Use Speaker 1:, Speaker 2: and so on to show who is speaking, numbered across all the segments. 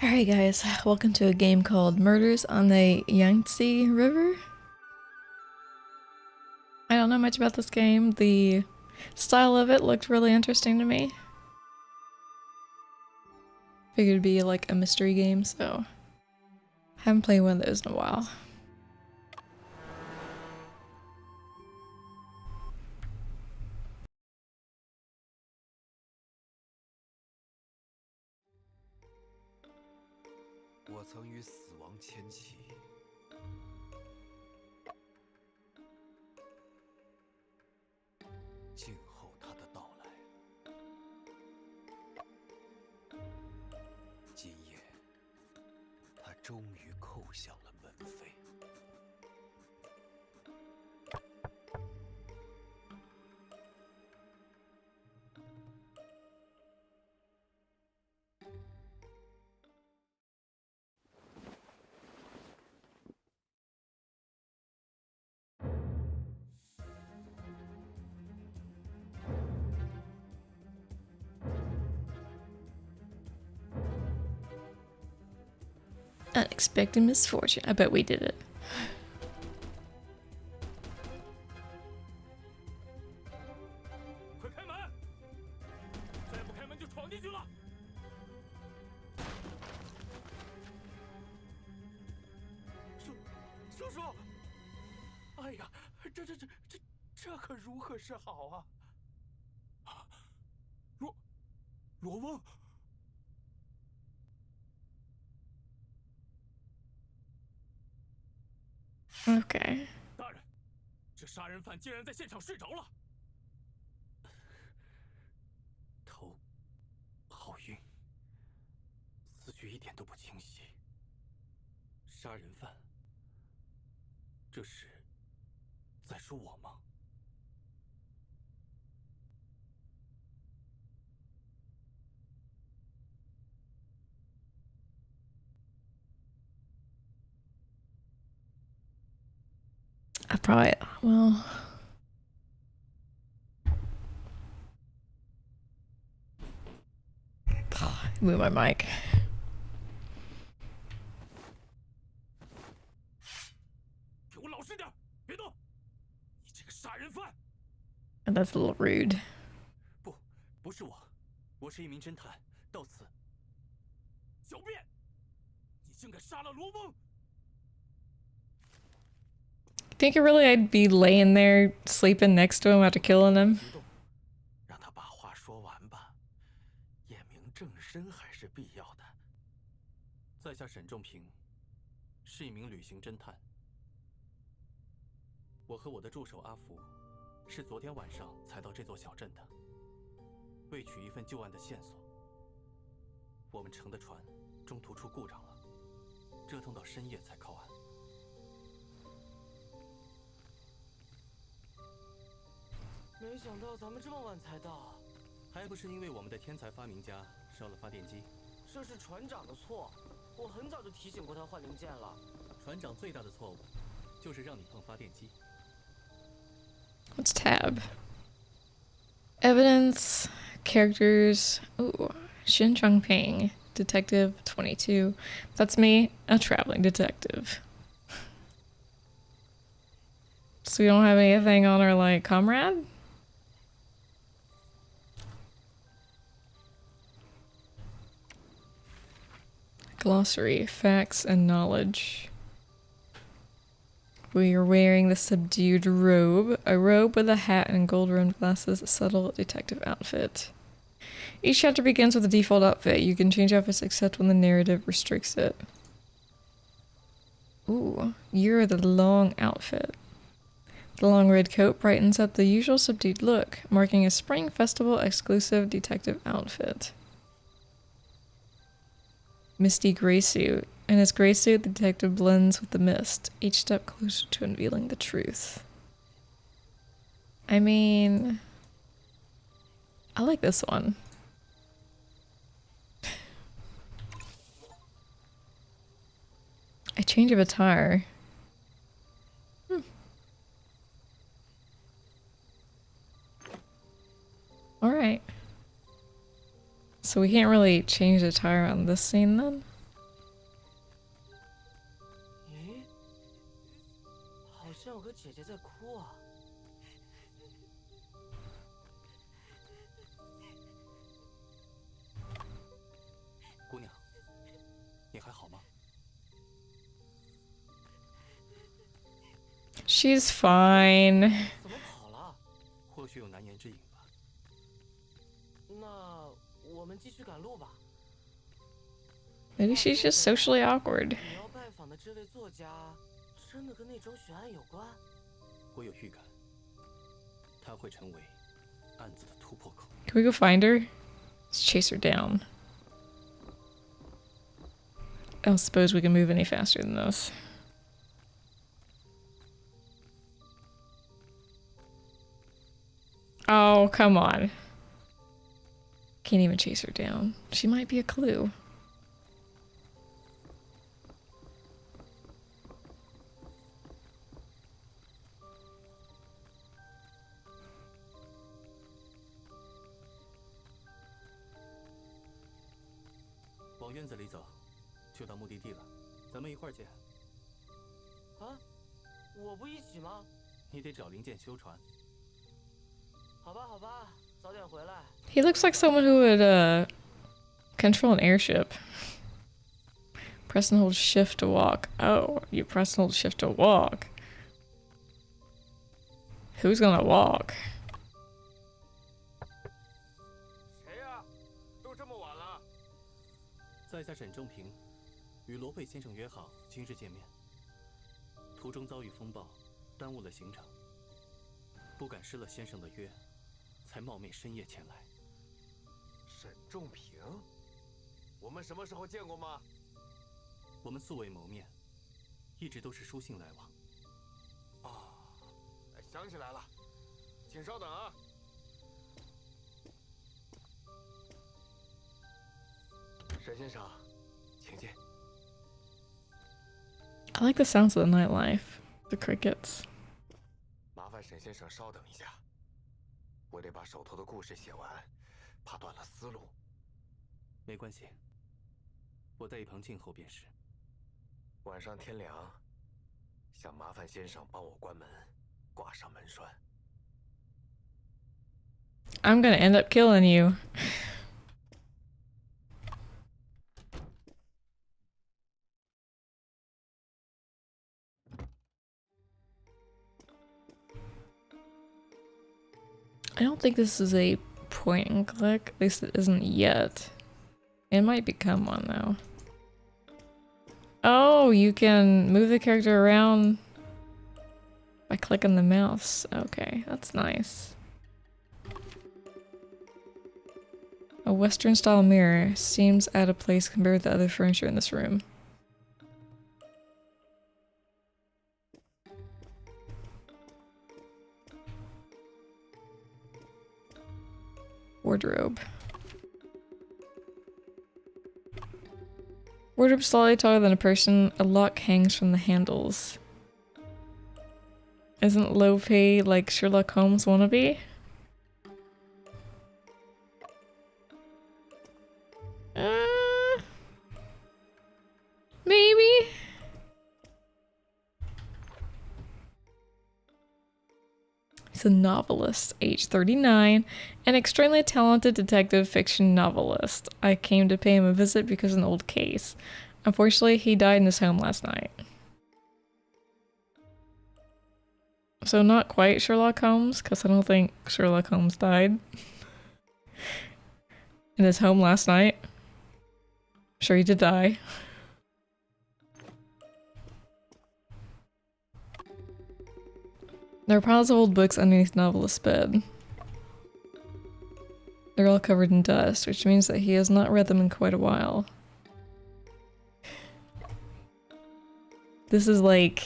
Speaker 1: Alright guys, welcome to a game called Murders on the Yangtze River. I don't know much about this game. The style of it looked really interesting to me. Figured it'd be like a mystery game, so haven't played one of those in a while. Unexpected misfortune. I bet we did it.
Speaker 2: 快开门！再不开门就闯进去了。叔叔，哎呀，这可如何是好啊？罗翁。
Speaker 1: Okay.
Speaker 2: 大人，这杀人犯竟然在现场睡着了，头好晕，思绪一点都不清晰。杀人犯，这是在说我吗？
Speaker 1: I probably, well... Move my mic.
Speaker 2: 给我老实点，别动！你这个杀人犯！
Speaker 1: That's a little rude.
Speaker 2: 不是我，我是一名侦探，到此。狡辩！你竟敢杀了罗翁！
Speaker 1: Think really I'd be laying there sleeping next to him after killing him?
Speaker 2: 让他把话说完吧，验明正身还是必要的。在下沈仲平，是一名旅行侦探。我和我的助手阿福，是昨天晚上才到这座小镇的。为取一份旧案的线索，我们乘的船中途出故障了，折腾到深夜才靠岸。 没想到咱们这么晚才到，还不是因为我们的天才发明家烧了发电机。这是船长的错，我很早就提醒过他换零件了。船长最大的错误，就是让你碰发电机。
Speaker 1: What's tab? Evidence, characters. Ooh, Shin Chongping, Detective 22. That's me, a traveling detective. So we don't have anything on our, like, comrade? Glossary, facts and knowledge. We are wearing the subdued robe, a robe with a hat and gold-rimmed glasses, a subtle detective outfit. Each chapter begins with a default outfit. You can change outfits except when the narrative restricts it. Ooh, you're the long outfit. The long red coat brightens up the usual subdued look, marking a Spring Festival exclusive detective outfit. Misty gray suit. In his gray suit, the detective blends with the mist, each step closer to unveiling the truth. I mean... I like this one. A change of attire. Alright. So we can't really change the attire on this scene then?
Speaker 2: 姐姐在哭啊。姑娘，你还好吗？
Speaker 1: She's fine.
Speaker 2: 怎么跑了？或许有难言之隐吧。那我们继续赶路吧。
Speaker 1: Maybe she's just socially awkward.
Speaker 2: 你要拜访的这位作家，真的跟那桩悬案有关？我有预感，他会成为案子的突破口。
Speaker 1: Can we go find her? Let's chase her down. I don't suppose we can move any faster than this. Oh, come on. Can't even chase her down. She might be a clue.
Speaker 2: 往院子里走，就到目的地了。咱们一块儿见。啊，我不一起吗？你得找零件修船。好吧，好吧，早点回来。
Speaker 1: He looks like someone who would control an airship. Press and hold shift to walk. Oh, you press and hold shift to walk. Who's gonna walk?
Speaker 2: 谁呀？都这么晚了。在下沈仲平，与罗贝先生约好今日见面。途中遭遇风暴，耽误了行程，不敢失了先生的约，才冒昧深夜前来。沈仲平，我们什么时候见过吗？我们素未谋面，一直都是书信来往。哦，想起来了，请稍等啊。沈先生，请进。
Speaker 1: I like the sounds of the nightlife. The crickets.
Speaker 2: 麻烦沈先生稍等一下，我得把手头的故事写完，怕断了思路。没关系，我在一旁静候便是。晚上天凉，想麻烦先生帮我关门，挂上门栓。
Speaker 1: I'm gonna end up killing you. I don't think this is a point and click. At least it isn't yet. It might become one though. Oh, you can move the character around by clicking the mouse. Okay, that's nice. A Western style mirror seems out of place compared to the other furniture in this room. Wardrobe. Wardrobe slightly taller than a person. A lock hangs from the handles. Isn't Lope like Sherlock Holmes wannabe? Maybe? He's a novelist, age 39, an extremely talented detective fiction novelist. I came to pay him a visit because of an old case. Unfortunately, he died in his home last night. So not quite Sherlock Holmes, because I don't think Sherlock Holmes died in his home last night. I'm sure he did die. There are piles of old books underneath the novelist's bed. They're all covered in dust, which means that he has not read them in quite a while. This is like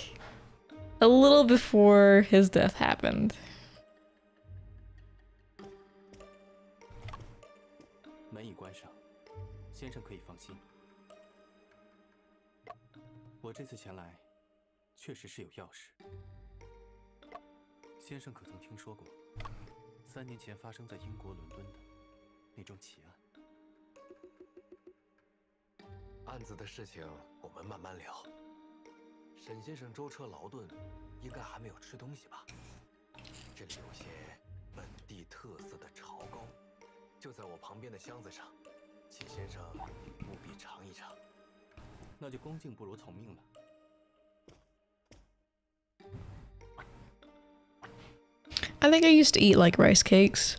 Speaker 1: a little before his death happened.
Speaker 2: 门已关上，先生可以放心。我这次前来，确实是有要事。先生可曾听说过3年前发生在英国伦敦的那桩奇案？案子的事情我们慢慢聊。沈先生舟车劳顿，应该还没有吃东西吧？这里有些本地特色的潮糕，就在我旁边的箱子上，请先生务必尝一尝。那就恭敬不如从命了。
Speaker 1: I think I used to eat like rice cakes,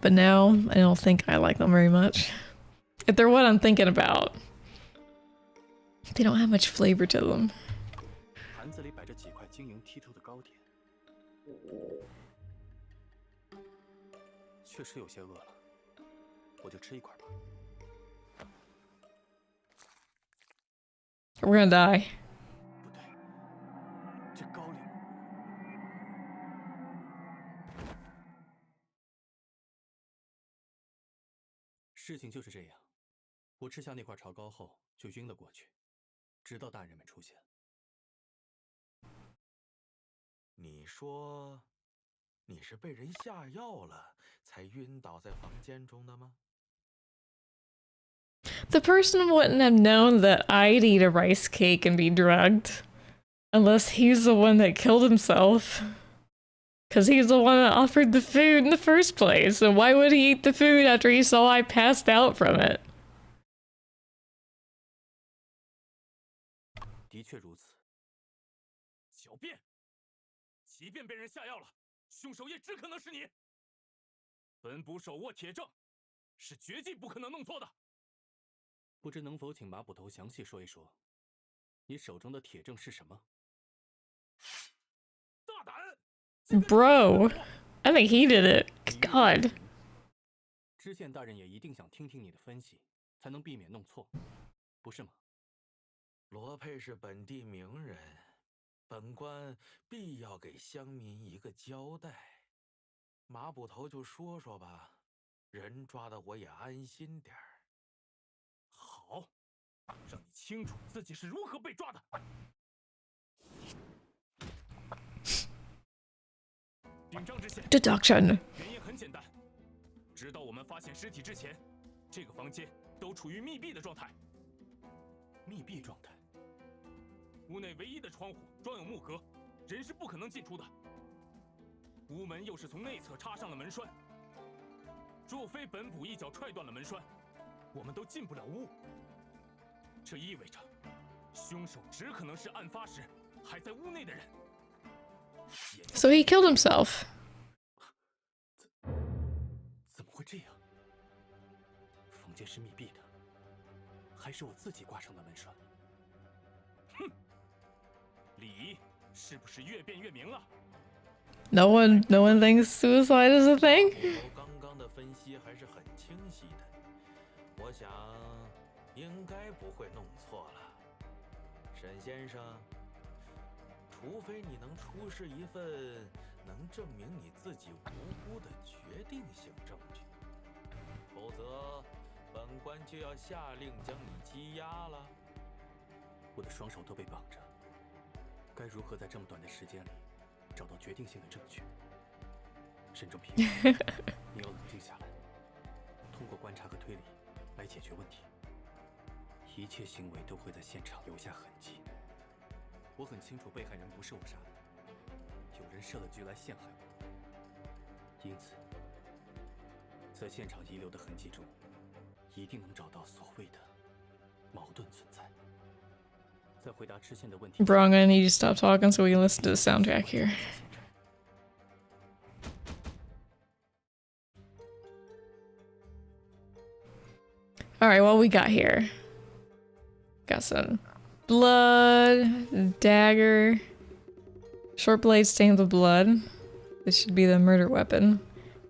Speaker 1: but now I don't think I like them very much. If they're what I'm thinking about, they don't have much flavor to them.
Speaker 2: 盘子里摆着几块晶莹剔透的糕点，确实有些饿了，我就吃一块吧。
Speaker 1: We're gonna die.
Speaker 2: 不对，这糕里……事情就是这样，我吃下那块潮糕后就晕了过去，直到大人们出现。你说，你是被人下药了才晕倒在房间中的吗？
Speaker 1: The person wouldn't have known that I'd eat a rice cake and be drugged. Unless he's the one that killed himself. Because he's the one that offered the food in the first place. So why would he eat the food after he saw I passed out from it?
Speaker 2: 的确如此。狡辩！即便被人下药了，凶手也只可能是你。本捕手握铁证，是绝技不可能弄错的。不知能否请马捕头详细说一说，你手中的铁证是什么？大胆！
Speaker 1: Bro, I think he did it. God.
Speaker 2: 知县大人也一定想听听你的分析，才能避免弄错，不是吗？罗佩是本地名人，本官必要给乡民一个交代。马捕头就说说吧，人抓的我也安心点儿。好，让你清楚自己是如何被抓的。 禀张知县，
Speaker 1: Deduction.
Speaker 2: 原因很简单，直到我们发现尸体之前，这个房间都处于密闭的状态。密闭状态。屋内唯一的窗户装有木格，人是不可能进出的。屋门又是从内侧插上了门栓，若非本捕一脚踹断了门栓，我们都进不了屋。这意味着，凶手只可能是案发时还在屋内的人。
Speaker 1: So he killed himself.
Speaker 2: 怎么会这样？房间是密闭的，还是我自己挂上的门栓？哼，理是不是越辩越明了？
Speaker 1: No one thinks suicide is a thing.
Speaker 2: 刚刚的分析还是很清晰的，我想应该不会弄错了，沈先生。 除非你能出示一份能证明你自己无辜的决定性证据，否则本官就要下令将你羁押了。我的双手都被绑着，该如何在这么短的时间里找到决定性的证据？沈仲平，你要冷静下来，通过观察和推理来解决问题。一切行为都会在现场留下痕迹。 我很清楚被害人不是我杀的，有人设了局来陷害我。因此，在现场遗留的痕迹中，一定能找到所谓的矛盾存在。在回答知县的问题。
Speaker 1: Bro, I'm gonna need you to stop talking so we can listen to the soundtrack here. Alright, what we got here? Got some blood, dagger, short blade stained with blood. This should be the murder weapon.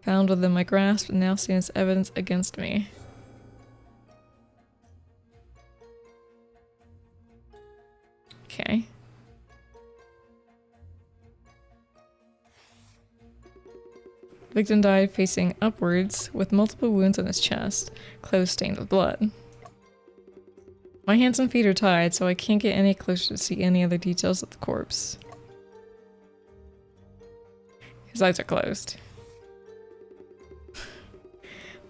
Speaker 1: Found within my grasp and now seen as evidence against me. Okay. Victim died facing upwards with multiple wounds on his chest, clothes stained with blood. My hands and feet are tied, so I can't get any closer to see any other details of the corpse. His eyes are closed.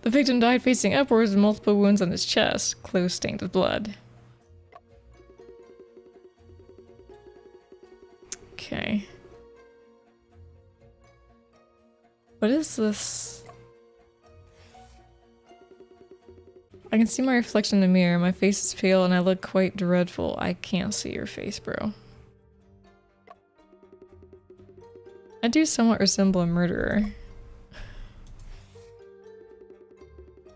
Speaker 1: The victim died facing upwards with multiple wounds on his chest, clothes stained with blood. What's this? I can see my reflection in the mirror. My face is pale and I look quite dreadful. I can't see your face, bro. I do somewhat resemble a murderer.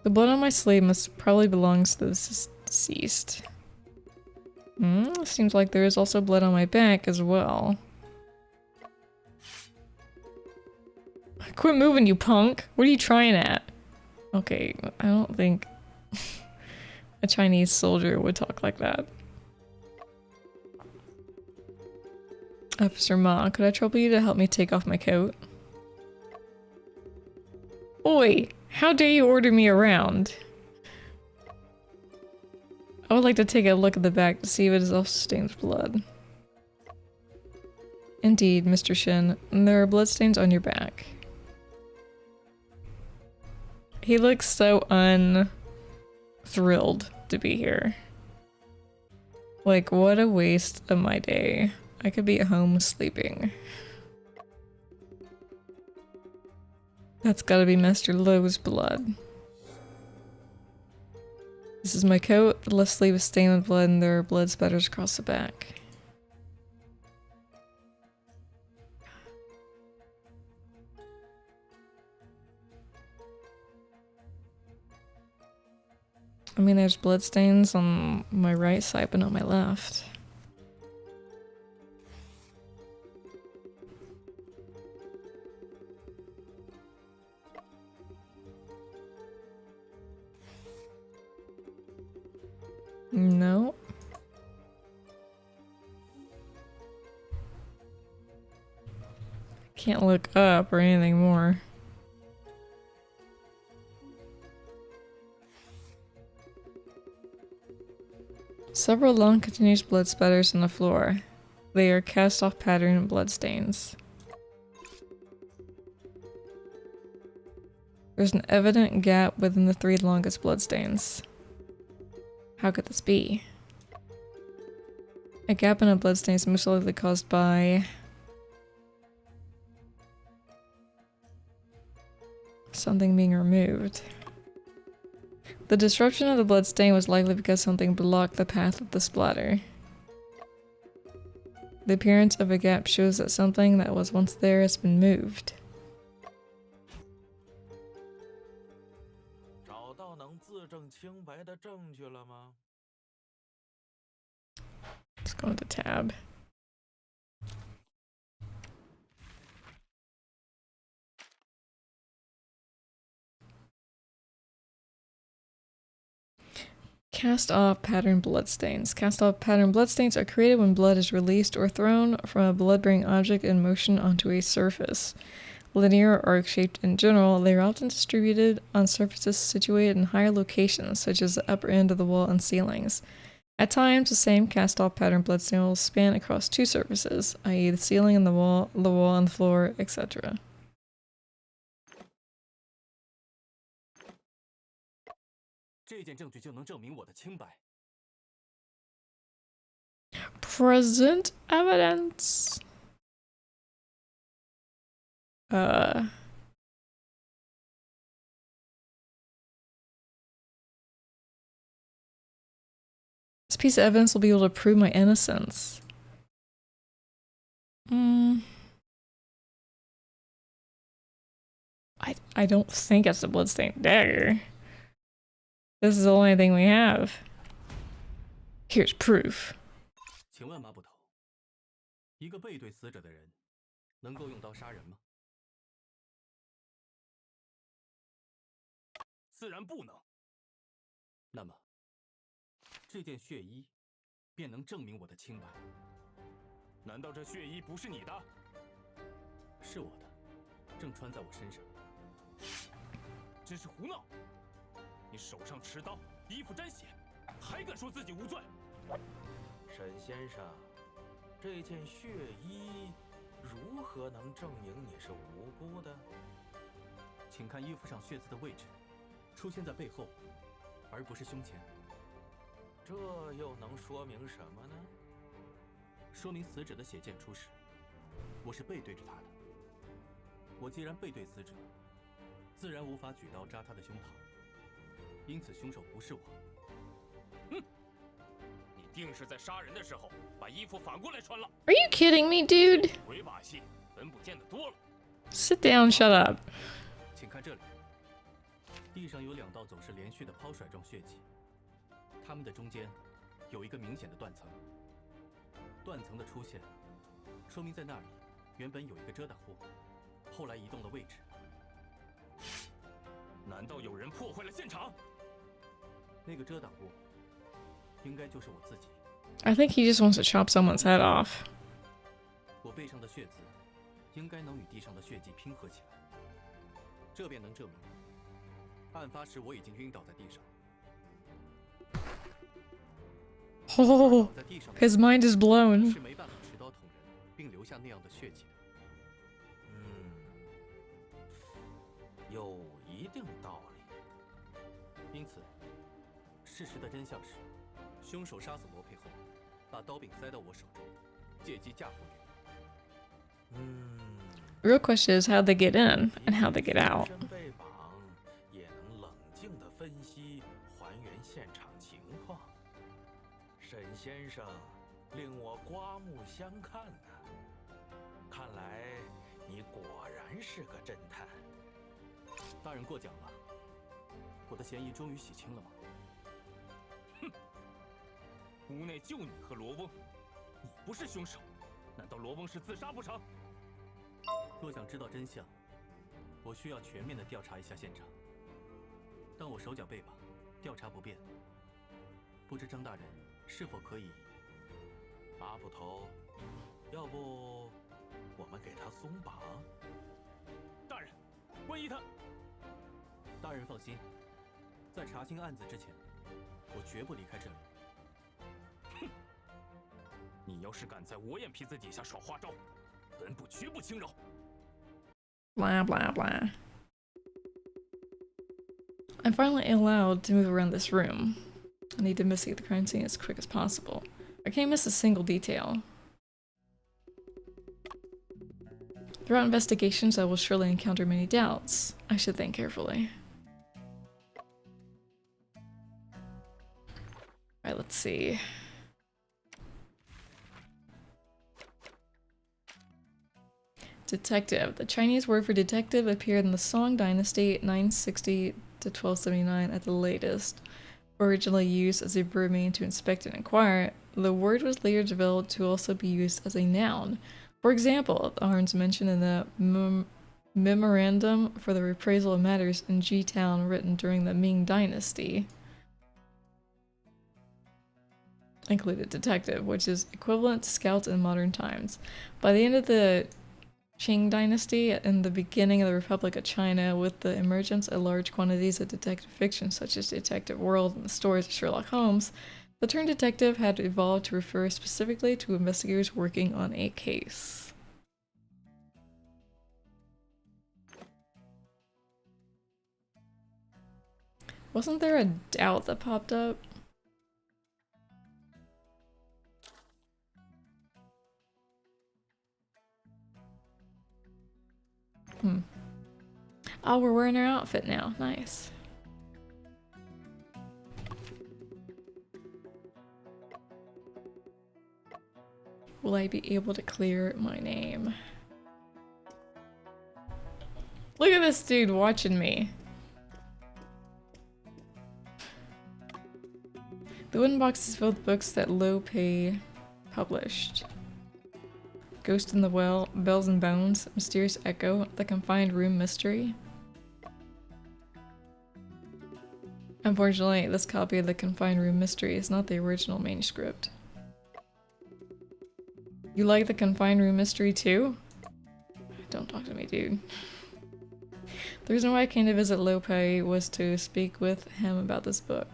Speaker 1: The blood on my sleeve must probably belongs to the deceased. Seems like there is also blood on my back as well. Quit moving, you punk! What are you trying at? Okay, I don't think a Chinese soldier would talk like that. Officer Ma, could I trouble you to help me take off my coat? Oi! How dare you order me around? I would like to take a look at the back to see if it is also stained with blood. Indeed, Mr. Shin, there are bloodstains on your back. He looks so unthrilled to be here. Like, what a waste of my day. I could be at home sleeping. That's gotta be Master Lowe's blood. This is my coat. The left sleeve is stained with blood and there are blood spatters across the back. I mean, there's blood stains on my right side, but not my left. No. Can't look up or anything more. Several long continuous blood spatters on the floor. They are cast-off pattern bloodstains. There's an evident gap within the 3 longest bloodstains. How could this be? A gap in a bloodstain is most likely caused by something being removed. The disruption of the bloodstain was likely because something blocked the path of the splatter. The appearance of a gap shows that something that was once there has been moved. Let's go into tab. Cast-off pattern bloodstains. Cast-off pattern bloodstains are created when blood is released or thrown from a blood-bearing object in motion onto a surface. Linear or arc-shaped in general, they are often distributed on surfaces situated in higher locations, such as the upper end of the wall and ceilings. At times, the same cast-off pattern bloodstain will span across 2 surfaces, i.e. the ceiling and the wall and the floor, etc. Present evidence. This piece of evidence will be able to prove my innocence. I don't think it's a bloodstained dagger. This is the only thing we have. Here's proof.
Speaker 2: 请问马捕头，一个背对死者的人，能够用刀杀人吗？自然不能。那么，这件血衣便能证明我的清白。难道这血衣不是你的？是我的，正穿在我身上。真是胡闹！你手上持刀，衣服沾血，还敢说自己无罪？沈先生，这件血衣如何能证明你是无辜的？请看衣服上血渍的位置，出现在背后，而不是胸前。这又能说明什么呢？说明死者的血溅出时，我是背对着他的。我既然背对死者，自然无法举刀扎他的胸膛，因此凶手不是我。
Speaker 3: 哼，你定是在杀人的时候把衣服反过来穿了。
Speaker 1: Are you kidding me, dude?
Speaker 3: 鬼把戏，本不见得多了。
Speaker 1: Sit down, shut up.
Speaker 2: 请看这里，地上有2道走势连续的抛甩状血迹，它们的中间有一个明显的断层。断层的出现，说明在那里原本有一个遮挡物，后来移动了位置。
Speaker 3: 难道有人破坏了现场？
Speaker 2: 那个遮挡物应该就是我自己。
Speaker 1: I think he just wants to chop someone's head off.
Speaker 2: 我背上的血渍应该能与地上的血迹拼合起来，这便能证明案发时我已经晕倒在地上。
Speaker 1: Oh, his mind is blown.
Speaker 2: 是没办法持刀捅人，并留下那样的血迹的。有一定道理。因此，事实的真相是，凶手杀死罗佩后，把刀柄塞到我手中，借机嫁祸于我。
Speaker 1: Real question is how they get in and how they get out.
Speaker 4: 被绑也能冷静地分析、还原现场情况。沈先生令我刮目相看呐、看来你果然是个侦探。
Speaker 2: 大人过奖了，我的嫌疑终于洗清了吗？
Speaker 3: 哼，屋内就你和罗翁，你不是凶手，难道罗翁是自杀不成？
Speaker 2: 若想知道真相，我需要全面地调查一下现场。但我手脚被绑，调查不便，不知张大人是否可以？
Speaker 4: 麻布头，要不我们给他松绑？
Speaker 3: 大人，关押他。
Speaker 2: 大人放心，在查清案子之前，我绝不离开这里。
Speaker 3: 哼！你要是敢在我眼皮子底下耍花招，本部绝不轻饶。
Speaker 1: Blah, blah, blah. I'm finally allowed to move around this room. I need to investigate the crime scene as quick as possible. I can't miss a single detail. Throughout investigations, I will surely encounter many doubts. I should think carefully. Alright, let's see. Detective. The Chinese word for detective appeared in the Song Dynasty 960 to 1279 at the latest. Originally used as a verb meaning to inspect and inquire, the word was later developed to also be used as a noun. For example, the Arns mentioned in the Memorandum for the Reprisal of Matters in G-Town written during the Ming Dynasty included detective, which is equivalent to scout in modern times. By the end of the Qing Dynasty and the beginning of the Republic of China, with the emergence of large quantities of detective fiction such as Detective World and the stories of Sherlock Holmes, the term detective had evolved to refer specifically to investigators working on a case. Wasn't there a doubt that popped up? Oh, we're wearing our outfit now. Nice. Will I be able to clear my name? Look at this dude watching me. The wooden box is filled with books that Lo Pei published. Ghost in the Well, Bells and Bones, Mysterious Echo, The Confined Room Mystery. Unfortunately, this copy of The Confined Room Mystery is not the original manuscript. You like The Confined Room Mystery too? Don't talk to me, dude. The reason why I came to visit Lo Pei was to speak with him about this book.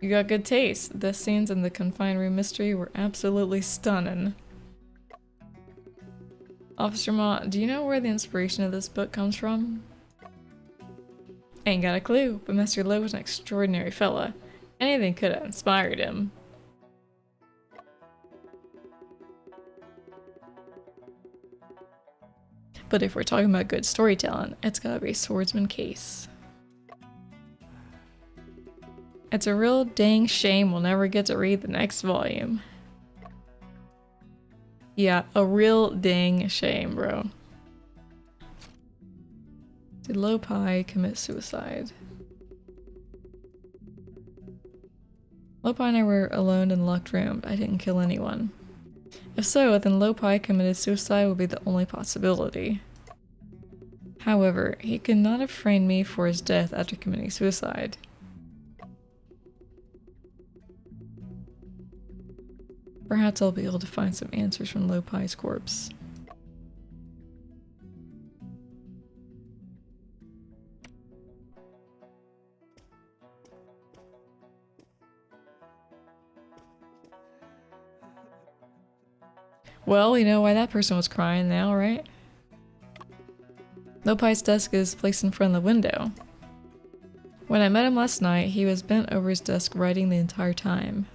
Speaker 1: You got good taste. The scenes in The Confined Room Mystery were absolutely stunning. Officer Ma, do you know where the inspiration of this book comes from? Ain't got a clue, but Master Lo was an extraordinary fella. Anything could have inspired him. But if we're talking about good storytelling, it's gotta be Swordsman Case. It's a real dang shame we'll never get to read the next volume. Yeah, a real dang shame, bro. Did Lopi commit suicide? Lopi and I were alone in the locked room. I didn't kill anyone. If so, then Lopi committed suicide would be the only possibility. However, he could not have framed me for his death after committing suicide. Perhaps I'll be able to find some answers from Lopi's corpse. Well, we know why that person was crying now, right? Lopi's desk is placed in front of the window. When I met him last night, he was bent over his desk writing the entire time.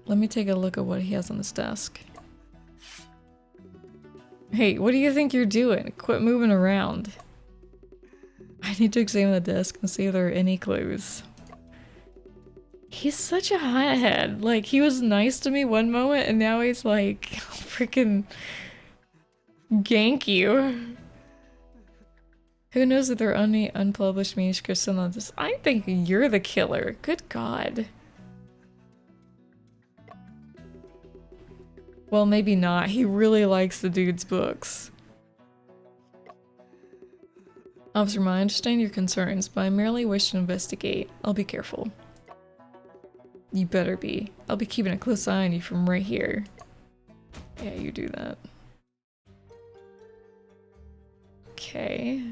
Speaker 1: Let me take a look at what he has on his desk. Hey, what do you think you're doing? Quit moving around. I need to examine the desk and see if there are any clues. He's such a hothead. Like, he was nice to me one moment and now he's like, freaking gank you. Who knows if there are any unpublished manuscripts on this? I'm thinking you're the killer. Good God. Well, maybe not. He really likes the dude's books. Officer, I understand your concerns, but I merely wish to investigate. I'll be careful. You better be. I'll be keeping a close eye on you from right here. Yeah, you do that. Okay.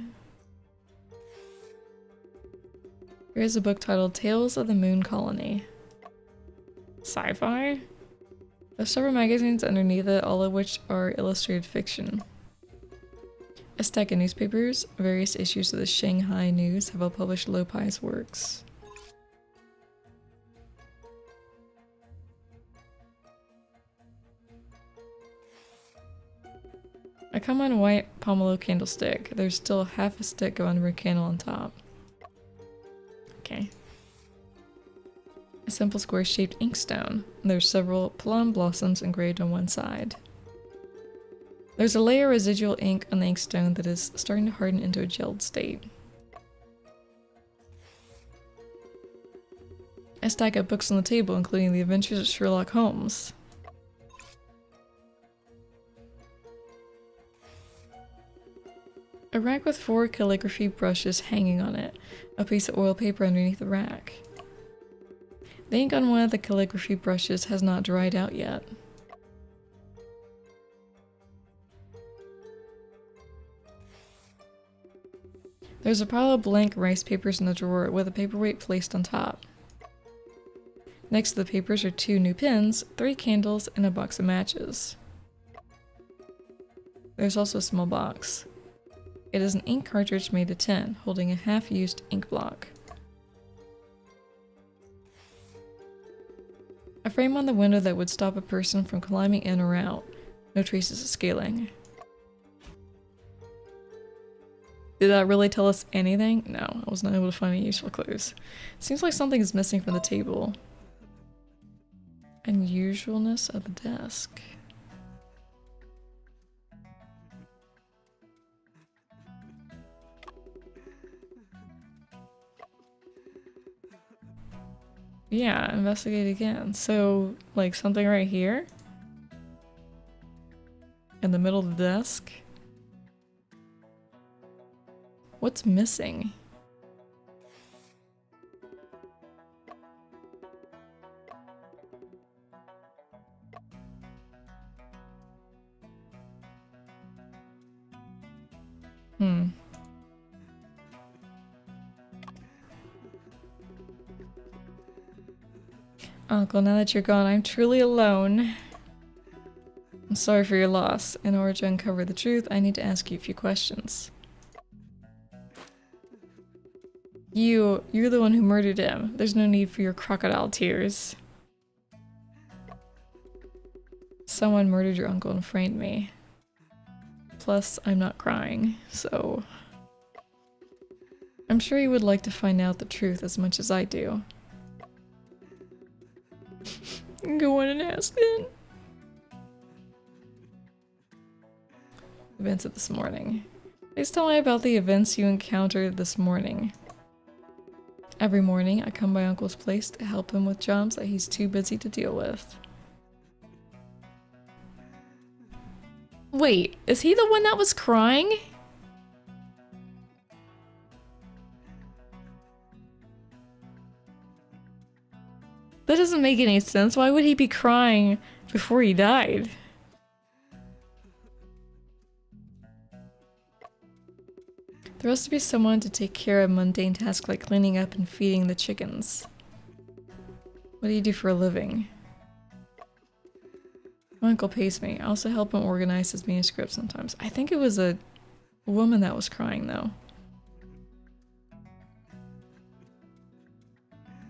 Speaker 1: Here's a book titled Tales of the Moon Colony. Sci-fi? There's several magazines underneath it, all of which are illustrated fiction. A stack of newspapers, various issues of the Shanghai News have all published Lopi's works. A common white pomelo candlestick. There's still half a stick of unburned candle on top. Okay. A simple square-shaped inkstone. There's several plum blossoms engraved on one side. There's a layer of residual ink on the inkstone that is starting to harden into a gelled state. A stack of books on the table, including The Adventures of Sherlock Holmes. A rack with 4 calligraphy brushes hanging on it. A piece of oil paper underneath the rack. The ink on one of the calligraphy brushes has not dried out yet. There's a pile of blank rice papers in the drawer with a paperweight placed on top. Next to the papers are 2 new pens, 3 candles, and a box of matches. There's also a small box. It is an ink cartridge made of tin, holding a half-used ink block. A frame on the window that would stop a person from climbing in or out. No traces of scaling. Did that really tell us anything? No, I was not able to find any useful clues. Seems like something is missing from the table. Unusualness of the desk. Yeah, investigate again. So, like something right here? In the middle of the desk? What's missing? Uncle, now that you're gone, I'm truly alone. I'm sorry for your loss. In order to uncover the truth, I need to ask you a few questions. You're the one who murdered him. There's no need for your crocodile tears. Someone murdered your uncle and framed me. Plus, I'm not crying, so... I'm sure he would like to find out the truth as much as I do. Go on and ask then. Events of this morning. Please tell me about the events you encountered this morning. Every morning, I come by Uncle's place to help him with jobs that he's too busy to deal with. Wait, is he the one that was crying? That doesn't make any sense. Why would he be crying before he died? There has to be someone to take care of mundane tasks like cleaning up and feeding the chickens. What do you do for a living? My uncle pays me. I also help him organize his manuscript sometimes. I think it was a woman that was crying though.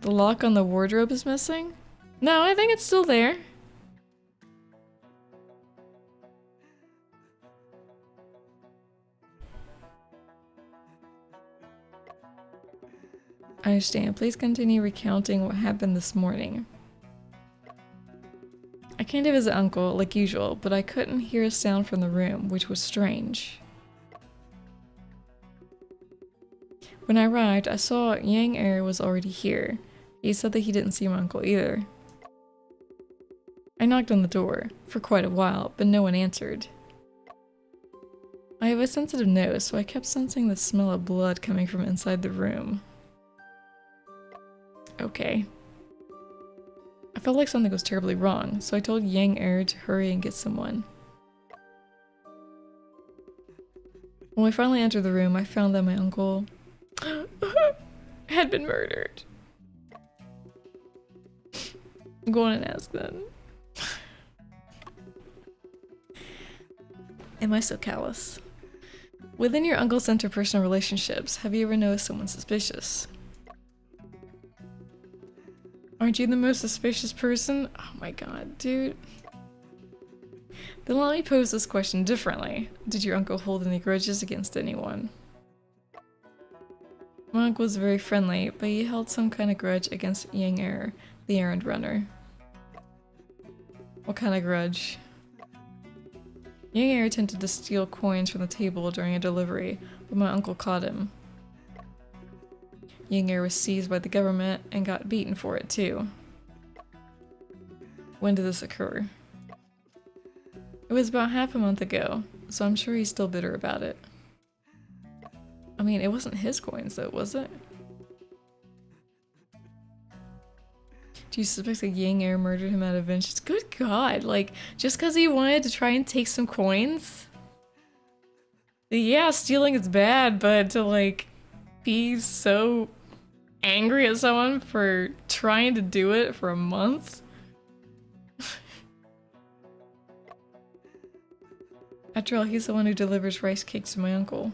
Speaker 1: The lock on the wardrobe is missing? No, I think it's still there. I understand. Please continue recounting what happened this morning. I came to visit Uncle, like usual, but I couldn't hear a sound from the room, which was strange. When I arrived, I saw Yangtze was already here. He said that he didn't see my uncle either. I knocked on the door for quite a while, but no one answered. I have a sensitive nose, so I kept sensing the smell of blood coming from inside the room. Okay. I felt like something was terribly wrong, so I told Yangtze to hurry and get someone. When we finally entered the room, I found that my uncle had been murdered. Go on and ask them. Am I so callous? Within your uncle's interpersonal relationships, have you ever noticed someone suspicious? Aren't you the most suspicious person? Oh my god, dude. Then let me pose this question differently. Did your uncle hold any grudges against anyone? My uncle was very friendly, but he held some kind of grudge against Yangtze, the errand runner. What kind of grudge? Yangtze attempted to steal coins from the table during a delivery, but my uncle caught him. Yangtze was seized by the government and got beaten for it too. When did this occur? It was about half a month ago, so I'm sure he's still bitter about it. I mean, it wasn't his coins though, was it? Do you suspect that Yangtze murdered him out of vengeance? Good god, like, just because he wanted to try and take some coins? Yeah, stealing is bad, but to like, be so angry at someone for trying to do it for a month? After all, he's the one who delivers rice cakes to my uncle.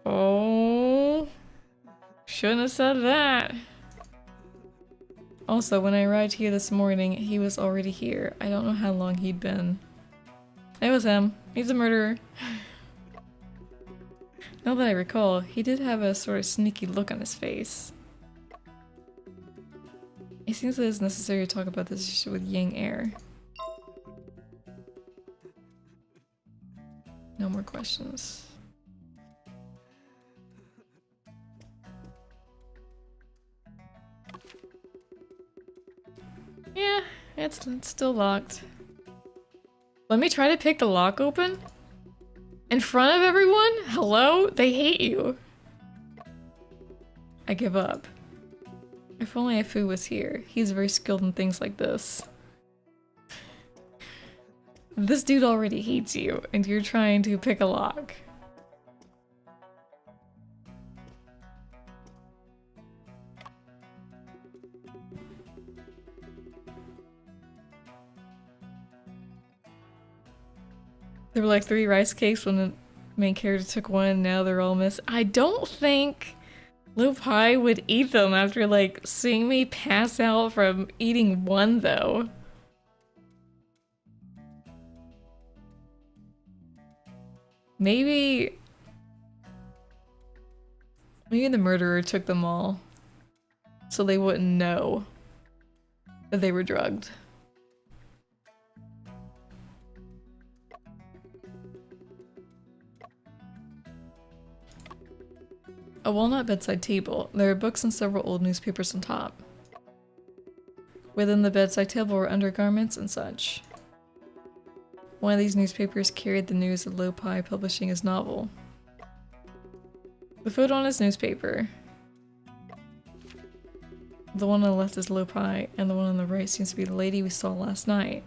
Speaker 1: Oh, shouldn't have said that. Also, when I arrived here this morning, he was already here. I don't know how long he'd been. It was him. He's a murderer. Now that I recall, he did have a sort of sneaky look on his face. It seems that it's necessary to talk about this issue with Yangtze. No more questions. Yeah, it's still locked. Let me try to pick the lock open? In front of everyone? Hello? They hate you. I give up. If only Afu was here. He's very skilled in things like this. This dude already hates you, and you're trying to pick a lock. There were like 3 rice cakes when the main character took one, and now they're all missing. I don't think Lil Pai would eat them after like seeing me pass out from eating one though. Maybe... Maybe the murderer took them all. So they wouldn't know that they were drugged. A walnut bedside table. There are books and several old newspapers on top. Within the bedside table were undergarments and such. One of these newspapers carried the news of Lopai publishing his novel. The photo on his newspaper. The one on the left is Lopai, and the one on the right seems to be the lady we saw last night.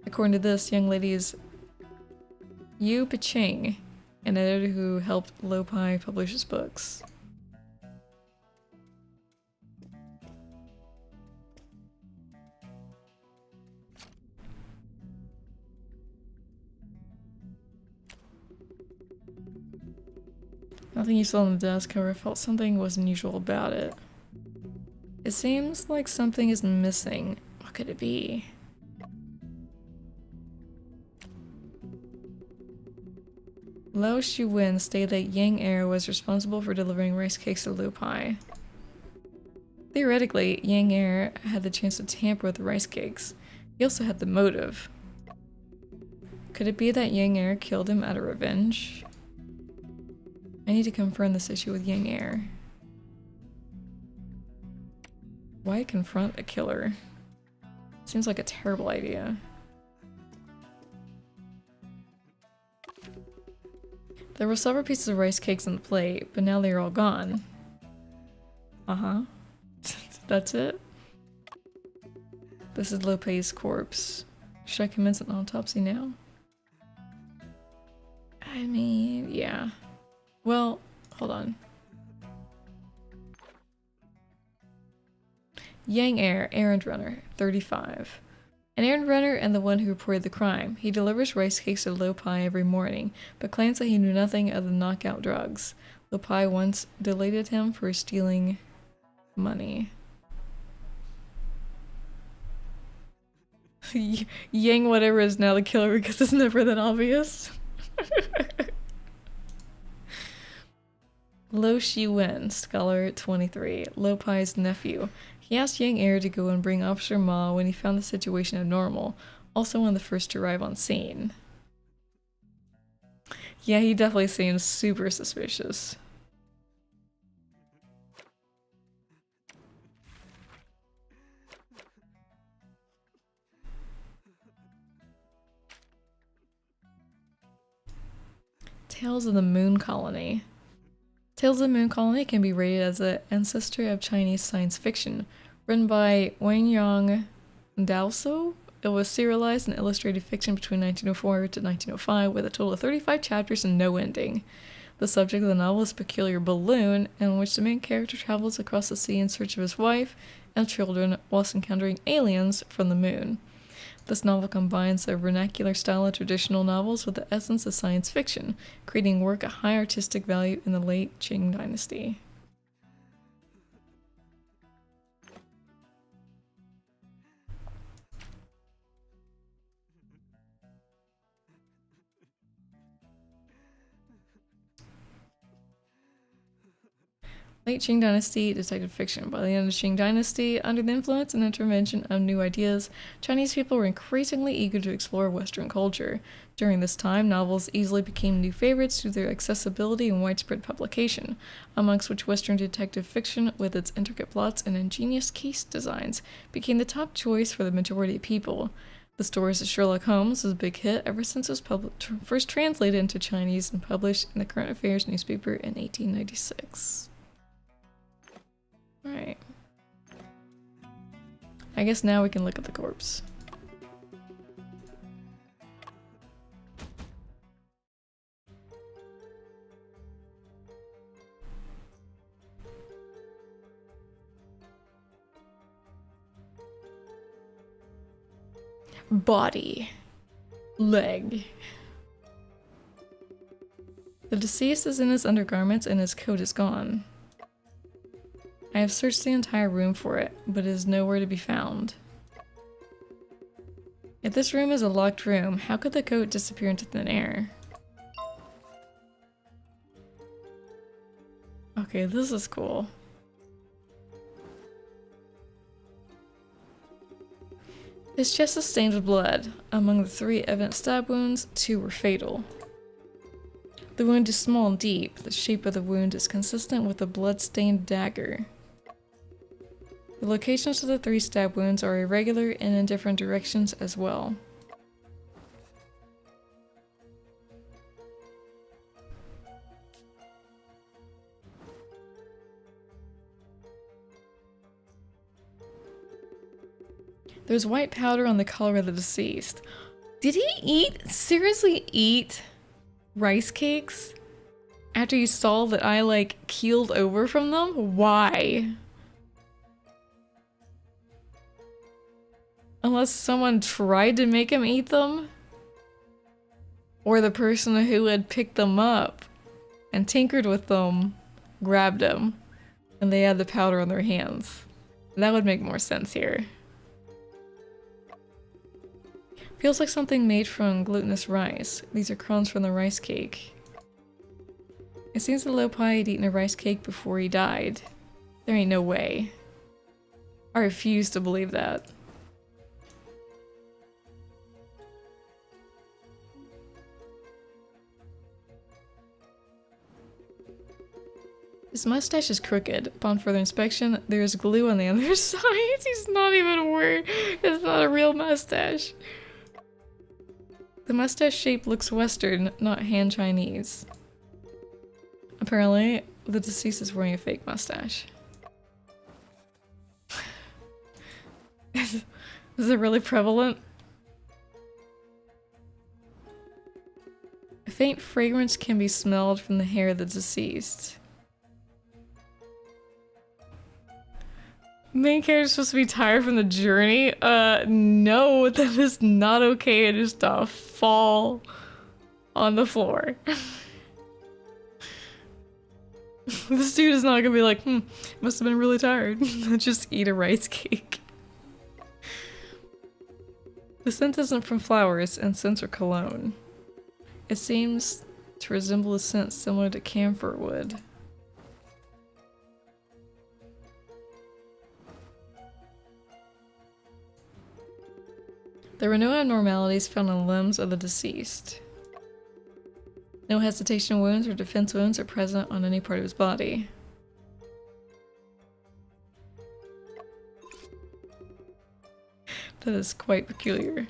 Speaker 1: According to this, young lady is Yu Piching, an editor who helped Lopai publish his books. Nothing useful on the desk, however, I felt something was unusual about it. It seems like something is missing. What could it be? Lo Shiwen stated that Yangtze was responsible for delivering rice cakes to Lopai. Theoretically, Yangtze had the chance to tamper with the rice cakes. He also had the motive. Could it be that Yangtze killed him out of revenge? I need to confront this issue with Yangtze. Why confront a killer? Seems like a terrible idea. There were several pieces of rice cakes on the plate, but now they are all gone. Uh-huh. That's it? This is Lopei's corpse. Should I commence an autopsy now? I mean, yeah. Well, hold on. Yangtze, errand runner, 35. An errand runner and the one who reported the crime. He delivers rice cakes to Lopai every morning, but claims that he knew nothing of the knockout drugs. Lopai once delated him for stealing money. Yang whatever is now the killer because it's never that obvious. Lo Shiwen, scholar 23, Lopai's nephew. He asked Yangtze to go and bring Officer Ma when he found the situation abnormal, also one of the first to arrive on scene. Yeah, he definitely seems super suspicious. Tales of the Moon Colony. Tales of the Moon Colony can be rated as an ancestor of Chinese science fiction. Written by Wangyang Daoso, it was serialized and illustrated fiction between 1904 to 1905 with a total of 35 chapters and no ending. The subject of the novel is a peculiar balloon in which the main character travels across the sea in search of his wife and children whilst encountering aliens from the moon. This novel combines the vernacular style of traditional novels with the essence of science fiction, creating work of high artistic value in the late Qing dynasty. Late Qing Dynasty detective fiction. By the end of the Qing Dynasty, under the influence and intervention of new ideas, Chinese people were increasingly eager to explore Western culture. During this time, novels easily became new favorites due to their accessibility and widespread publication, amongst which Western detective fiction, with its intricate plots and ingenious case designs, became the top choice for the majority of people. The stories of Sherlock Holmes was a big hit ever since it was first translated into Chinese and published in the Current Affairs newspaper in 1896. Alright. I guess now we can look at the corpse. Body. Leg. The deceased is in his undergarments and his coat is gone. I have searched the entire room for it, but it is nowhere to be found. If this room is a locked room, how could the goat disappear into thin air? Okay, this is cool. His chest is stained with blood. Among the 3 evident stab wounds, 2 were fatal. The wound is small and deep. The shape of the wound is consistent with a blood-stained dagger. The locations of the 3 stab wounds are irregular and in different directions as well. There's white powder on the collar of the deceased. Did he seriously eat rice cakes after he saw that I like keeled over from them? Why? Unless someone tried to make him eat them? Or the person who had picked them up and tinkered with them grabbed them and they had the powder on their hands. That would make more sense here. Feels like something made from glutinous rice. These are crumbs from the rice cake. It seems that Lopai had eaten a rice cake before he died. There ain't no way. I refuse to believe that. His mustache is crooked. Upon further inspection, there is glue on the other side. He's not even wearing. It's not a real mustache. The mustache shape looks Western, not Han Chinese. Apparently, the deceased is wearing a fake mustache. Is it really prevalent? A faint fragrance can be smelled from the hair of the deceased. Main character's supposed to be tired from the journey? No, that is not okay. Just fall on the floor. This dude is not gonna be like, must have been really tired. Just eat a rice cake. The scent isn't from flowers, incense or cologne. It seems to resemble a scent similar to camphor wood. There were no abnormalities found on the limbs of the deceased. No hesitation wounds or defense wounds are present on any part of his body. That is quite peculiar.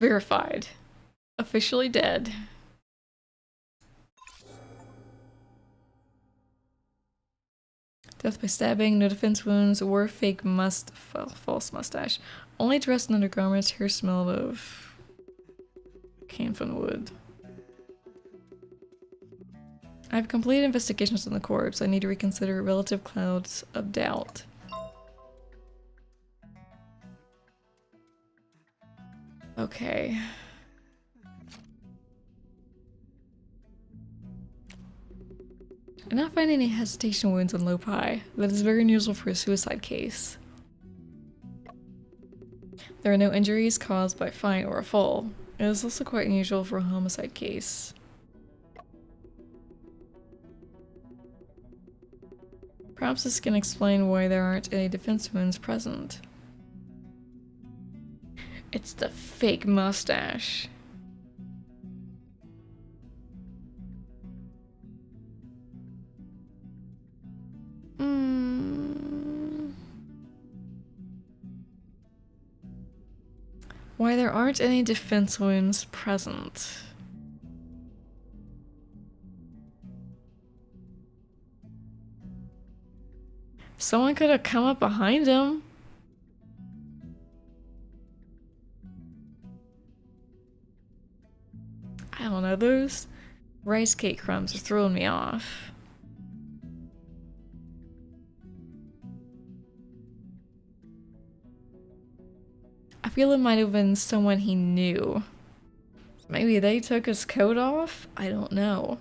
Speaker 1: Verified. Officially dead. Death by stabbing, no defense wounds, or fake false mustache. Only dressed in undergarments, hair smelled of camphor wood. I have completed investigations on the corpse. I need to reconsider relative clouds of doubt. Okay. I did not find any hesitation wounds on Lopai. That is very unusual for a suicide case. There are no injuries caused by fight or a fall. It is also quite unusual for a homicide case. Perhaps this can explain why there aren't any defense wounds present. It's the fake mustache. Why there aren't any defense wounds present. Someone could have come up behind him. I don't know, those rice cake crumbs are throwing me off. I feel it might have been someone he knew. Maybe they took his coat off? I don't know.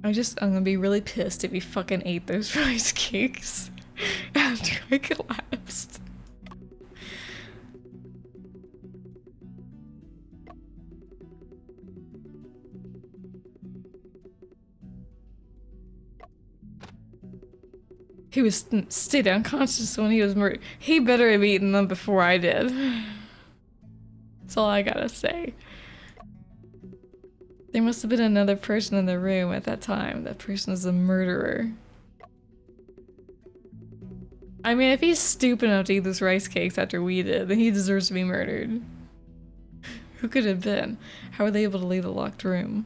Speaker 1: I'm gonna be really pissed if he fucking ate those rice cakes after I collapsed. He was stayed unconscious when he was murdered. He better have eaten them before I did. That's all I gotta say. There must have been another person in the room at that time. That person is a murderer. I mean, if he's stupid enough to eat those rice cakes after we did, then he deserves to be murdered. Who could it have been? How were they able to leave the locked room?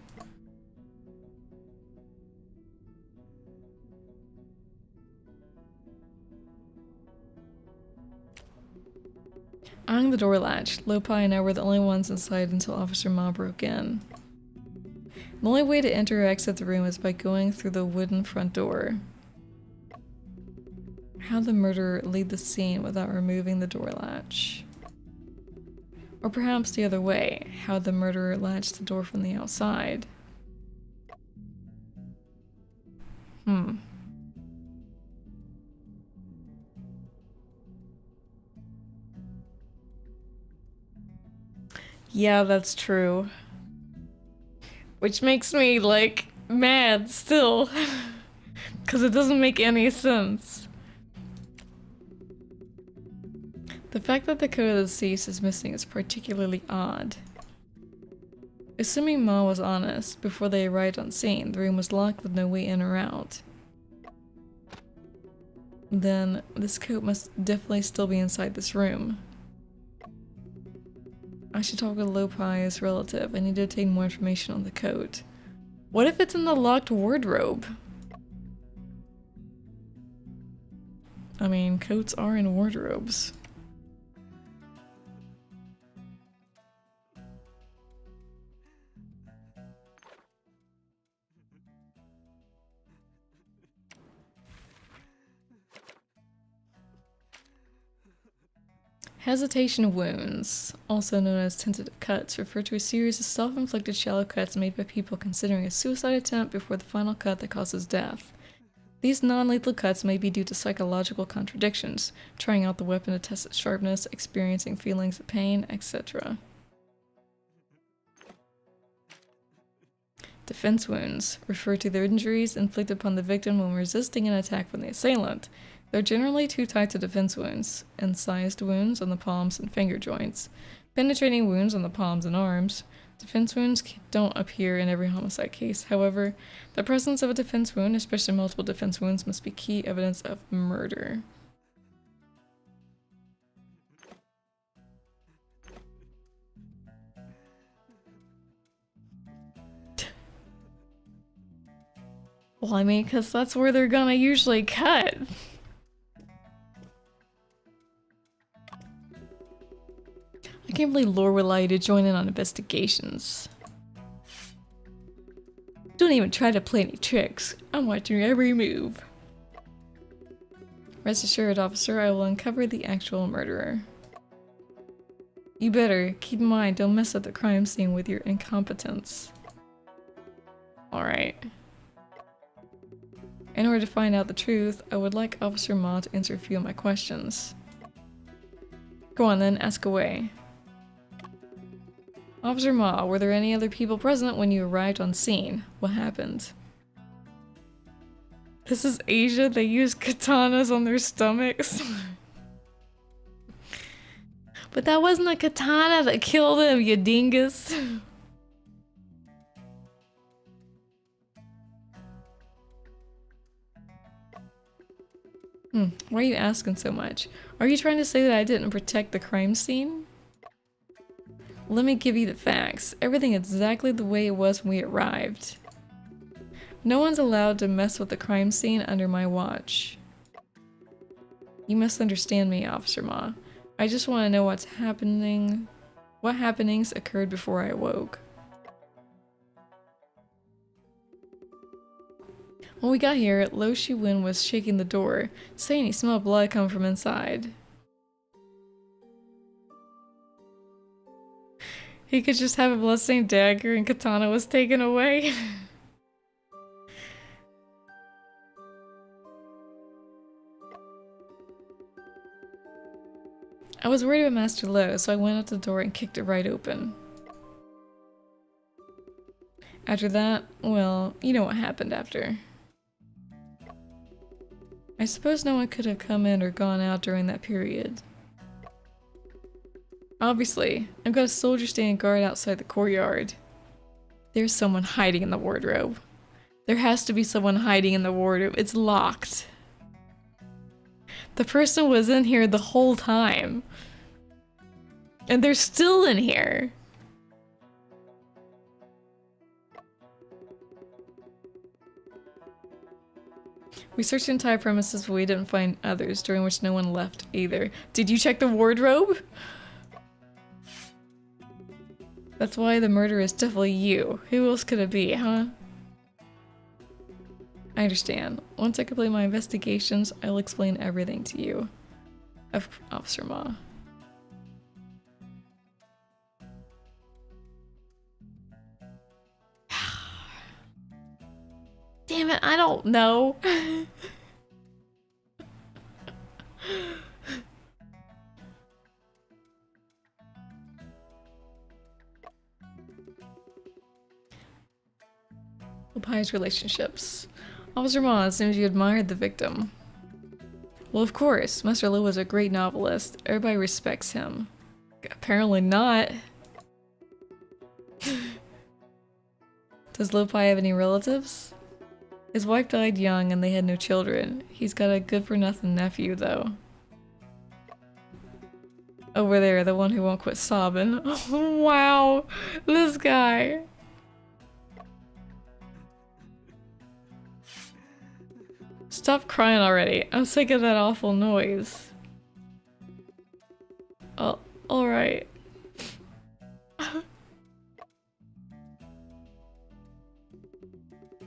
Speaker 1: Eyeing the door latch, Lopi and I were the only ones inside until Officer Ma broke in. The only way to enter or exit the room is by going through the wooden front door. How'd the murderer leave the scene without removing the door latch? Or perhaps the other way, how'd the murderer latch the door from the outside? Yeah, that's true. Which makes me, like, mad still. Because it doesn't make any sense. The fact that the code of the deceased is missing is particularly odd. Assuming Ma was honest, before they arrived on scene, the room was locked with no way in or out. Then, this coat must definitely still be inside this room. I should talk with Lopi's relative. I need to obtain more information on the coat. What if it's in the locked wardrobe? I mean, coats are in wardrobes. Hesitation wounds, also known as tentative cuts, refer to a series of self-inflicted shallow cuts made by people considering a suicide attempt before the final cut that causes death. These non-lethal cuts may be due to psychological contradictions, trying out the weapon to test its sharpness, experiencing feelings of pain, etc. Defense wounds refer to the injuries inflicted upon the victim when resisting an attack from the assailant. There are generally two types of defense wounds: incised wounds on the palms and finger joints, penetrating wounds on the palms and arms. Defense wounds don't appear in every homicide case. However, the presence of a defense wound, especially multiple defense wounds, must be key evidence of murder. Well, I mean, because that's where they're gonna usually cut. I can't believe Lore would allow you to join in on investigations. Don't even try to play any tricks. I'm watching your every move. Rest assured, officer, I will uncover the actual murderer. You better. Keep in mind, don't mess up the crime scene with your incompetence. Alright. In order to find out the truth, I would like Officer Ma to answer a few of my questions. Go on then, ask away. Officer Ma, were there any other people present when you arrived on scene? What happened? This is Asia, they use katanas on their stomachs. But that wasn't a katana that killed him, you dingus. Why are you asking so much? Are you trying to say that I didn't protect the crime scene? Let me give you the facts. Everything exactly the way it was when we arrived. No one's allowed to mess with the crime scene under my watch. You must understand me, Officer Ma. I just want to know what's happening. What happenings occurred before I awoke. When we got here, Lo Shi-Wen was shaking the door, saying he smelled blood coming from inside. He could just have a bloodstained dagger and katana was taken away. I was worried about Master Lo, so I went up to the door and kicked it right open. After that, well, you know what happened after. I suppose no one could have come in or gone out during that period. Obviously, I've got a soldier standing guard outside the courtyard. There's someone hiding in the wardrobe. There has to be someone hiding in the wardrobe. It's locked. The person was in here the whole time. And they're still in here. We searched the entire premises, but we didn't find others, during which no one left either. Did you check the wardrobe? That's why the murderer is definitely you. Who else could it be, huh? I understand. Once I complete my investigations, I'll explain everything to you. Officer Ma. Damn it, I don't know. Pai's relationships. Officer Ma, it seems you admired the victim. Well, of course. Master Lo was a great novelist. Everybody respects him. Apparently not. Does Lo Pai have any relatives? His wife died young and they had no children. He's got a good-for-nothing nephew, though. Over there, the one who won't quit sobbing. Wow, this guy. Stop crying already. I'm sick of that awful noise. Oh, alright.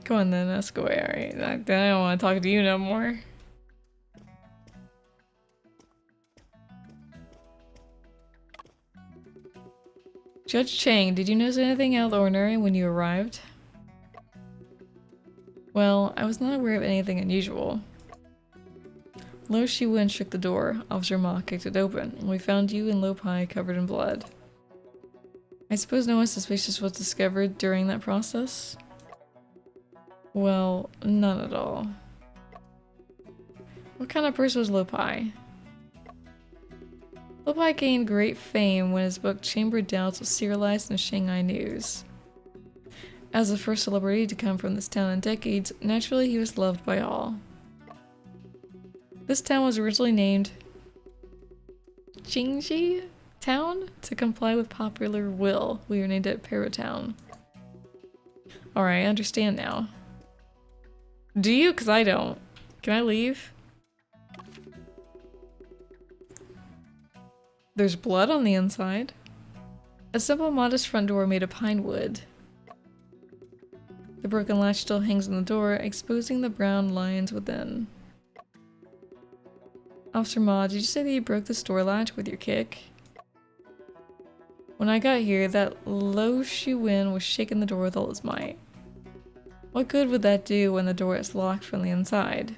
Speaker 1: Go on then, let's go away, alright. I don't want to talk to you no more. Judge Chang, did you notice anything out of the ordinary when you arrived? Well, I was not aware of anything unusual. Lo Shiwen shook the door. Officer Ma kicked it open, and we found you and Lo Pai covered in blood. I suppose no one suspicious was discovered during that process? Well, none at all. What kind of person was Lo Pai? Lo Pai gained great fame when his book Chambered Doubts was serialized in the Shanghai News. As the first celebrity to come from this town in decades, naturally he was loved by all. This town was originally named Jingji Town to comply with popular will. We renamed it Paratown. Alright, I understand now. Do you? Because I don't. Can I leave? There's blood on the inside. A simple, modest front door made of pine wood. The broken latch still hangs on the door, exposing the brown lines within. Officer Ma, did you say that you broke the door latch with your kick? When I got here, that Lo Shiwen was shaking the door with all his might. What good would that do when the door is locked from the inside?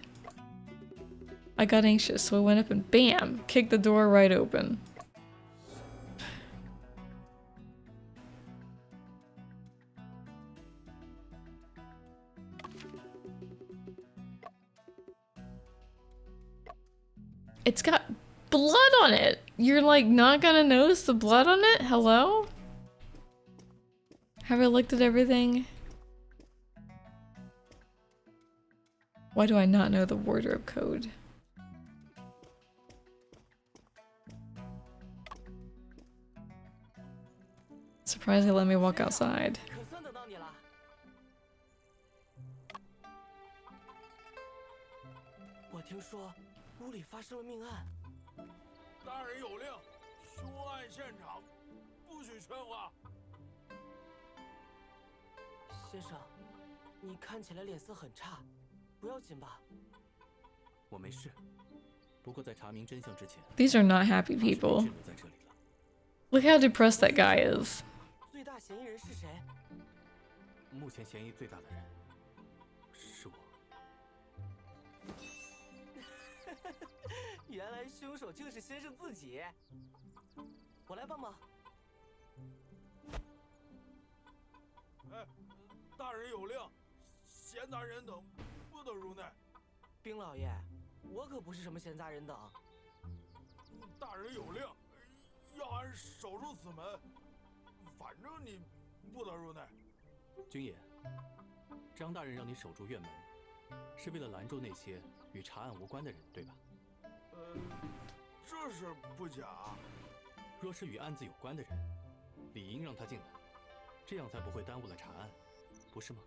Speaker 1: I got anxious, so I went up and BAM! Kicked the door right open. It's got blood on it! You're like not gonna notice the blood on it? Hello? Have I looked at everything? Why do I not know the wardrobe code? Surprised they let me walk outside.
Speaker 2: 可算等到你了。我听说屋里发生了命案。
Speaker 4: 大人有令，凶案现场不许喧哗。
Speaker 2: 先生，你看起来脸色很差，不要紧吧？
Speaker 3: 我没事，不过在查明真相之前，
Speaker 1: These are not happy
Speaker 3: 只能
Speaker 1: people.
Speaker 3: 在这里了。
Speaker 1: Look how depressed that guy is.
Speaker 2: 最大嫌疑人是谁？
Speaker 3: 目前嫌疑最大的人是我。
Speaker 2: 原来凶手竟是先生自己，我来帮忙。
Speaker 4: 哎，大人有令，闲杂人等不得入内。
Speaker 2: 兵老爷，我可不是什么闲杂人等。
Speaker 4: 大人有令，要俺守住此门，反正你不得入内。
Speaker 2: 军爷，张大人让你守住院门，是为了拦住那些与查案无关的人，对吧？
Speaker 4: 这是不假。
Speaker 2: 若是与案子有关的人，理应让他进来，这样才不会耽误了查案，不是吗？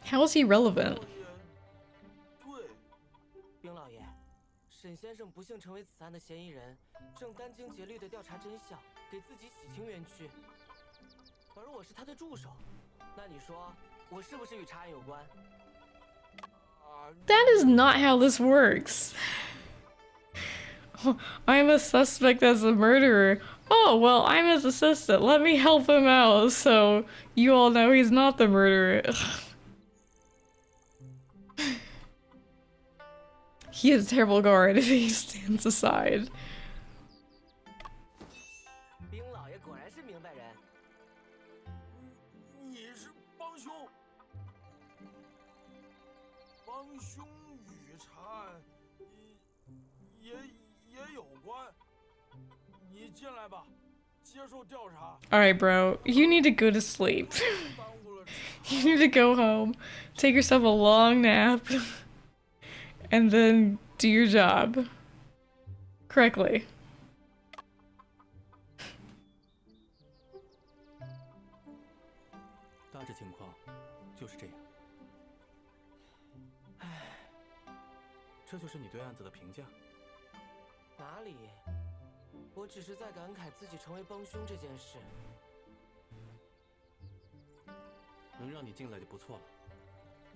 Speaker 1: How is he relevant?
Speaker 4: 对，
Speaker 2: 兵老爷，沈先生不幸成为此案的嫌疑人，正殚精竭虑地调查真相，给自己洗清冤屈。而我是他的助手，那你说我是不是与查案有关？
Speaker 1: That is not how this works. I'm a suspect as a murderer. Oh, well, I'm his assistant. Let me help him out so you all know he's not the murderer. He is a terrible guard if he stands aside.
Speaker 2: 兵老爷果然是明白人。
Speaker 4: 你是帮凶，帮凶与查案也有关。你进来吧，接受调查。
Speaker 1: Alright, bro. You need to go to sleep. You need to go home, take yourself a long nap, and then do your job correctly.
Speaker 2: 大致情况就是这样。唉，这就是你对案子的评价？哪里？我只是在感慨自己成为帮凶这件事。能让你进来就不错了，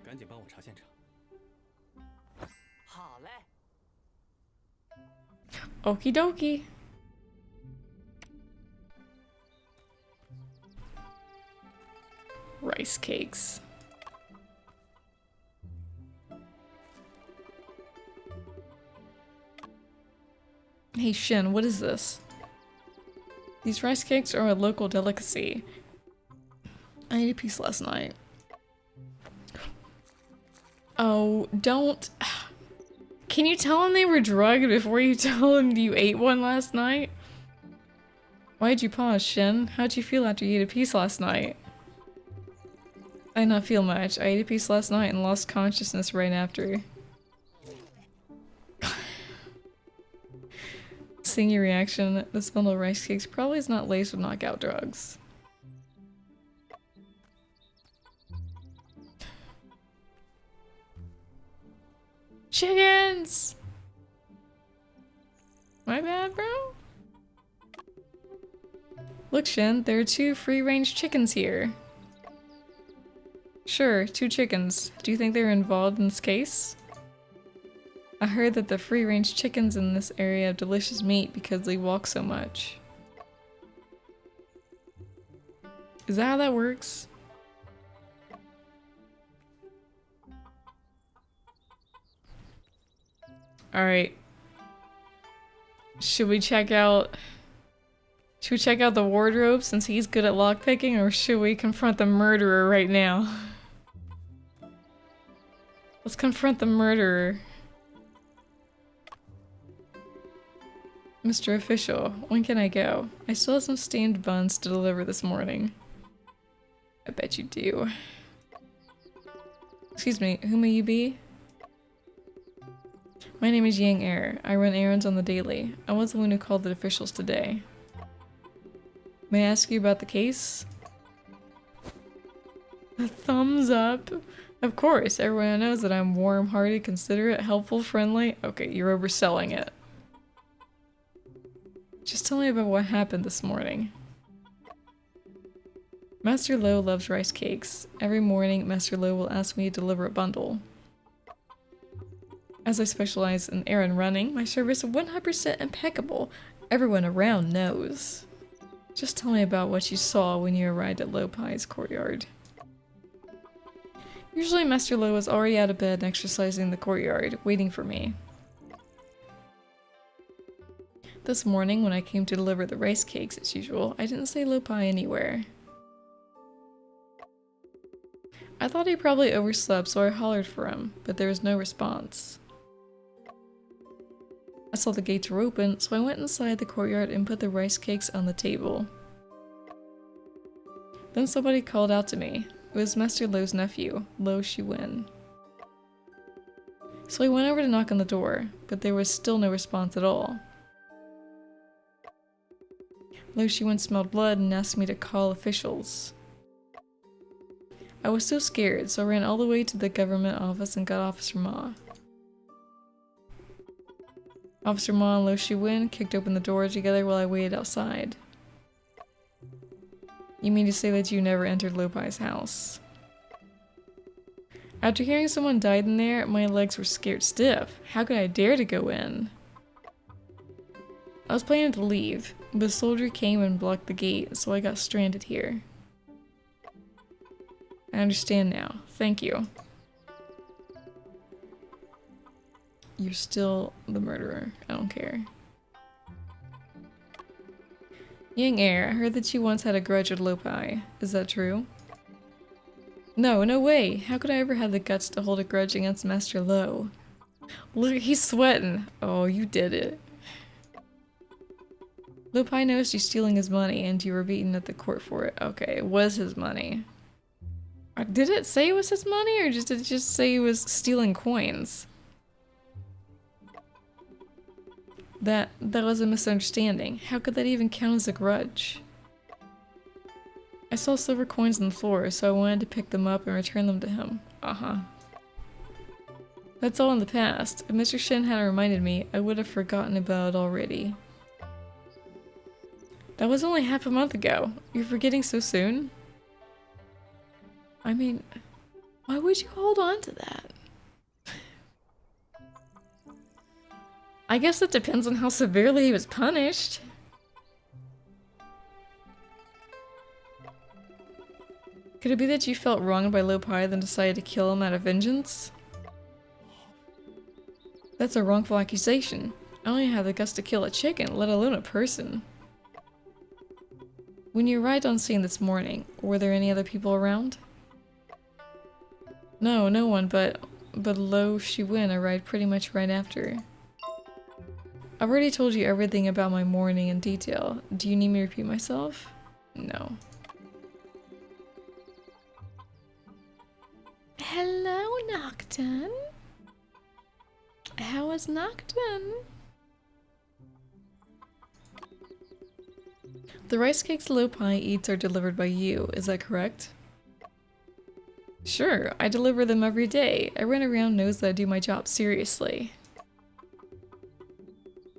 Speaker 2: 赶紧帮我查现场。好嘞。
Speaker 1: Okie dokie. Rice cakes. Hey Shin, what is this? These rice cakes are a local delicacy. I ate a piece last night. Oh, don't... Can you tell them they were drugged before you tell them you ate one last night? Why'd you pause, Shin? How'd you feel after you ate a piece last night? I did not feel much. I ate a piece last night and lost consciousness right after. Seeing your reaction, this bundle of rice cakes probably is not laced with knockout drugs. Chickens! My bad, bro? Look, Shin, there are 2 free-range chickens here. Sure, 2 chickens. Do you think they were involved in this case? I heard that the free-range chickens in this area have delicious meat because they walk so much. Is that how that works? Alright. Should we check out the wardrobe since he's good at lockpicking, or should we confront the murderer right now? Let's confront the murderer. Mr. Official, when can I go? I still have some steamed buns to deliver this morning. I bet you do. Excuse me, who may you be? My name is Yangtze. I run errands on the daily. I was the one who called the officials today. May I ask you about the case? A thumbs up. Of course, everyone knows that I'm warm-hearted, considerate, helpful, friendly. Okay, you're overselling it. Just tell me about what happened this morning. Master Lo loves rice cakes. Every morning, Master Lo will ask me to deliver a bundle. As I specialize in errand running, my service is 100% impeccable. Everyone around knows. Just tell me about what you saw when you arrived at Lo Pai's courtyard. Usually Master Lo is already out of bed and exercising in the courtyard, waiting for me. This morning, when I came to deliver the rice cakes as usual, I didn't see Lopai anywhere. I thought he probably overslept, so I hollered for him, but there was no response. I saw the gates were open, so I went inside the courtyard and put the rice cakes on the table. Then somebody called out to me. It was Master Lo's nephew, Lo Shiwen. So I went over to knock on the door, but there was still no response at all. Lo Shiwen smelled blood and asked me to call officials. I was so scared, so I ran all the way to the government office and got Officer Ma. Officer Ma and Lo Shiwen kicked open the door together while I waited outside. You mean to say that you never entered Lopai's house? After hearing someone died in there, my legs were scared stiff. How could I dare to go in? I was planning to leave, but a soldier came and blocked the gate, so I got stranded here. I understand now. Thank you. You're still the murderer. I don't care. Yang Heir, I heard that you once had a grudge with Lopai. Is that true? No, no way! How could I ever have the guts to hold a grudge against Master Lo? Look, he's sweating! Oh, you did it. Lopai noticed you stealing his money and you were beaten at the court for it. Okay, it was his money. Did it say it was his money, or did it just say he was stealing coins? That was a misunderstanding. How could that even count as a grudge? I saw silver coins on the floor, so I wanted to pick them up and return them to him. Uh-huh. That's all in the past. If Mr. Shin hadn't reminded me, I would have forgotten about it already. That was only half a month ago. You're forgetting so soon? I mean, why would you hold on to that? I guess it depends on how severely he was punished. Could it be that you felt wronged by Lopai then decided to kill him out of vengeance? That's a wrongful accusation. I only have the guts to kill a chicken, let alone a person. When you arrived on scene this morning, were there any other people around? No, no one, but Lo Shiwen arrived pretty much right after. I've already told you everything about my morning in detail. Do you need me to repeat myself? No. Hello, Nocturne. How was Nocturne? The rice cakes Lopai eats are delivered by you, is that correct? Sure, I deliver them every day. Everyone around knows that I do my job seriously.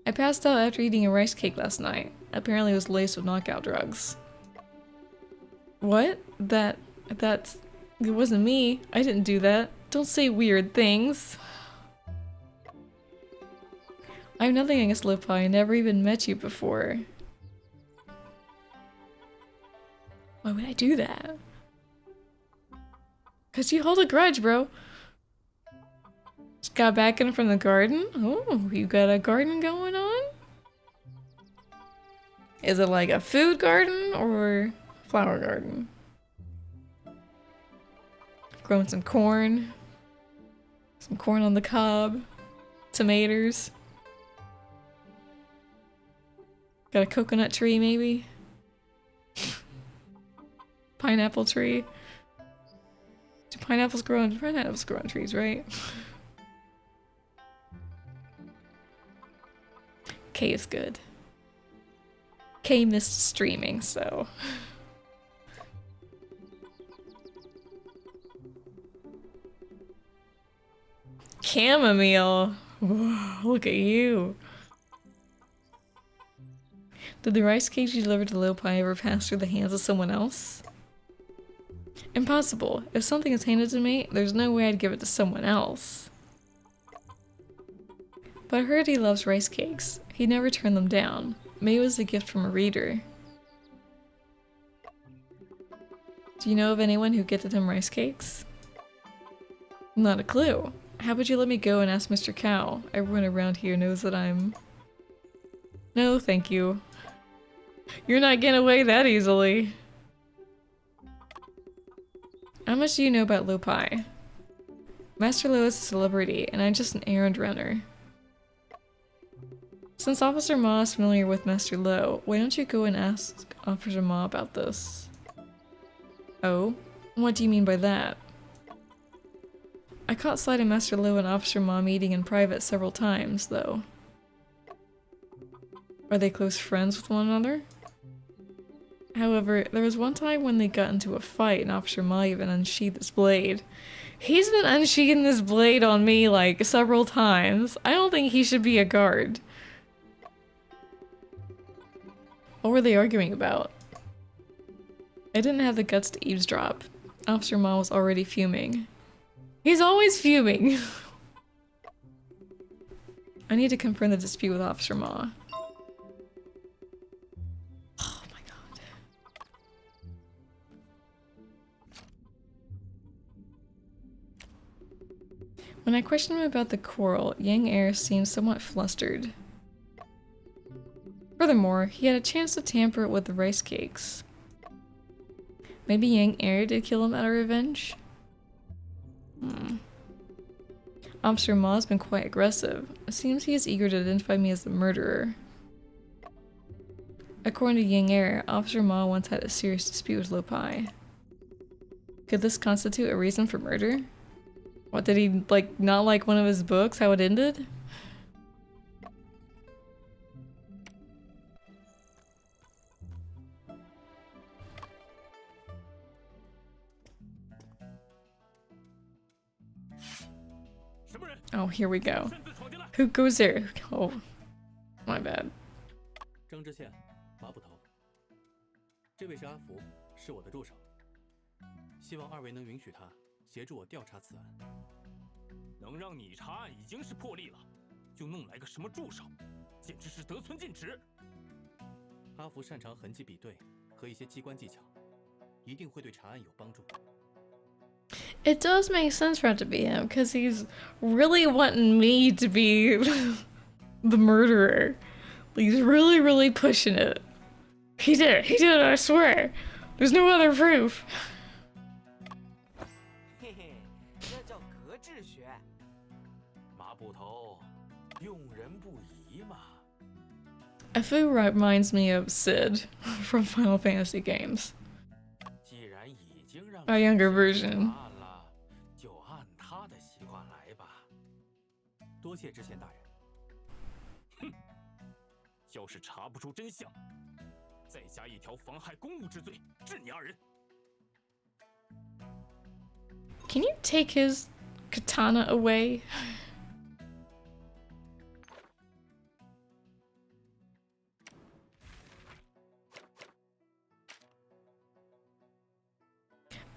Speaker 1: I passed out after eating a rice cake last night. Apparently it was laced with knockout drugs. What? It wasn't me. I didn't do that. Don't say weird things. I have nothing against Lopai. I never even met you before. Why would I do that? Cause you hold a grudge, bro. Just got back in from the garden. Oh, you got a garden going on? Is it like a food garden or flower garden? Growing some corn. Some corn on the cob. Tomatoes. Got a coconut tree, maybe? Pineapple tree. Do pineapples grow on trees, right? K is good. K missed streaming, so. Chamomile. Whoa, look at you. Did the rice cakes you delivered to Lopai ever pass through the hands of someone else? Impossible. If something is handed to me, there's no way I'd give it to someone else. But I heard he loves rice cakes. He never turned them down. Maybe it was a gift from a reader. Do you know of anyone who gifted him rice cakes? Not a clue. How about you let me go and ask Mr. Cow? Everyone around here knows that I'm No, thank you. You're not getting away that easily. How much do you know about Lopai? Master Lo is a celebrity, and I'm just an errand runner. Since Officer Ma is familiar with Master Lo, why don't you go and ask Officer Ma about this? Oh? What do you mean by that? I caught sight of Master Lo and Officer Ma meeting in private several times, though. Are they close friends with one another? However, there was one time when they got into a fight and Officer Ma even unsheathed his blade. He's been unsheathing this blade on me like several times. I don't think he should be a guard. What were they arguing about? I didn't have the guts to eavesdrop. Officer Ma was already fuming. He's always fuming! I need to confirm the dispute with Officer Ma. Oh my god. When I questioned him about the quarrel, Yangtze seemed somewhat flustered. Furthermore, he had a chance to tamper with the rice cakes. Maybe Yangtze did kill him out of revenge? Officer Ma has been quite aggressive. It seems he is eager to identify me as the murderer. According to Yangtze, Officer Ma once had a serious dispute with Lopai. Could this constitute a reason for murder? What, did he, like, not like one of his books, how it ended? Oh, here we go. Who goes there? Oh, my bad.
Speaker 2: 政治线，马捕头。这位是阿福，是我的助手。希望二位能允许他协助我调查此案。
Speaker 3: 能让你查案已经是破例了，就弄来个什么助手，简直是得寸进尺。
Speaker 2: 阿福擅长痕迹比对和一些机关技巧，一定会对查案有帮助。
Speaker 1: It does make sense for it to be him, because he's really wanting me to be the murderer. He's really, really pushing it. He did it, I swear. There's no other proof.
Speaker 5: 嘿嘿，这叫格致学。
Speaker 4: 马捕头，用人不疑嘛。
Speaker 1: Afu reminds me of Sid from Final Fantasy games.
Speaker 4: 既然已经让
Speaker 1: A younger version.
Speaker 4: 了，就按他的习惯来吧。
Speaker 2: 多谢知县大人。
Speaker 3: 哼，要是查不出真相，再加一条妨害公务之罪，治你二人。
Speaker 1: Can you take his katana away?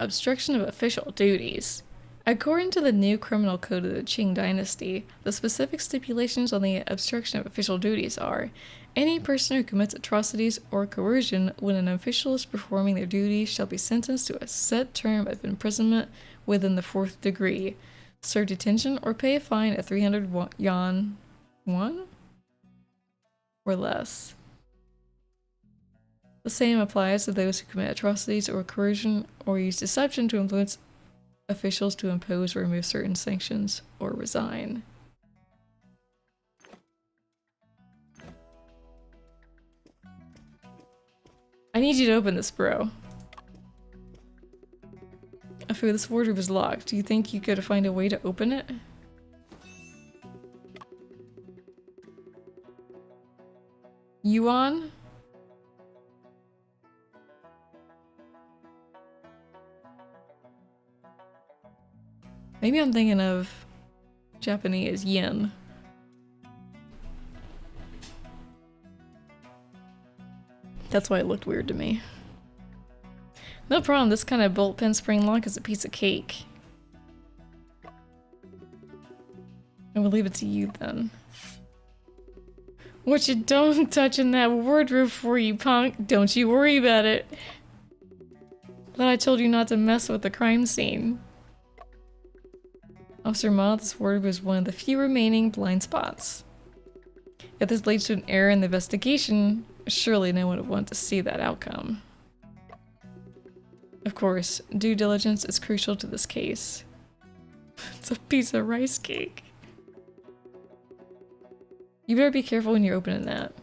Speaker 1: Obstruction of official duties. According to the new criminal code of the Qing dynasty, the specific stipulations on the obstruction of official duties are: any person who commits atrocities or coercion when an official is performing their duties shall be sentenced to a set term of imprisonment within the 4th degree, serve detention, or pay a fine of 300 yuan or less. The same applies to those who commit atrocities or coercion or use deception to influence officials to impose or remove certain sanctions or resign. I need you to open this, bro. Afu, this wardrobe is locked. Do you think you could find a way to open it? Yuan? Maybe I'm thinking of Japanese yen. That's why it looked weird to me. No problem, this kind of bolt pen spring lock is a piece of cake. I will leave it to you then. What you don't touch in that wardrobe for, you punk? Don't you worry about it. Thought I told you not to mess with the crime scene. Officer Ma, this wardrobe is one of the few remaining blind spots. If this leads to an error in the investigation, surely no one would want to see that outcome. Of course, due diligence is crucial to this case. It's a piece of rice cake. You better be careful when you're opening that.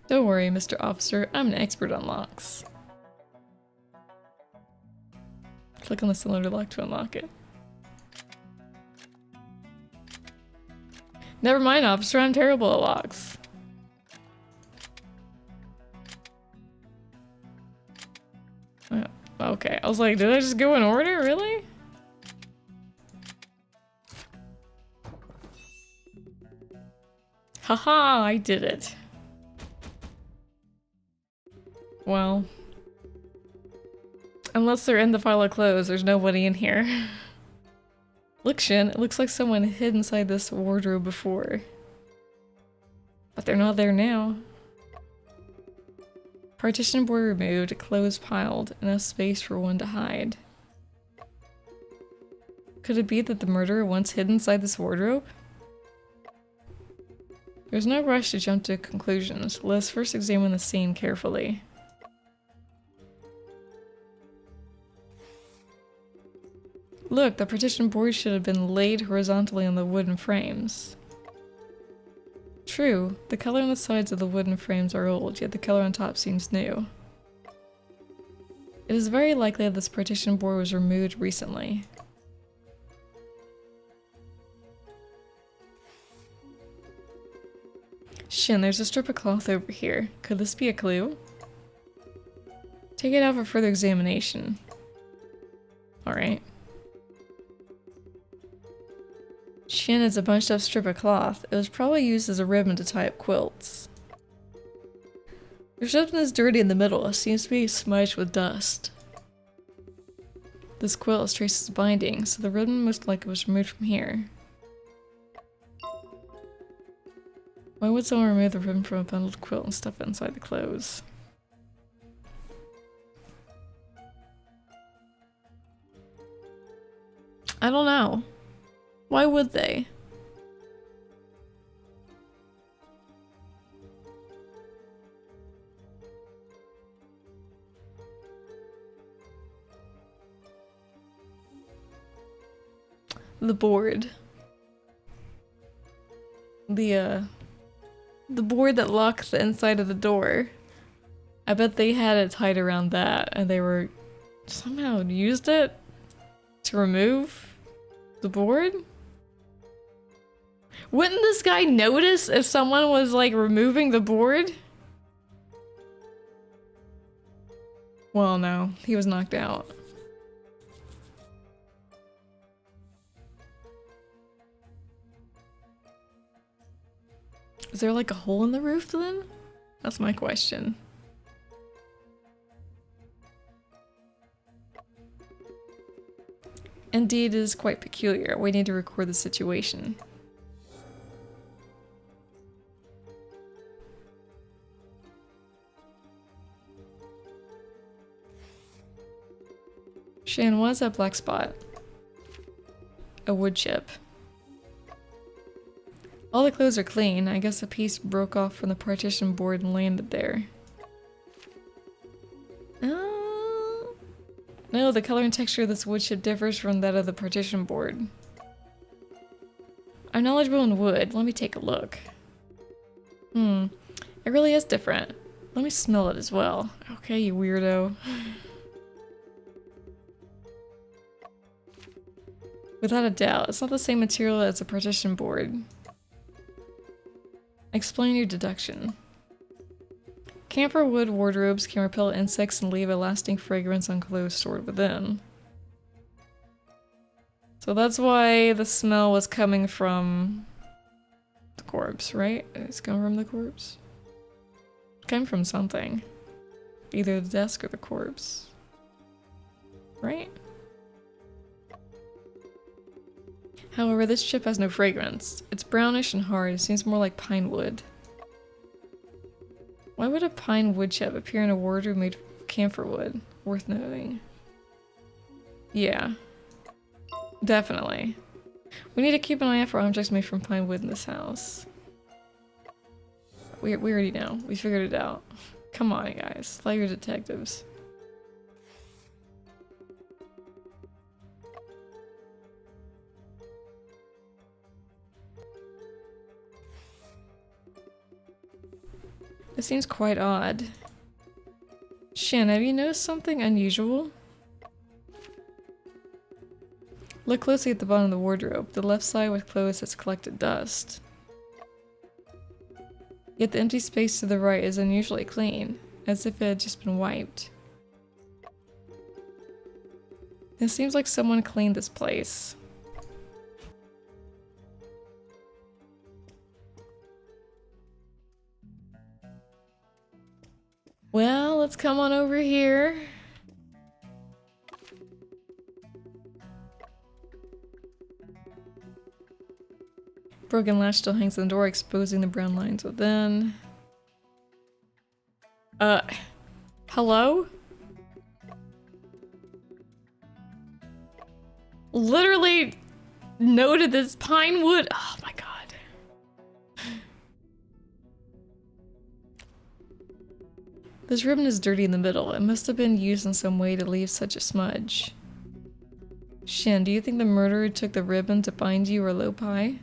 Speaker 1: Don't worry, Mr. Officer, I'm an expert on locks. Click on the cylinder lock to unlock it. Never mind, officer, I'm terrible at locks. Okay, I was like, did I just go in order? Really? Haha, I did it. Well. Unless they're in the pile of clothes, there's nobody in here. Look, Shin, it looks like someone hid inside this wardrobe before. But they're not there now. Partition board removed, clothes piled, enough space for one to hide. Could it be that the murderer once hid inside this wardrobe? There's no rush to jump to conclusions. Let's first examine the scene carefully. Look, the partition board should have been laid horizontally on the wooden frames. True, the color on the sides of the wooden frames are old, yet the color on top seems new. It is very likely that this partition board was removed recently. Shin, there's a strip of cloth over here. Could this be a clue? Take it out for further examination. Alright. Shin is a bunched up strip of cloth. It was probably used as a ribbon to tie up quilts. There's something that's dirty in the middle. It seems to be smudged with dust. This quilt is traced as binding, so the ribbon most likely was removed from here. Why would someone remove the ribbon from a bundled quilt and stuff it inside the clothes? I don't know. Why would they? The board. The board that locks the inside of the door. I bet they had it tied around that and they were somehow used it to remove the board? Wouldn't this guy notice if someone was like removing the board? Well, no, he was knocked out. Is there like a hole in the roof then? That's my question. Indeed, it is quite peculiar. We need to record the situation. Shan, what is that black spot? A wood chip. All the clothes are clean. I guess a piece broke off from the partition board and landed there. No, the color and texture of this wood chip differs from that of the partition board. I'm knowledgeable in wood. Let me take a look. It really is different. Let me smell it as well. Okay, you weirdo. Without a doubt, it's not the same material as the partition board. Explain your deduction. Camphor wood wardrobes can repel insects and leave a lasting fragrance on clothes stored within. So that's why the smell was coming from the corpse, right? It's coming from the corpse. It came from something. Either the desk or the corpse. Right? However, this chip has no fragrance. It's brownish and hard. It seems more like pine wood. Why would a pine wood chip appear in a wardrobe made of camphor wood? Worth noting. Yeah. Definitely. We need to keep an eye out for objects made from pine wood in this house. We already know. We figured it out. Come on, guys. Thought you were detectives. This seems quite odd. Shin, have you noticed something unusual? Look closely at the bottom of the wardrobe. The left side with clothes has collected dust. Yet the empty space to the right is unusually clean, as if it had just been wiped. It seems like someone cleaned this place. Well, let's come on over here. Broken latch still hangs on the door, exposing the brown lines within. Hello? Literally noted this pine wood. Oh my god. This ribbon is dirty in the middle. It must have been used in some way to leave such a smudge. Shin, do you think the murderer took the ribbon to bind you or Lopai?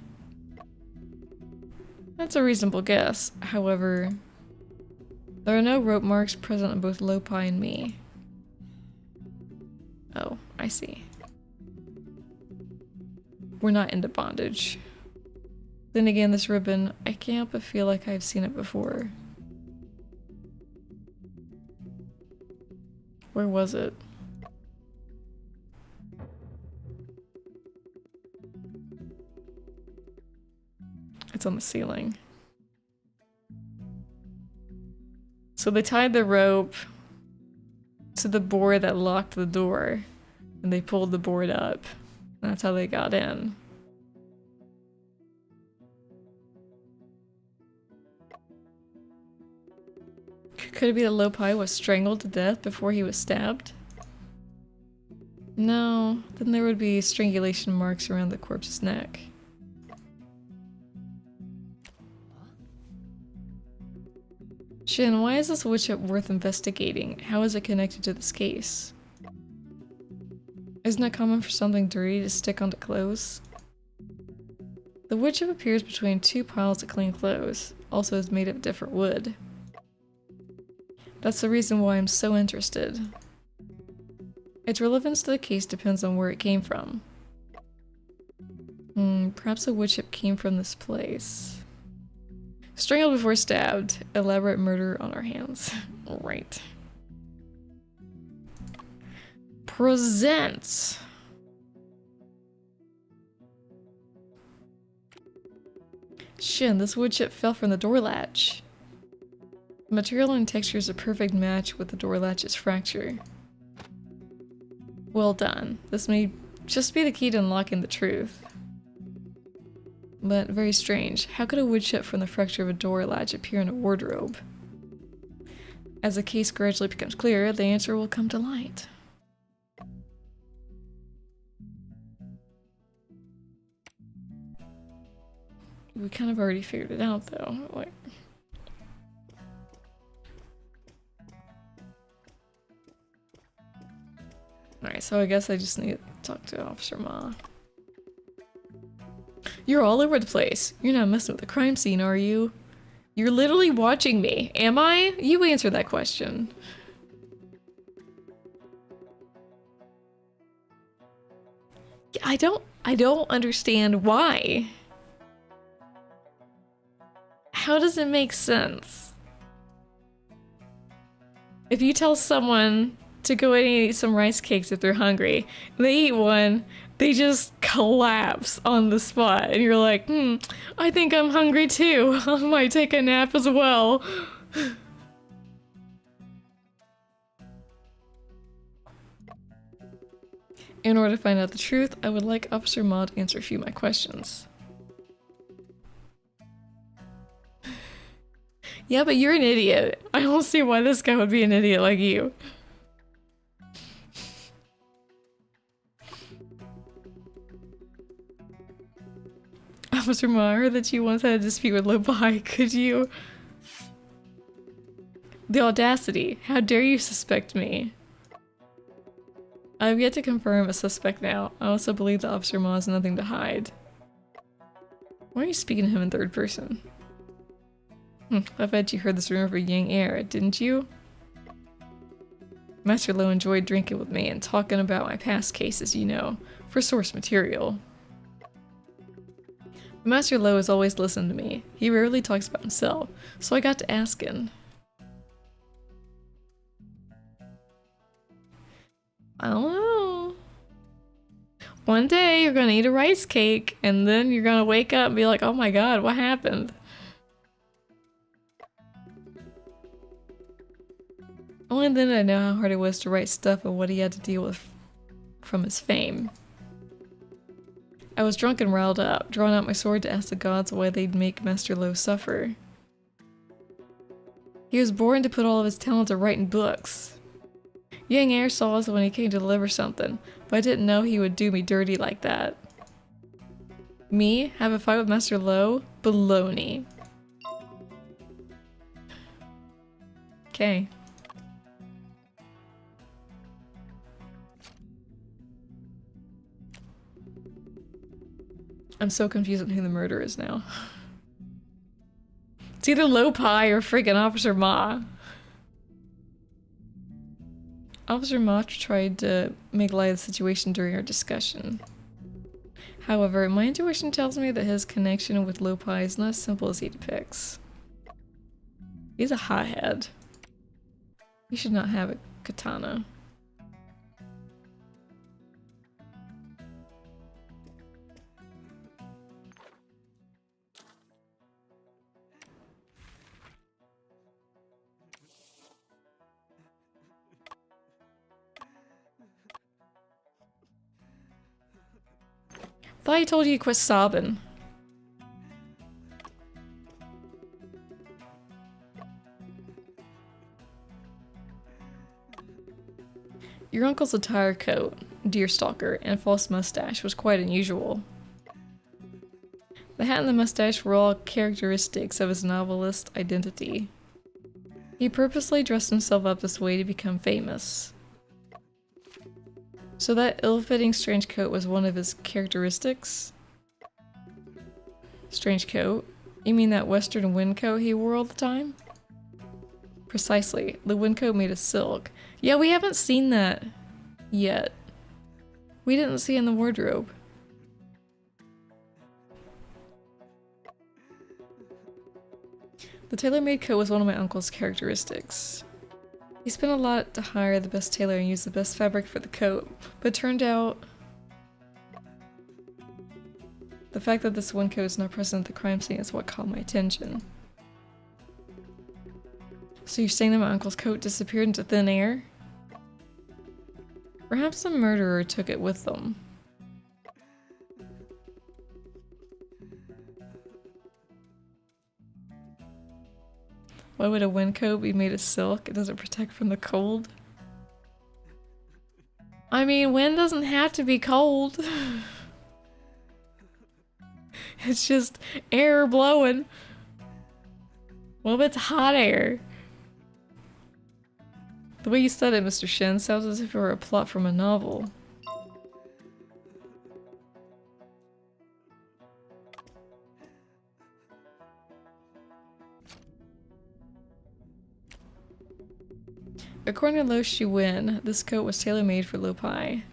Speaker 1: That's a reasonable guess. However, there are no rope marks present on both Lopai and me. Oh, I see. We're not into bondage. Then again, this ribbon, I can't help but feel like I've seen it before. Where was it? It's on the ceiling. So they tied the rope to the board that locked the door, and they pulled the board up. That's how they got in. Could it be that Lopai was strangled to death before he was stabbed? No, then there would be strangulation marks around the corpse's neck. Shin, why is this wood chip worth investigating? How is it connected to this case? Isn't it common for something dirty to stick onto clothes? The wood chip appears between two piles of clean clothes, also is made of different wood. That's the reason why I'm so interested. Its relevance to the case depends on where it came from. Perhaps a wood chip came from this place. Strangled before stabbed. Elaborate murder on our hands. Right. Present. Shin, this wood chip fell from the door latch. The material and texture is a perfect match with the door latch's fracture. Well done. This may just be the key to unlocking the truth. But very strange. How could a wood chip from the fracture of a door latch appear in a wardrobe? As the case gradually becomes clearer, the answer will come to light. We kind of already figured it out though. Like, alright, so I guess I just need to talk to Officer Ma. You're all over the place. You're not messing with the crime scene, are you? You're literally watching me. Am I? You answer that question. I don't understand why. How does it make sense? If you tell someone to go and eat some rice cakes if they're hungry, they eat one, they just collapse on the spot, and you're like, I think I'm hungry too. I might take a nap as well. In order to find out the truth, I would like Officer Ma to answer a few of my questions. Yeah, but you're an idiot. I don't see why this guy would be an idiot like you. Officer Ma, I heard that you once had a dispute with Lopai. Could you The audacity. How dare you suspect me? I have yet to confirm a suspect now. I also believe that Officer Ma has nothing to hide. Why are you speaking to him in third person? I bet you heard this rumor for Yang Air, didn't you? Master Lo enjoyed drinking with me and talking about my past cases, you know, for source material. Master Lo has always listened to me. He rarely talks about himself, so I got to asking. I don't know. One day you're gonna eat a rice cake, and then you're gonna wake up and be like, oh my god, what happened? Only then did I know how hard it was to write stuff and what he had to deal with from his fame. I was drunk and riled up, drawing out my sword to ask the gods why they'd make Master Lo suffer. He was born to put all of his talent to writing books. Yang Air saw us when he came to deliver something, but I didn't know he would do me dirty like that. Me? Have a fight with Master Lo? Baloney. Okay. I'm so confused on who the murderer is now. It's either Lo Pai or friggin' Officer Ma. Officer Ma tried to make light of the situation during our discussion. However, my intuition tells me that his connection with Lo Pai is not as simple as he depicts. He's a hothead. He should not have a katana. Thought he told you to quit sobbing. Your uncle's attire coat, deerstalker, and false mustache was quite unusual. The hat and the mustache were all characteristics of his novelist identity. He purposely dressed himself up this way to become famous. So that ill-fitting strange coat was one of his characteristics? Strange coat? You mean that western wind coat he wore all the time? Precisely. The wind coat made of silk. Yeah, we haven't seen that yet. We didn't see in the wardrobe. The tailor-made coat was one of my uncle's characteristics. He spent a lot to hire the best tailor and use the best fabric for the coat, but it turned out the fact that this one coat is not present at the crime scene is what caught my attention. So you're saying that my uncle's coat disappeared into thin air? Perhaps the murderer took it with them. Why would a wind coat be made of silk? It doesn't protect from the cold. I mean, wind doesn't have to be cold. It's just air blowing. What if it's hot air? The way you said it, Mr. Shen, sounds as if it were a plot from a novel. According to Lo Shiwen, this coat was tailor-made for Lo Pai.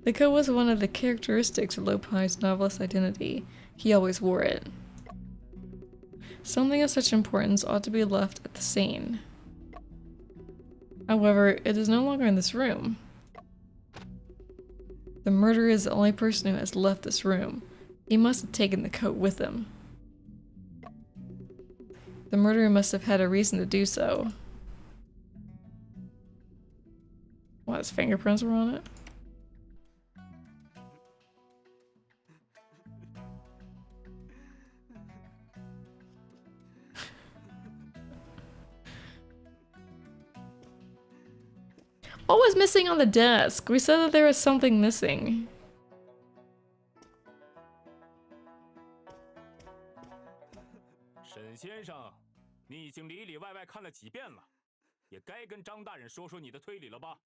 Speaker 1: The coat was one of the characteristics of Lo Pai's novelist identity. He always wore it. Something of such importance ought to be left at the scene. However, it is no longer in this room. The murderer is the only person who has left this room. He must have taken the coat with him. The murderer must have had a reason to do so. What, his fingerprints were on it? What was missing on the desk? We said that there was something missing.
Speaker 3: 你已经里里外外看了几遍了，也该跟张大人说说你的推理了吧？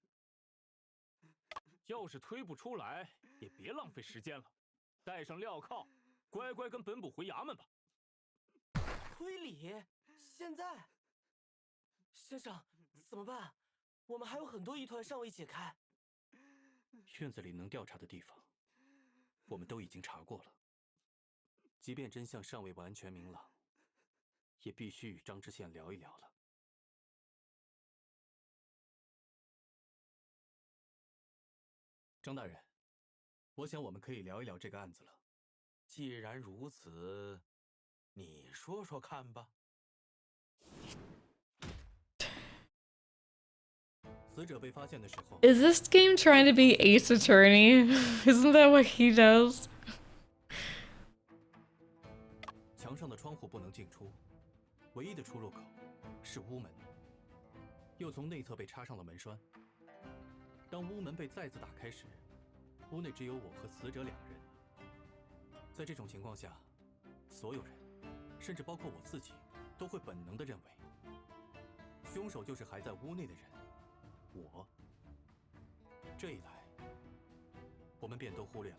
Speaker 3: 要是推不出来，也别浪费时间了，带上镣铐，乖乖跟本部回衙门吧。
Speaker 5: 推理？现在？先生，怎么办？我们还有很多疑团尚未解开。
Speaker 2: 院子里能调查的地方，我们都已经查过了。即便真相尚未完全明朗，也必须与张知县聊一聊了。张大人，我想我们可以聊一聊这个案子了。
Speaker 4: 既然如此，你说说看吧。
Speaker 2: 死者被发现的时候，
Speaker 1: Is this game trying to be Ace Attorney? Isn't that what he does?
Speaker 2: 墙上的窗户不能进出，唯一的出入口是屋门，又从内侧被插上了门栓。当屋门被再次打开时，屋内只有我和死者2人。在这种情况下，所有人，甚至包括我自己，都会本能地认为，凶手就是还在屋内的人。我。这一来，我们便都忽略了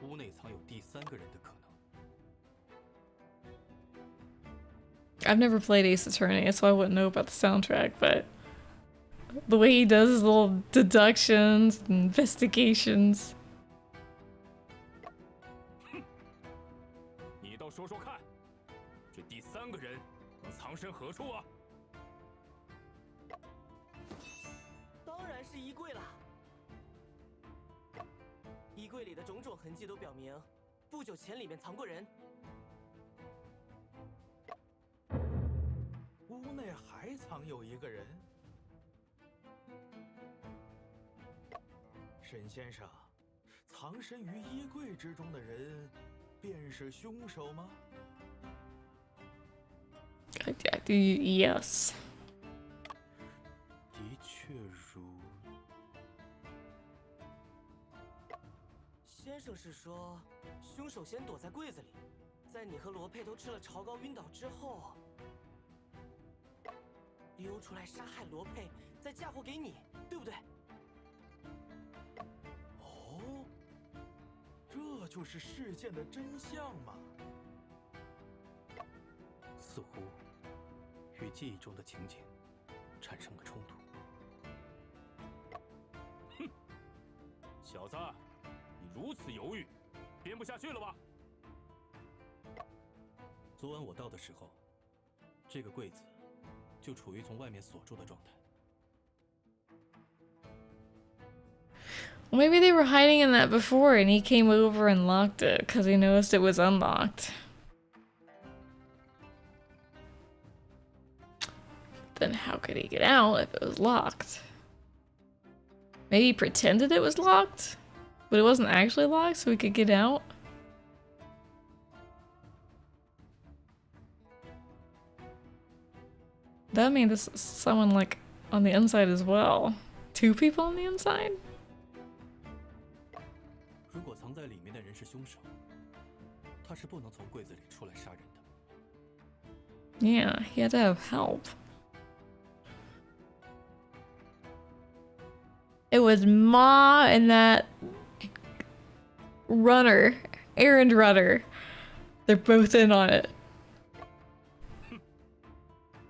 Speaker 2: 屋内藏有第3个人的可能。
Speaker 1: I've never played Ace Attorney, so I wouldn't know about the soundtrack, but the way he does his little deductions and investigations.
Speaker 3: 你倒说说看，这第3个人能藏身何处啊？
Speaker 5: 当然是衣柜了。衣柜里的种种痕迹都表明，不久前里面藏过人。
Speaker 4: 屋内还藏有一个人。沈先生，藏身于衣柜之中的人，便是凶手吗？
Speaker 1: Yes.
Speaker 2: 的确如。
Speaker 5: 先生是说，凶手先躲在柜子里，在你和罗佩都吃了潮膏晕倒之后，溜出来杀害罗佩，再嫁祸给你，对不对？
Speaker 4: 哦，这就是事件的真相吗？
Speaker 2: 似乎与记忆中的情景产生了冲突。
Speaker 3: 哼，小子，你如此犹豫，编不下去了吧？
Speaker 2: 昨晚我到的时候，这个柜子就处于从外面锁住的状态。
Speaker 1: Well, maybe they were hiding in that before and he came over and locked it because he noticed it was unlocked. Then how could he get out if it was locked? Maybe he pretended it was locked, but it wasn't actually locked so he could get out? That means this is someone like on the inside as well. 2 people on the inside?
Speaker 2: 如果藏在里面的人是凶手，他是不能从柜子里出来杀人的。
Speaker 1: Yeah, he had to have help. It was Ma and that runner, errand runner. They're both in on it.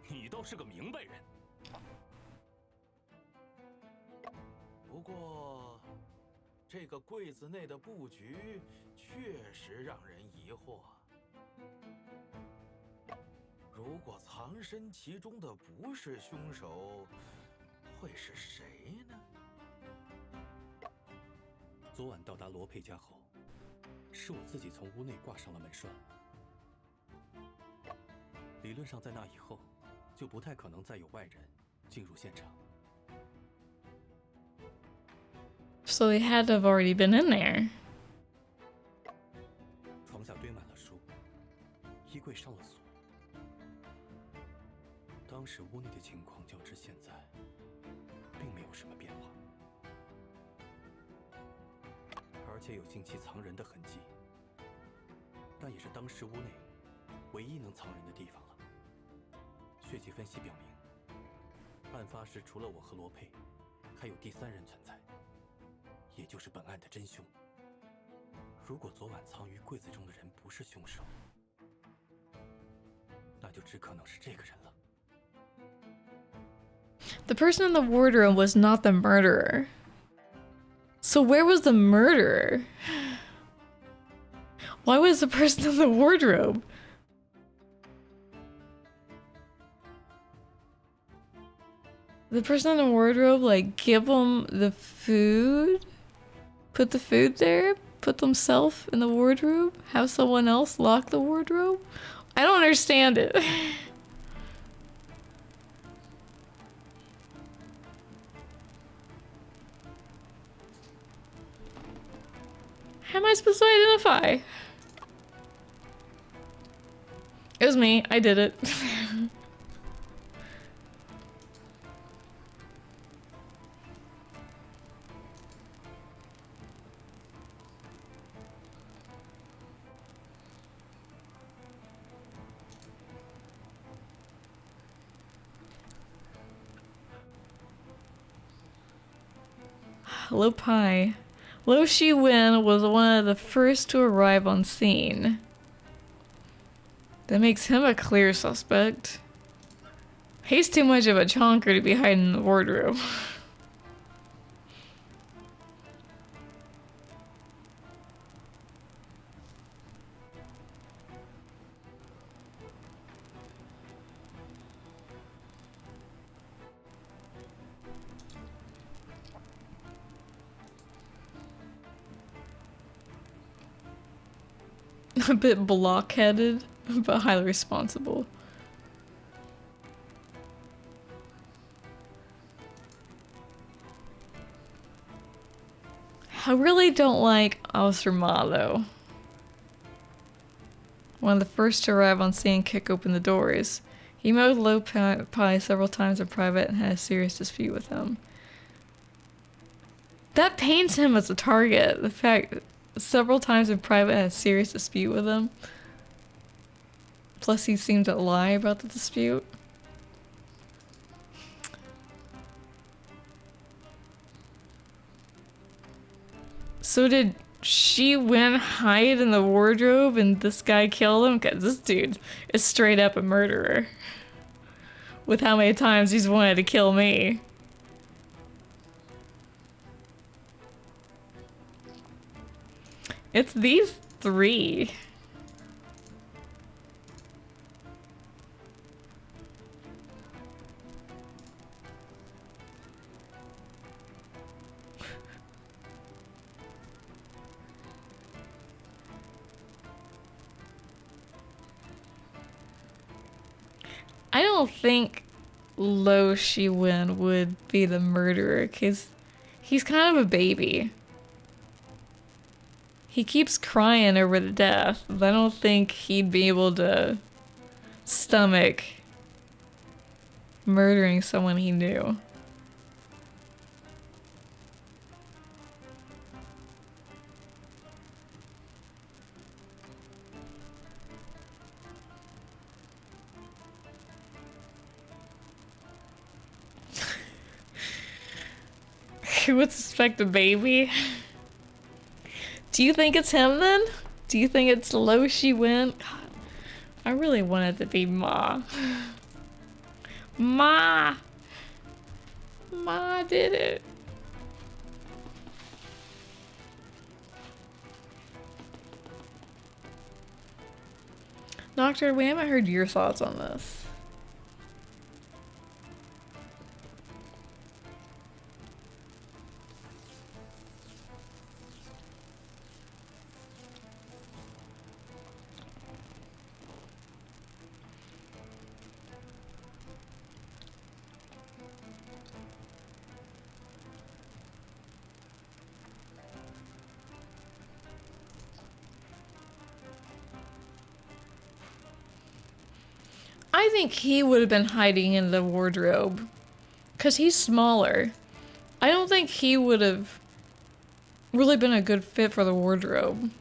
Speaker 3: 你倒是个明白人。
Speaker 4: 不过，这个柜子内的布局确实让人疑惑。如果藏身其中的不是凶手，会是谁呢？
Speaker 2: 昨晚到达罗佩家后，是我自己从屋内挂上了门栓。理论上，在那以后，就不太可能再有外人进入现场。
Speaker 1: So they had to have already been in there.
Speaker 2: 床下堆满了书，衣柜上了锁。当时屋内的情况较之现在，并没有什么变化。 而且有近期藏人的痕迹，但也是当时屋内唯一能藏人的地方了。血迹分析表明，案发时除了我和罗佩，还有第三人存在，也就是本案的真凶。如果昨晚藏于柜子中的人不是凶手，那就只可能是这个人了。
Speaker 1: The person in the wardrobe was not the murderer. So where was the murderer? Why was the person in the wardrobe? The person in the wardrobe, like, give him the food? Put the food there? Put themselves in the wardrobe? Have someone else lock the wardrobe? I don't understand it. How am I supposed to identify? It was me. I did it. Lo Pai. Lo Shi-wen was one of the first to arrive on scene. That makes him a clear suspect. He's too much of a chonker to be hiding in the wardrobe. A bit blockheaded, but highly responsible. I really don't like Officer Ma, though. One of the first to arrive on scene, kick open the doors. He met with Lo Pai several times in private and had a serious dispute with him. That paints him as a target. The fact several times in private had a serious dispute with him. Plus he seemed to lie about the dispute. So did Shi-wen hide in the wardrobe and this guy killed him? Cause this dude is straight up a murderer. With how many times he's wanted to kill me. It's these three. I don't think Lo Shi-wen would be the murderer because he's kind of a baby. He keeps crying over the death, but I don't think he'd be able to stomach murdering someone he knew. Who would suspect a baby? Do you think it's him then? Do you think it's Lo Shi-wen? I really want it to be Ma. Ma! Ma did it. Doctor, we haven't heard your thoughts on this. I think he would have been hiding in the wardrobe. Because he's smaller. I don't think he would have really been a good fit for the wardrobe.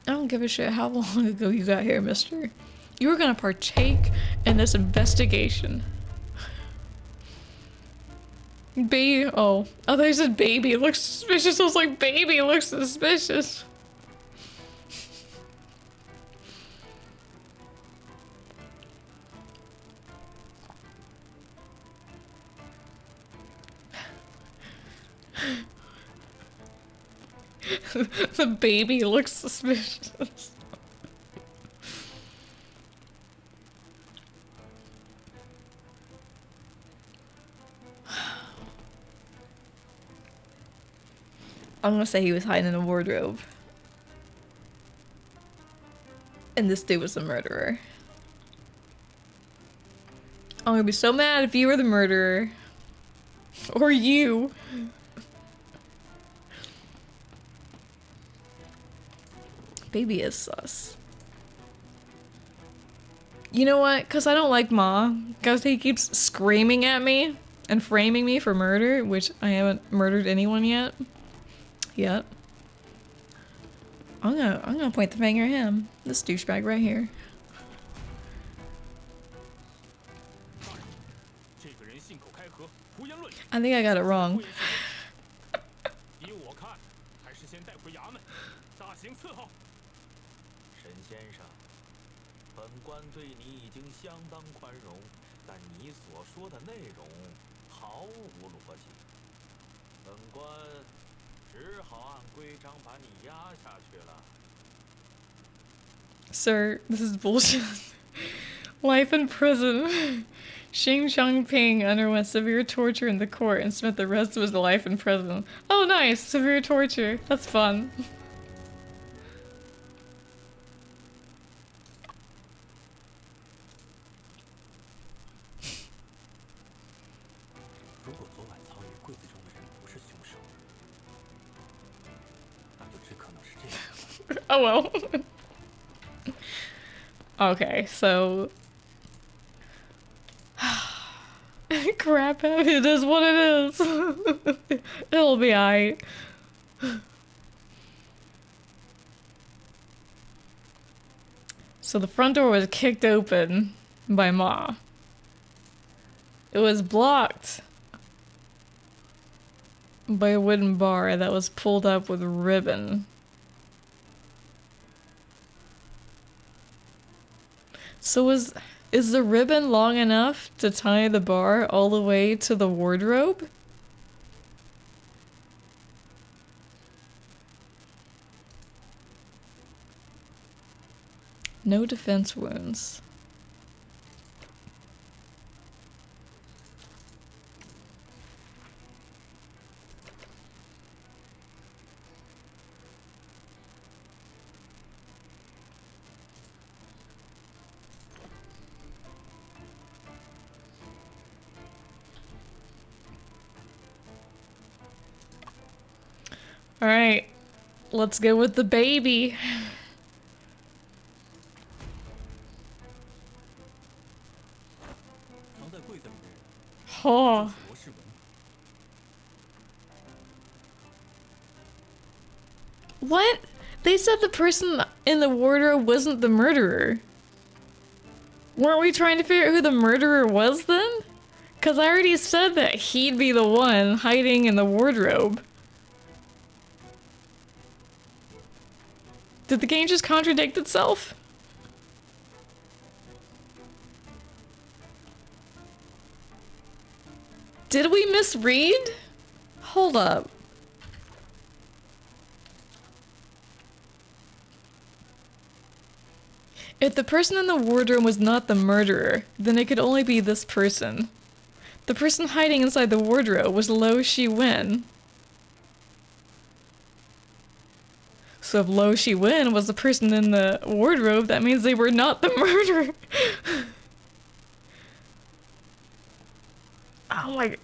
Speaker 1: I don't give a shit how long ago you got here, mister. You were gonna partake in this investigation. Oh, I thought you said baby. It looks suspicious. I was like, baby looks suspicious. The baby looks suspicious. I'm gonna say he was hiding in a wardrobe. And this dude was the murderer. I'm gonna be so mad if you were the murderer. Or you. Baby is sus. You know what? Because I don't like Ma. Because he keeps screaming at me and framing me for murder, which I haven't murdered anyone yet. I'm gonna point the finger at him. This douchebag right here. I think I got it wrong. Sir, this is bullshit. Life in prison. Xing Changping underwent severe torture in the court and spent the rest of his life in prison. Oh nice, severe torture. That's fun. Oh well. Okay, so crap, it is what it is. It'll be aight. So the front door was kicked open by Ma. It was blocked by a wooden bar that was pulled up with ribbon. So is the ribbon long enough to tie the bar all the way to the wardrobe? No defense wounds. All right, let's go with the baby. Oh. What? They said the person in the wardrobe wasn't the murderer. Weren't we trying to figure out who the murderer was then? Because I already said that he'd be the one hiding in the wardrobe. Did the game just contradict itself? Did we misread? Hold up. If the person in the wardrobe was not the murderer, then it could only be this person. The person hiding inside the wardrobe was Lo Shiwen. So if Lo Shiwen was the person in the wardrobe, that means they were not the murderer. Oh my...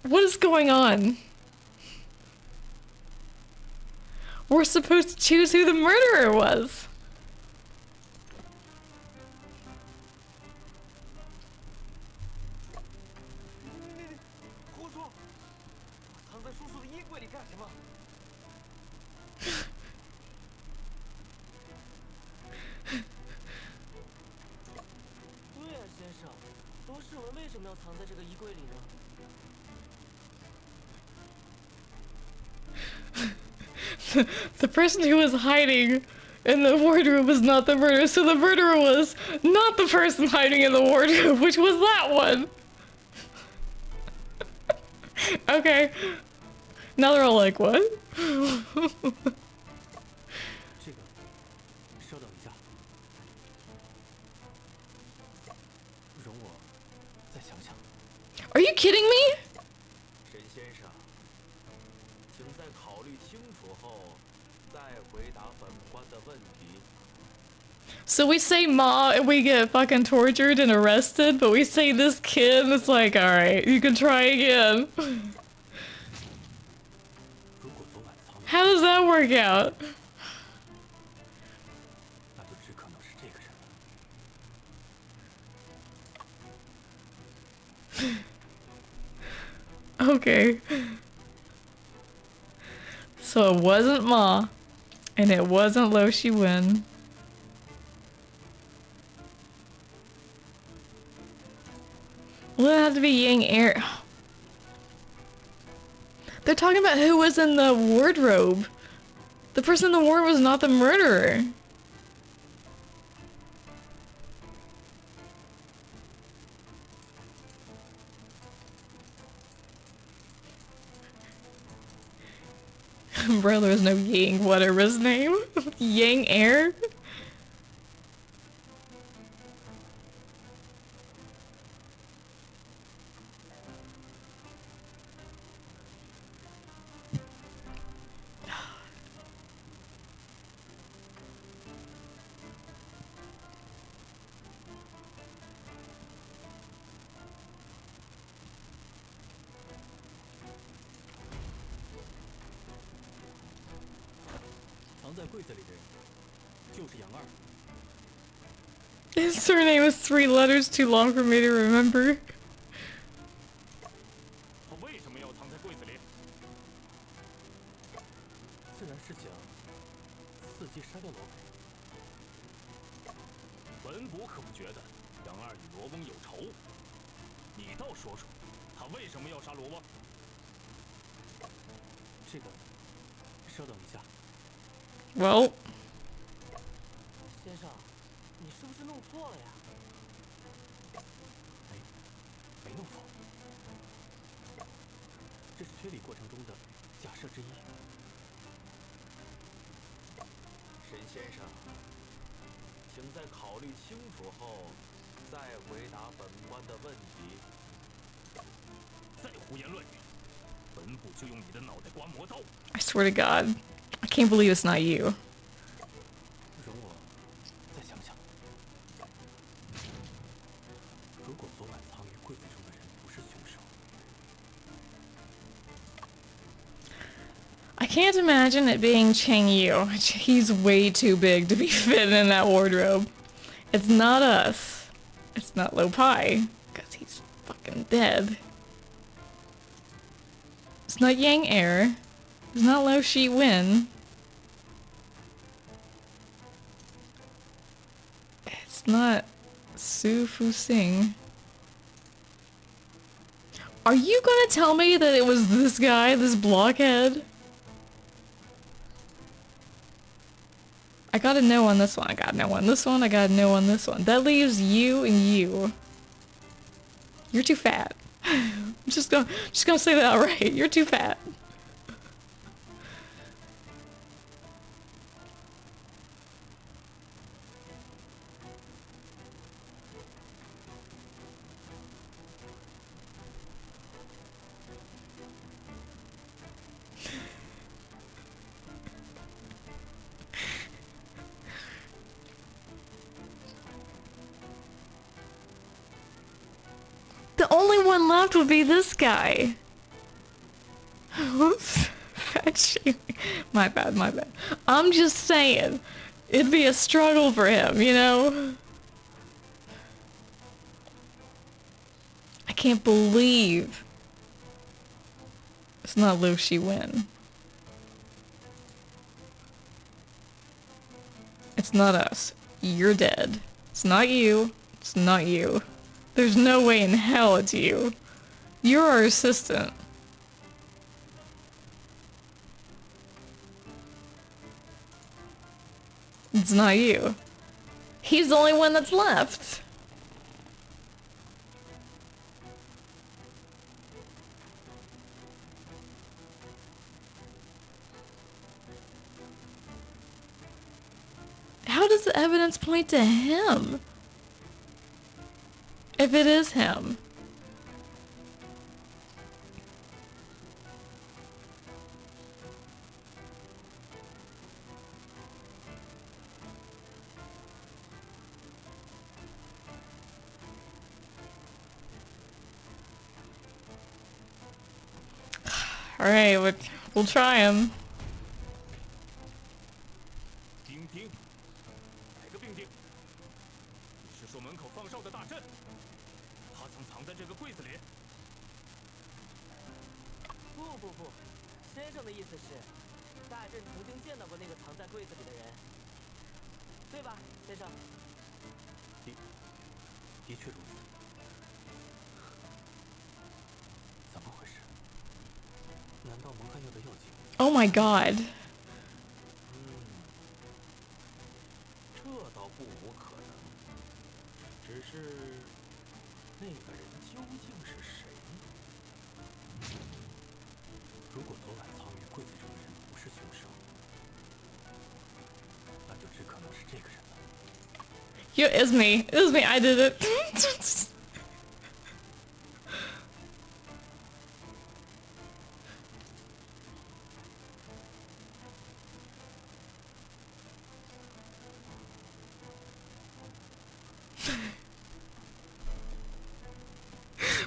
Speaker 1: What is going on? We're supposed to choose who the murderer was.
Speaker 5: 什么要藏在这个衣柜里呢？
Speaker 1: The person who was hiding in the wardrobe was not the murderer, so the murderer was not the person hiding in the wardrobe, which was that one. Okay. Now they're all like, what?
Speaker 2: 这个，稍等一下，容我再想想。
Speaker 1: Are you kidding me?
Speaker 4: 沈先生，请在考虑清楚后再回答本官的问题。
Speaker 1: So we say Ma and we get fucking tortured and arrested, but we say this kid and it's like, alright, you can try again.
Speaker 2: 如果昨晚藏有，
Speaker 1: How does that work out?
Speaker 2: 那就只可能是这个人了。
Speaker 1: Okay. So it wasn't Ma, and it wasn't Lo Shi-wen. Well, it had to be Yang Air. They're talking about who was in the wardrobe. The person in the wardrobe was not the murderer. Bro, there's no Yang, whatever his name. Yang Air? His surname is 3 letters too long for me to remember.
Speaker 3: 他为什么要藏在柜子里？
Speaker 2: 自然是想伺机杀掉罗北。
Speaker 3: 本补可不觉得杨二与罗翁有仇，你倒说说，他为什么要杀罗翁？
Speaker 2: 这个，稍等一下。
Speaker 1: Well,
Speaker 5: 先生，你是不是弄错了呀？
Speaker 2: 没弄错，这是推理过程中的假设之一。
Speaker 4: 沈先生，请在考虑清楚后再回答本官的问题。
Speaker 3: 再胡言乱语，本补就用你的脑袋刮磨刀！
Speaker 1: I swear to God, I can't believe it's not you.
Speaker 2: 容我再想想。如果昨晚藏于柜子中的人不是凶手，
Speaker 1: I can't imagine it being Chang Yu. He's way too big to be fitting in that wardrobe. It's not us. It's not Lo Pai, because he's fucking dead. It's not Yang Air. It's not Lo Shi-wen. It's not Su Fu-sing. Are you gonna tell me that it was this guy, this blockhead? I gotta know on this one, I gotta know on this one, I gotta know on this one. That leaves you and you. You're too fat. I'm just gonna say that outright. You're too fat. The only one left would be this guy. Whoops. Fat shaming. My bad, my bad. I'm just saying, it'd be a struggle for him, you know? I can't believe it's not Lo Shi-wen. It's not us. You're dead. It's not you. It's not you. There's no way in hell it's you. You're our assistant. It's not you. He's the only one that's left. How does the evidence point to him? If it is him. Alright, we'll try him.
Speaker 3: 丁丁，来个并定。你是说门口放哨的大阵？他曾藏在这个柜子里。
Speaker 5: 不，先生的意思是，大阵曾经见到过那个藏在柜子里的人，对吧，先生？
Speaker 2: 的确如此。怎么回事？难道蒙汗药的药剂？
Speaker 1: Oh my god.
Speaker 4: 这倒不无可能。只是那个人究竟是谁呢？
Speaker 2: 如果昨晚藏于柜子中的人不是凶手，那就只可能是这个人了。
Speaker 1: Yo, it's me. It was me. I did it.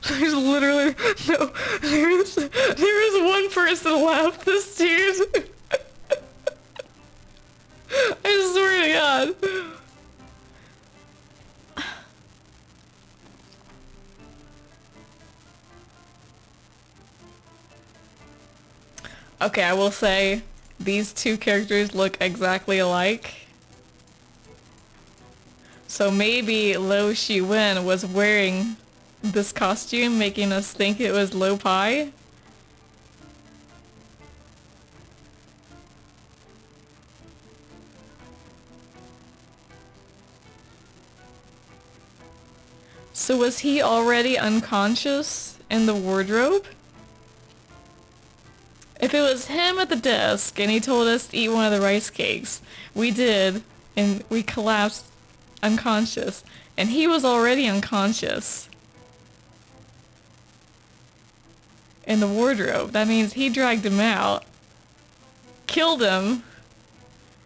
Speaker 1: There's literally no. There is one person left. This dude. I swear to God. Okay, I will say these two characters look exactly alike. So maybe Lo Shi-wen was wearing this costume, making us think it was Lo Pai. So was he already unconscious in the wardrobe? If it was him at the desk and he told us to eat one of the rice cakes, we did, and we collapsed unconscious, and he was already unconscious in the wardrobe. That means he dragged him out, killed him,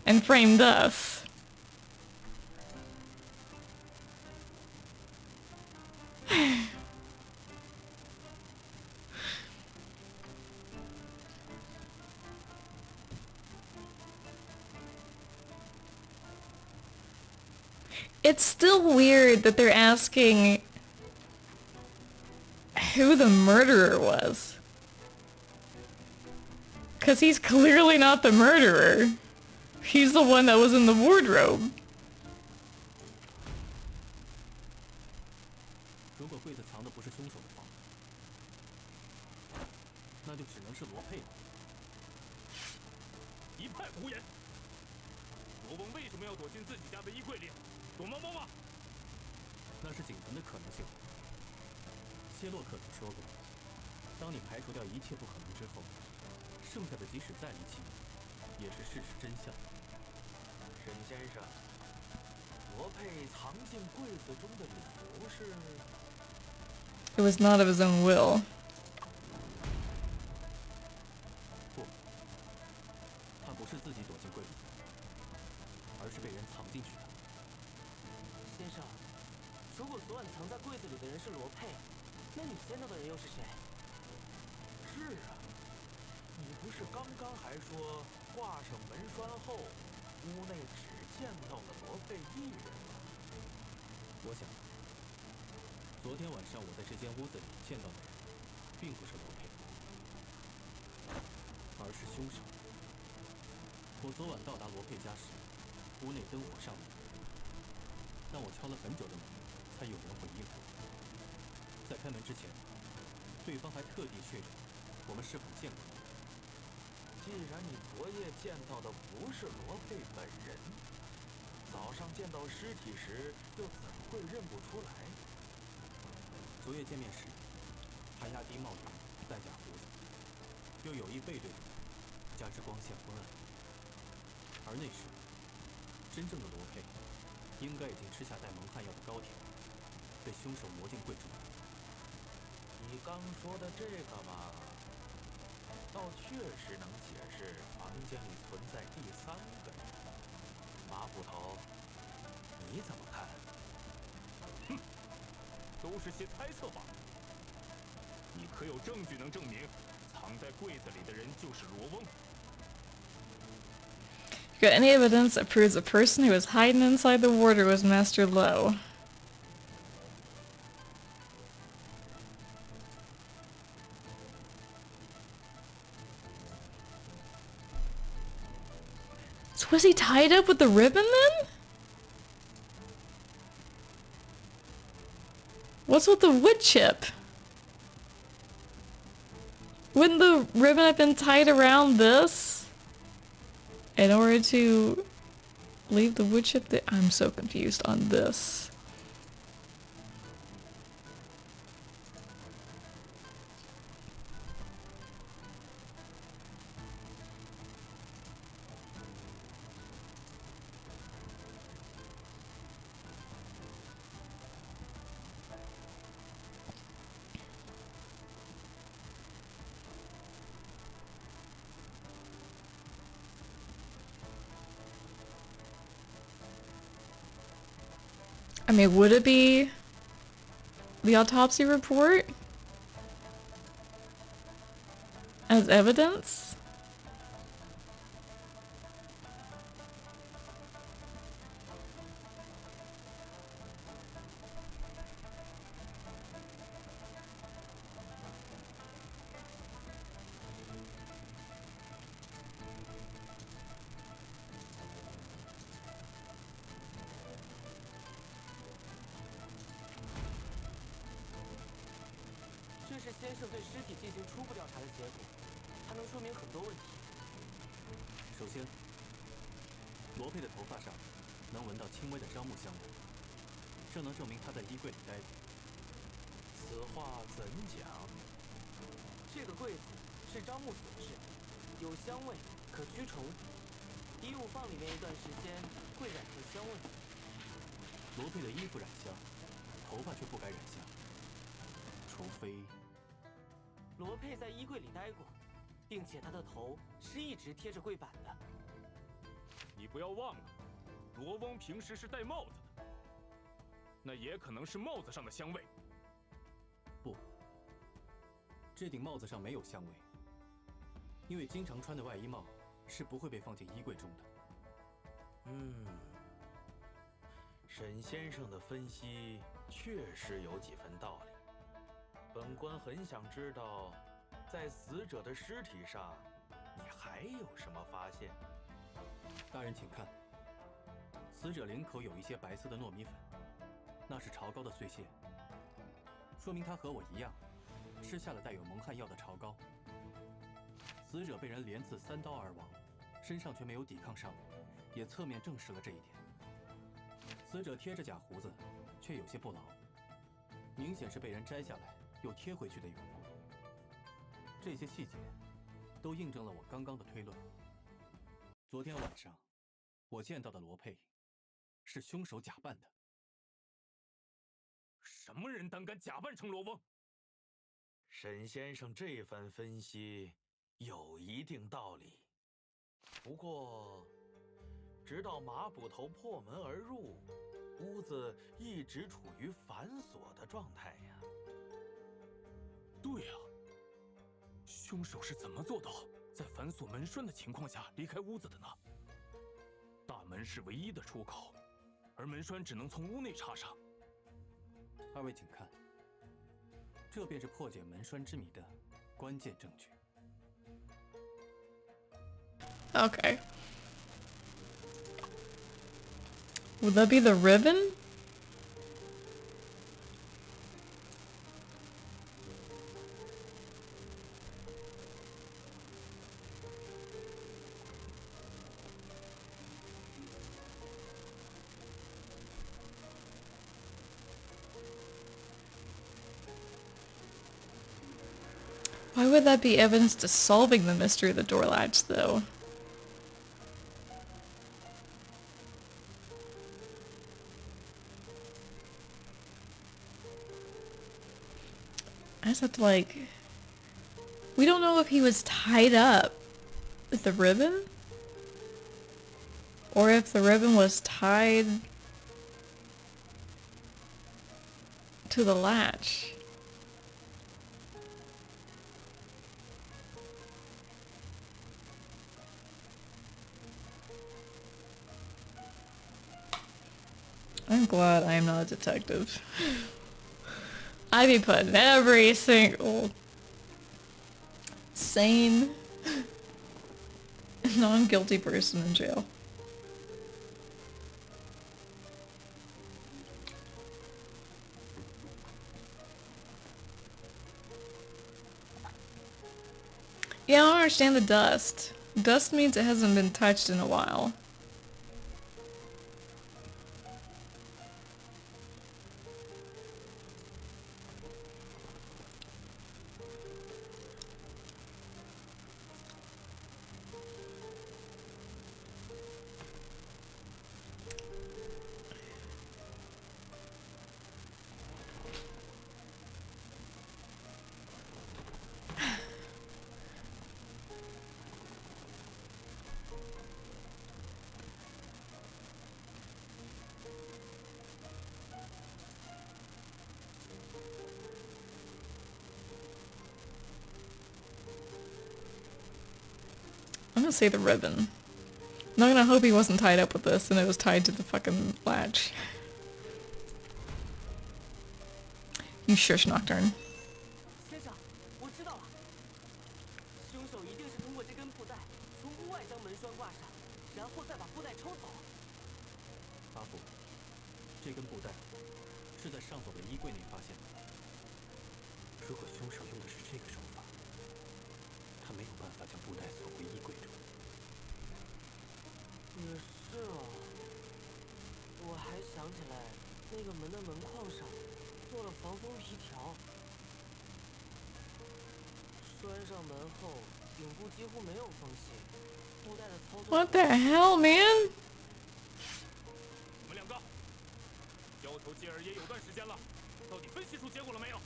Speaker 1: and framed us. It's still weird that they're asking who the murderer was. 'Cause he's clearly not the murderer. He's the one that was in the wardrobe.
Speaker 2: 如果柜子藏的不是凶手的话，那就只能是罗佩了。
Speaker 3: 一派胡言！罗翁为什么要躲进自己家的衣柜里？躲猫猫吗？
Speaker 2: 那是仅存的可能性。谢洛克曾说过，当你排除掉一切不可能之后，剩下的即使再离奇，也是事实真相。
Speaker 4: 沈先生，罗佩藏进柜子中的理由是？
Speaker 1: It was not of his own will.
Speaker 2: 不，他不是自己躲进柜子，而是被人藏进去的。
Speaker 5: 先生，如果昨晚藏在柜子里的人是罗佩，那你见到的人又是谁？
Speaker 4: 是啊，你不是刚刚还说挂上门栓后，屋内只见到了罗佩一人吗？
Speaker 2: 我想，昨天晚上我在这间屋子里见到的人，并不是罗佩，而是凶手。我昨晚到达罗佩家时，屋内灯火尚明，但我敲了很久的门，才有人回应我。在开门之前，对方还特地确认我们是否见过他。
Speaker 4: 既然你昨夜见到的不是罗佩本人，早上见到尸体时又怎么会认不出来？
Speaker 2: 昨夜见面时，他压低帽檐，戴假胡子，又有意背对我，加之光线昏暗。而那时，真正的罗佩应该已经吃下带蒙汗药的膏体，被凶手魔镜柜中。
Speaker 4: 你刚说的这个嘛，倒确实能解释房间里存在第三个人。马捕头，你怎么看？
Speaker 3: 都是些猜测吧。你可有证据能证明藏在柜子里的人就是罗翁？
Speaker 1: Got any evidence that proves the person who was hiding inside the warder was Master Lowe? So was he tied up with the ribbon then? What's with the wood chip? Wouldn't the ribbon have been tied around this in order to leave the wood chip there? I'm so confused on this. I mean, would it be the autopsy report as evidence?
Speaker 5: 先生对尸体进行初步调查的结果，它能说明很多问题。
Speaker 2: 首先，罗佩的头发上能闻到轻微的樟木香味，这能证明他在衣柜里待过。
Speaker 4: 此话怎讲？
Speaker 5: 这个柜子是樟木所制，有香味，可驱虫。衣物放里面一段时间，会染成香味。
Speaker 2: 罗佩的衣服染香，头发却不该染香，除非……
Speaker 5: 罗佩在衣柜里待过，并且他的头是一直贴着柜板的。
Speaker 3: 你不要忘了，罗翁平时是戴帽子的，那也可能是帽子上的香味。
Speaker 2: 不，这顶帽子上没有香味，因为经常穿的外衣帽是不会被放进衣柜中的。
Speaker 4: 沈先生的分析确实有几分道理。本官很想知道，在死者的尸体上，你还有什么发现？
Speaker 2: 大人请看，死者领口有一些白色的糯米粉，那是潮膏的碎屑，说明他和我一样，吃下了带有蒙汗药的潮膏。死者被人连刺3刀而亡，身上却没有抵抗伤，也侧面证实了这一点。死者贴着假胡子，却有些不牢，明显是被人摘下来又贴回去的缘故。这些细节都印证了我刚刚的推论。昨天晚上，我见到的罗佩是凶手假扮的。
Speaker 3: 什么人胆敢假扮成罗翁？
Speaker 4: 沈先生这番分析有一定道理，不过，直到马捕头破门而入，屋子一直处于反锁的状态呀。
Speaker 3: 对呀，凶手是怎么做到在反锁门栓的情况下离开屋子的呢？大门是唯一的出口，而门栓只能从屋内插上。
Speaker 2: 二位请看，这便是破解门栓之谜的关键证据。
Speaker 1: Okay. Would that be the ribbon? Why would that be evidence to solving the mystery of the door latch, though? I just have to, like... We don't know if he was tied up with the ribbon? Or if the ribbon was tied to the latch. I'm glad I'm not a detective. I'd be putting every single sane, non-guilty person in jail. Yeah, I don't understand the dust. Dust means it hasn't been touched in a while. I'm gonna say the ribbon. I'm not gonna hope he wasn't tied up with this and it was tied to the fucking latch. You shush, Nocturne.
Speaker 5: 先生，我知道了，凶手一定是通过这根布带从屋外将门栓挂上，然后再把布带抽走。
Speaker 2: 阿福，这根布带是在上锁的衣柜内发现的。如果凶手用的是这个手法，他没有办法将布带锁回衣柜中。
Speaker 5: 也是啊，我还想起来，那个门的门框上做了防风皮条，拴上门后，顶部几乎没有缝隙，布带的操作。
Speaker 1: What the hell, man?
Speaker 3: 你们两个，交头接耳也有段时间了，到底分析出结果了没有？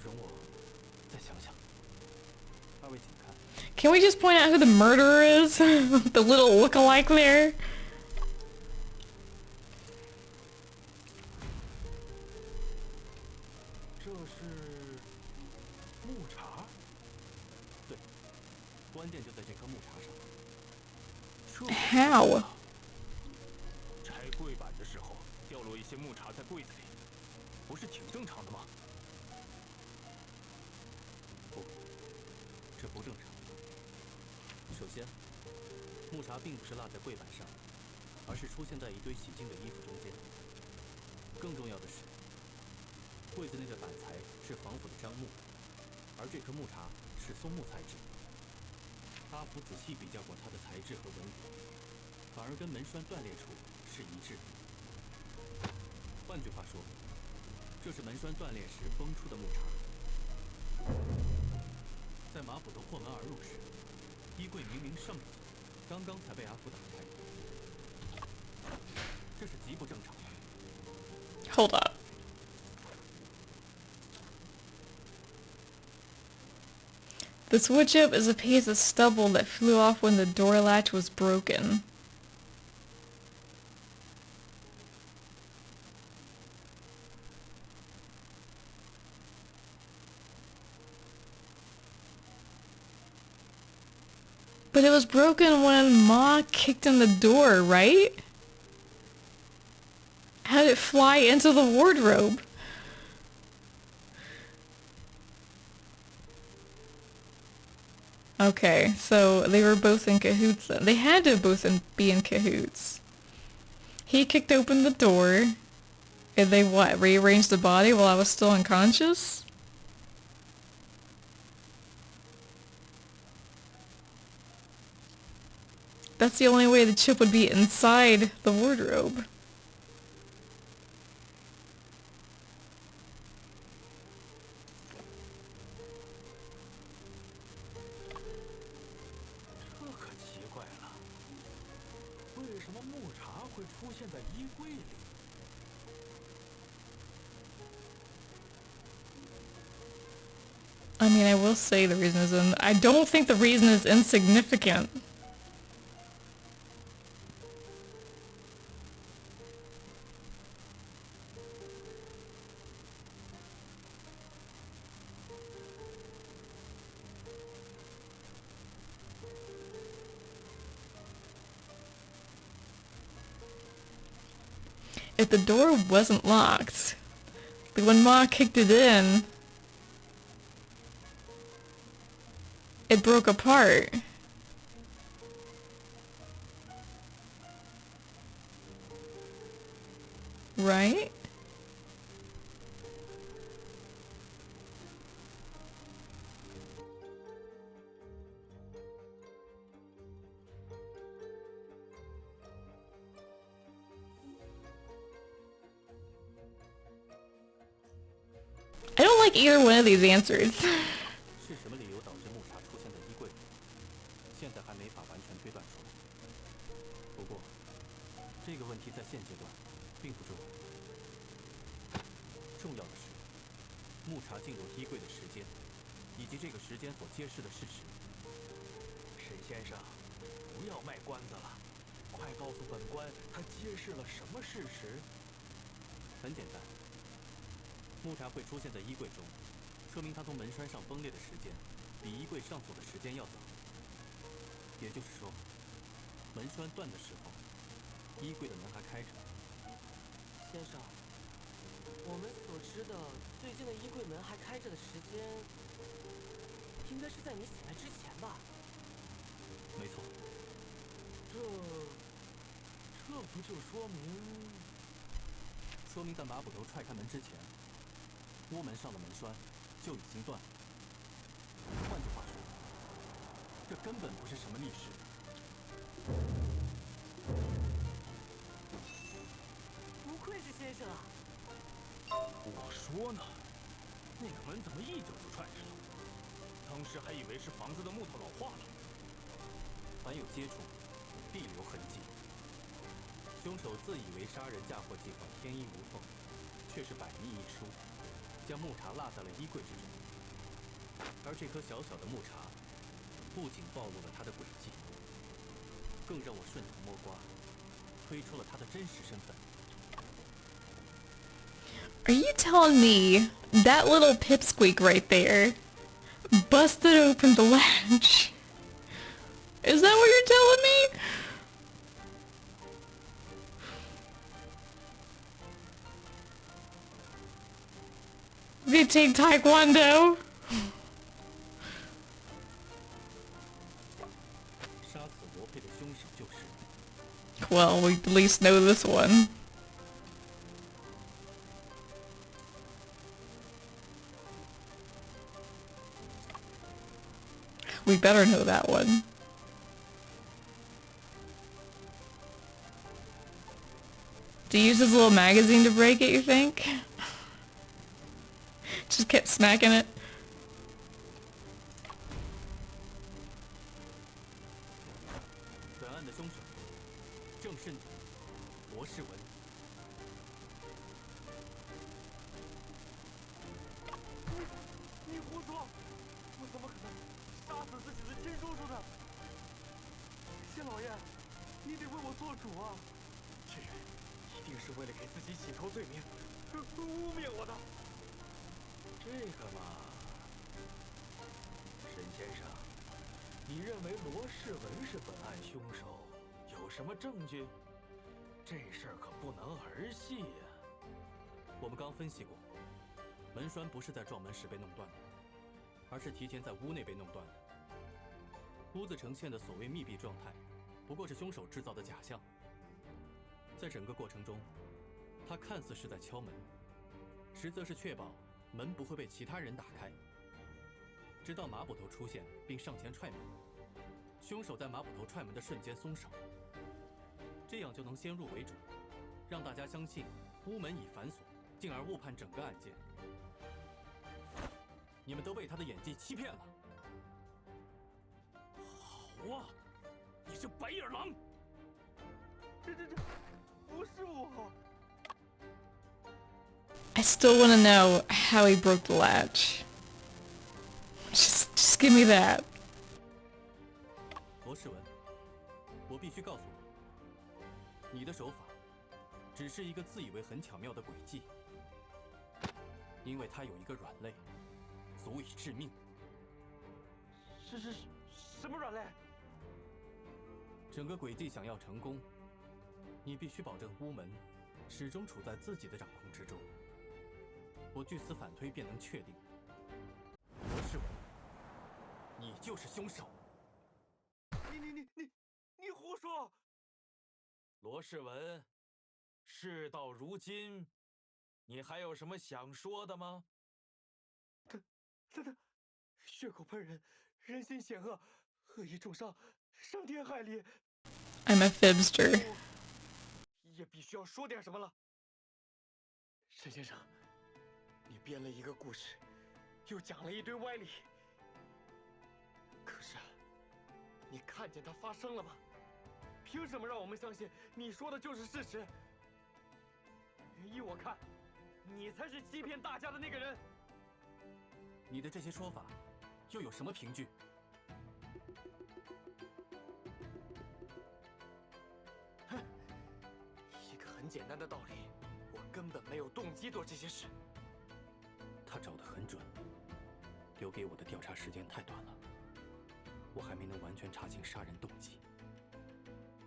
Speaker 2: 容我再想想。二位请看。
Speaker 1: Can we just point out who the murderer is? The little look-alike there?
Speaker 2: 这是木茬。对，关键就在这颗木茬上。
Speaker 1: How?
Speaker 3: 拆柜板的时候掉落一些木茬在柜子里，不是挺正常的吗？
Speaker 2: 不，这不正常。 首先，木茬并不是落在柜板上，而是出现在一堆洗净的衣服中间。更重要的是，柜子内的板材是防腐的樟木，而这颗木茬是松木材质。阿福仔细比较过它的材质和纹理，反而跟门栓断裂处是一致的。换句话说，这是门栓断裂时崩出的木茬。在马捕头破门而入时。 衣柜明明上着锁，刚刚才被阿福打开，这是极不正常的。
Speaker 1: Hold up. This wood chip is a piece of stubble that flew off when the door latch was broken. But it was broken when Ma kicked in the door, right? How did it fly into the wardrobe? Okay, so they were both in cahoots then. They had to both be in cahoots. He kicked open the door, and they what, rearranged the body while I was still unconscious? That's the only way the chip would be inside the wardrobe.
Speaker 4: 衣柜里。
Speaker 1: I mean, I will say the reason is I don't think the reason is insignificant. If the door wasn't locked, like when Ma kicked it in, it broke apart. Right? I don't like either one of these answers.
Speaker 3: 是什么理由导致木茶出现在衣柜里？现在还没法完全推断出来。不过，这个问题在现阶段并不重要。重要的是，木茶进入衣柜的时间，以及这个时间所揭示的事实。
Speaker 4: 沈先生，不要卖关子了，快告诉本官，他揭示了什么事实？
Speaker 3: 很简单，木茶会出现在衣柜中，说明他从门栓上崩裂的时间比衣柜上锁的时间要早。也就是说，门栓断的时候，衣柜的门还开着。
Speaker 5: 先生，我们所知的最近的衣柜门还开着的时间，应该是在你醒来之前吧？
Speaker 3: 没错。
Speaker 4: 这不就说明
Speaker 3: 在马捕头踹开门之前，屋门上的门栓就已经断了。换句话说，这根本不是什么密室。
Speaker 5: 不愧是先生啊！
Speaker 3: 我说呢，那个门怎么一脚就踹开了？当时还以为是房子的木头老化了。凡有接触，必留痕迹。凶手自以为杀人嫁祸计划天衣无缝，却是百密一疏，将木茶落在了衣柜之中。而这颗小小的木茶，不仅暴露了他的诡计，更让我顺藤摸瓜，推出了他的真实身份。
Speaker 1: Are you telling me that little pipsqueak right there busted open the latch? Is that what you're telling me? They take Taekwondo?
Speaker 3: 杀死罗佩的凶手就是。
Speaker 1: Well, we at least know this one. We better know that one. Do you use this little magazine to break it, you think? Just kept smacking it.
Speaker 3: 本案的凶手正是你，罗世文。
Speaker 2: 你胡说！我怎么可能杀死自己的亲叔叔呢？谢老爷，你得为我做主啊！这人一定是为了给自己洗脱罪名，污蔑我的。
Speaker 4: 这个嘛，沈先生，你认为罗世文是本案凶手，有什么证据？这事儿可不能儿戏呀。
Speaker 3: 我们刚分析过，门栓不是在撞门时被弄断的，而是提前在屋内被弄断的。屋子呈现的所谓密闭状态，不过是凶手制造的假象。在整个过程中，他看似是在敲门，实则是确保门不会被其他人打开。直到马捕头出现并上前踹门，凶手在马捕头踹门的瞬间松手，这样就能先入为主，让大家相信屋门已反锁，进而误判整个案件。你们都被他的演技欺骗了。
Speaker 4: 好啊，你这白眼狼！
Speaker 5: 不是我。
Speaker 1: I still want to know how he broke the latch. Just give me that.
Speaker 2: 罗世文，我必须告诉你，你的手法只是一个自以为很巧妙的诡计，因为它有一个软肋，足以致命。
Speaker 5: 什么软肋？
Speaker 2: 整个诡计想要成功，你必须保证乌门始终处在自己的掌控之中。我据此反推便能确定，罗世文，你就是凶手。
Speaker 5: 你胡说！
Speaker 4: 罗世文，事到如今，你还有什么想说的吗？
Speaker 5: 他血口喷人，人心险恶，恶意重伤，伤天害理。
Speaker 1: I'm a fibster.
Speaker 5: 也必须要说点什么了。沈先生，你编了一个故事，又讲了一堆歪理。可是，你看见它发生了吗？凭什么让我们相信你说的就是事实？依我看，你才是欺骗大家的那个人。
Speaker 2: 你的这些说法，又有什么凭据？
Speaker 5: 哼，一个很简单的道理，我根本没有动机做这些事。
Speaker 2: 他找得很准，留给我的调查时间太短了，我还没能完全查清杀人动机。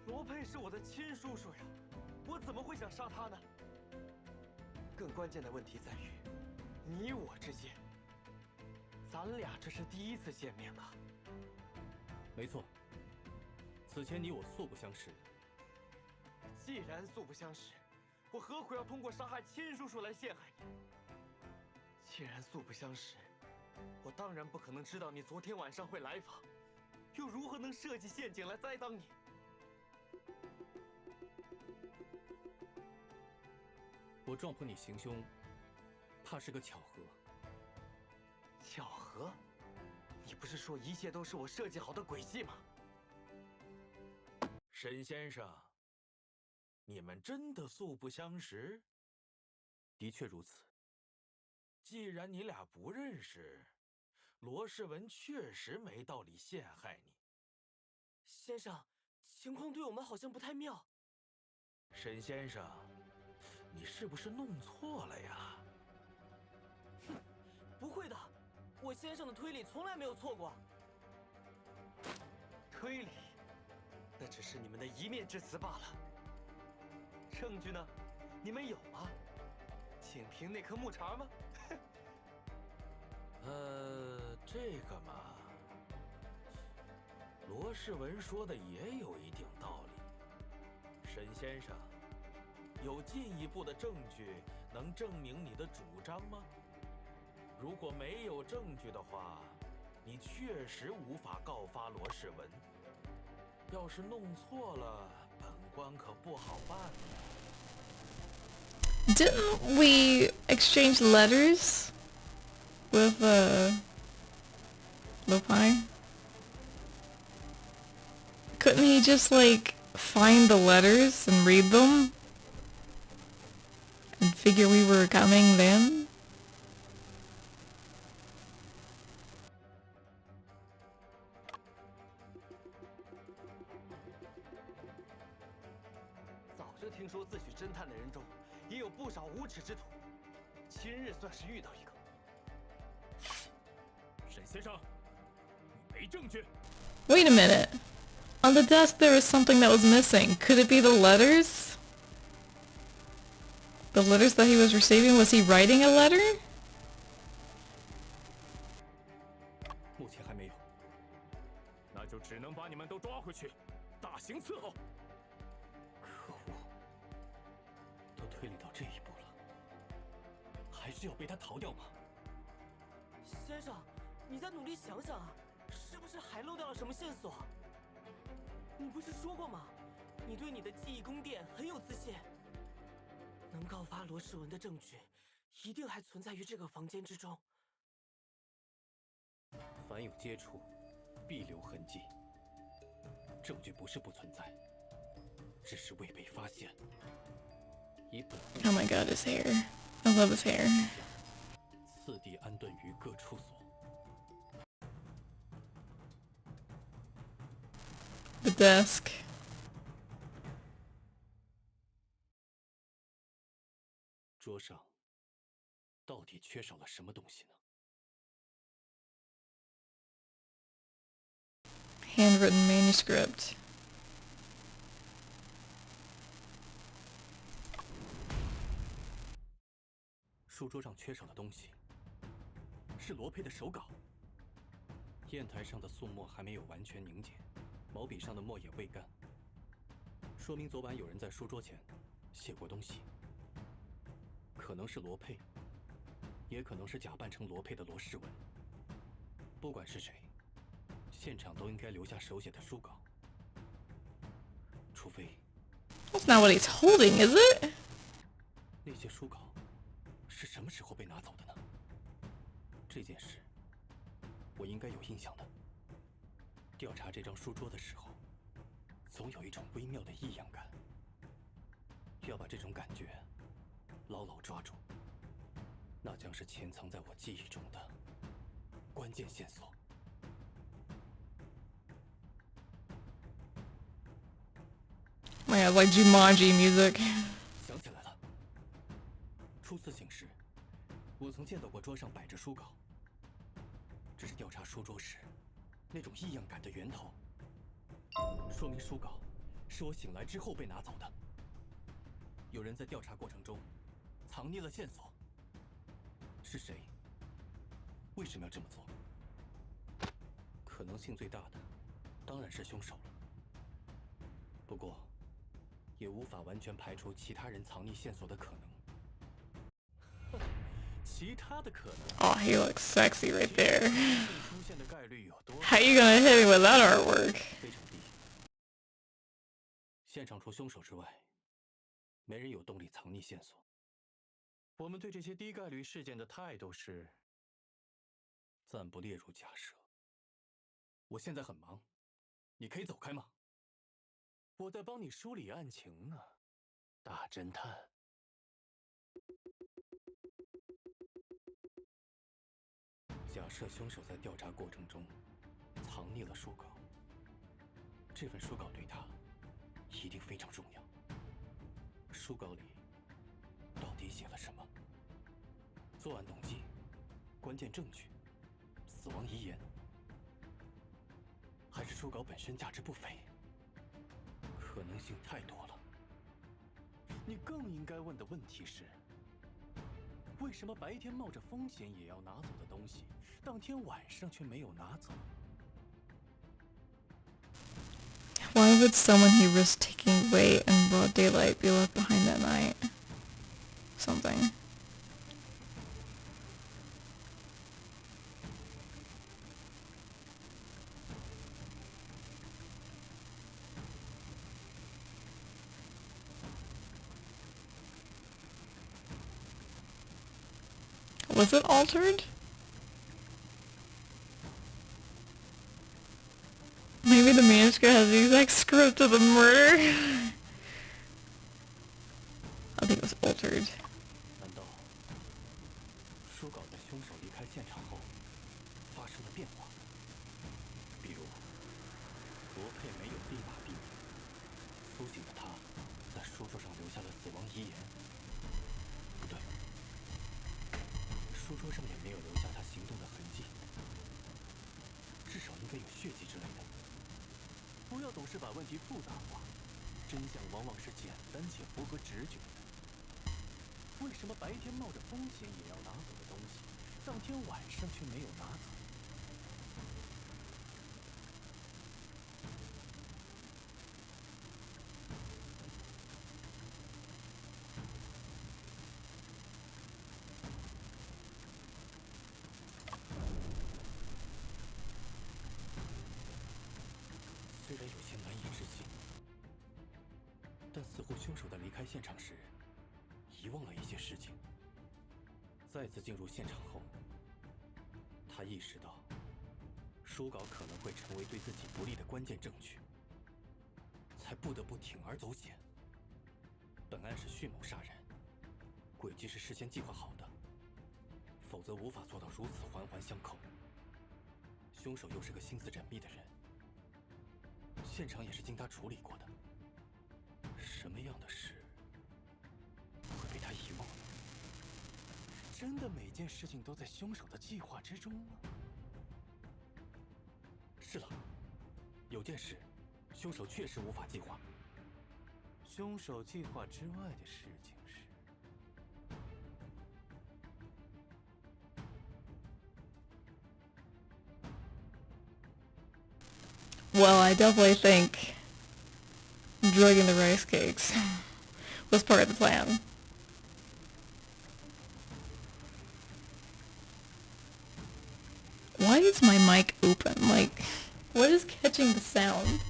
Speaker 5: 罗佩是我的亲叔叔呀，我怎么会想杀他呢？更关键的问题在于，你我之间，咱俩这是第一次见面吧？
Speaker 2: 没错，此前你我素不相识。
Speaker 5: 既然素不相识，我何苦要通过杀害亲叔叔来陷害你？既然素不相识，我当然不可能知道你昨天晚上会来访，又如何能设计陷阱来栽赃你？
Speaker 2: 我撞破你行凶，怕是个巧合。
Speaker 5: 巧合？你不是说一切都是我设计好的诡计吗？
Speaker 4: 沈先生，你们真的素不相识？
Speaker 2: 的确如此。
Speaker 4: 既然你俩不认识，罗世文确实没道理陷害你。
Speaker 5: 先生，情况对我们好像不太妙。
Speaker 4: 沈先生，你是不是弄错了呀？
Speaker 5: 哼，不会的，我先生的推理从来没有错过。推理，那只是你们的一面之词罢了。证据呢？你们有吗？仅凭那颗木茬吗？
Speaker 4: 这个嘛，罗世文说的也有一定道理。沈先生，有进一步的证据能证明你的主张吗？如果没有证据的话，你确实无法告发罗世文。要是弄错了，本官可不好办了。
Speaker 1: Didn't we exchange letters with Lopine? Couldn't he just like find the letters and read them and figure we were coming then?
Speaker 5: 早就听说自诩侦探的人中，也有不少无耻之徒。今日算是遇到一个。
Speaker 3: 沈先生，你没证据。
Speaker 1: Wait a minute. On the desk there was something that was missing. Could it be the letters? The letters that he was receiving? Was he writing a letter?
Speaker 2: 目前还没有。
Speaker 3: 那就只能把你们都抓回去，大刑伺候。
Speaker 2: 可恶，都推理到这一步了，还是要被他逃掉吗？
Speaker 5: 先生，你再努力想想啊，是不是还漏掉了什么线索？你不是说过吗？你对你的记忆宫殿很有自信，能告发罗世文的证据，一定还存在于这个房间之中。
Speaker 2: 凡有接触，必留痕迹。证据不是不存在，只是未被发现。以本
Speaker 1: Oh my god, his hair. I love his hair.
Speaker 2: 次第安顿于各处所。
Speaker 1: The desk.
Speaker 2: 桌上到底缺少了什么东西呢？
Speaker 1: Handwritten manuscript.
Speaker 2: 书桌上缺少的东西是罗佩的手稿。砚台上的素墨还没有完全凝结，毛笔上的墨也未干，说明昨晚有人在书桌前写过东西。可能是罗佩，也可能是假扮成罗佩的罗世文。不管是谁，现场都应该留下手写的书稿，除非
Speaker 1: That's not what he's holding, is it?
Speaker 2: 那些书稿是什么时候被拿走的呢？这件事我应该有印象的。调查这张书桌的时候，总有一种微妙的异样感，要把这种感觉牢牢抓住，那将是潜藏在我记忆中的关键线索。
Speaker 1: Oh my god, like Jumanji music.
Speaker 2: 想起来了，初次醒时，我曾见到过桌上摆着书稿，这是调查书桌时那种异样感的源头，说明书稿是我醒来之后被拿走的。有人在调查过程中藏匿了线索，是谁？为什么要这么做？可能性最大的当然是凶手了，不过也无法完全排除其他人藏匿线索的可能。其他的可能
Speaker 1: Oh, he looks sexy right there.
Speaker 2: 出现的概率有多
Speaker 1: How you gonna hit me with that artwork?
Speaker 2: 非常低。现场除凶手之外，没人有动力藏匿线索。我们对这些低概率事件的态度是暂不列入假设。我现在很忙，你可以走开吗？我在帮你梳理案情呢，大侦探。假设凶手在调查过程中藏匿了书稿，这份书稿对他一定非常重要。书稿里到底写了什么？作案动机、关键证据、死亡遗言，还是书稿本身价值不菲？可能性太多了。你更应该问的问题是：为什么白天冒着风险也要拿走的东西，当天晚上却没有拿走？
Speaker 1: Why would someone he risked taking away in broad daylight be left behind that night? Something. Was it altered? Maybe the manuscript has the exact script of the murder? I think it was altered.
Speaker 2: 难道书稿在凶手离开现场后发生了变化？比如，罗佩没有立马毙命，苏醒的他在书桌上留下了死亡遗言。不对，书桌上也没有留下他行动的痕迹，至少应该有血迹之类的。不要总是把问题复杂化，真相往往是简单且符合直觉的。为什么白天冒着风险也要拿走的东西，当天晚上却没有拿走？虽然有些难以置信，但似乎凶手在离开现场时遗忘了一些事情。再次进入现场后，他意识到书稿可能会成为对自己不利的关键证据。才不得不铤而走险。本案是蓄谋杀人，诡计是事先计划好的，否则无法做到如此环环相扣。凶手又是个心思缜密的人，现场也是经他处理过的。什么样的事会被他遗忘呢？真的每件事情都在凶手的计划之中吗？是了，有件事，凶手确实无法计划。凶手计划之外的事情是
Speaker 1: ？Well, I definitely think drugging the rice cakes was part of the plan. Why is my mic open? Like, what is catching the sound?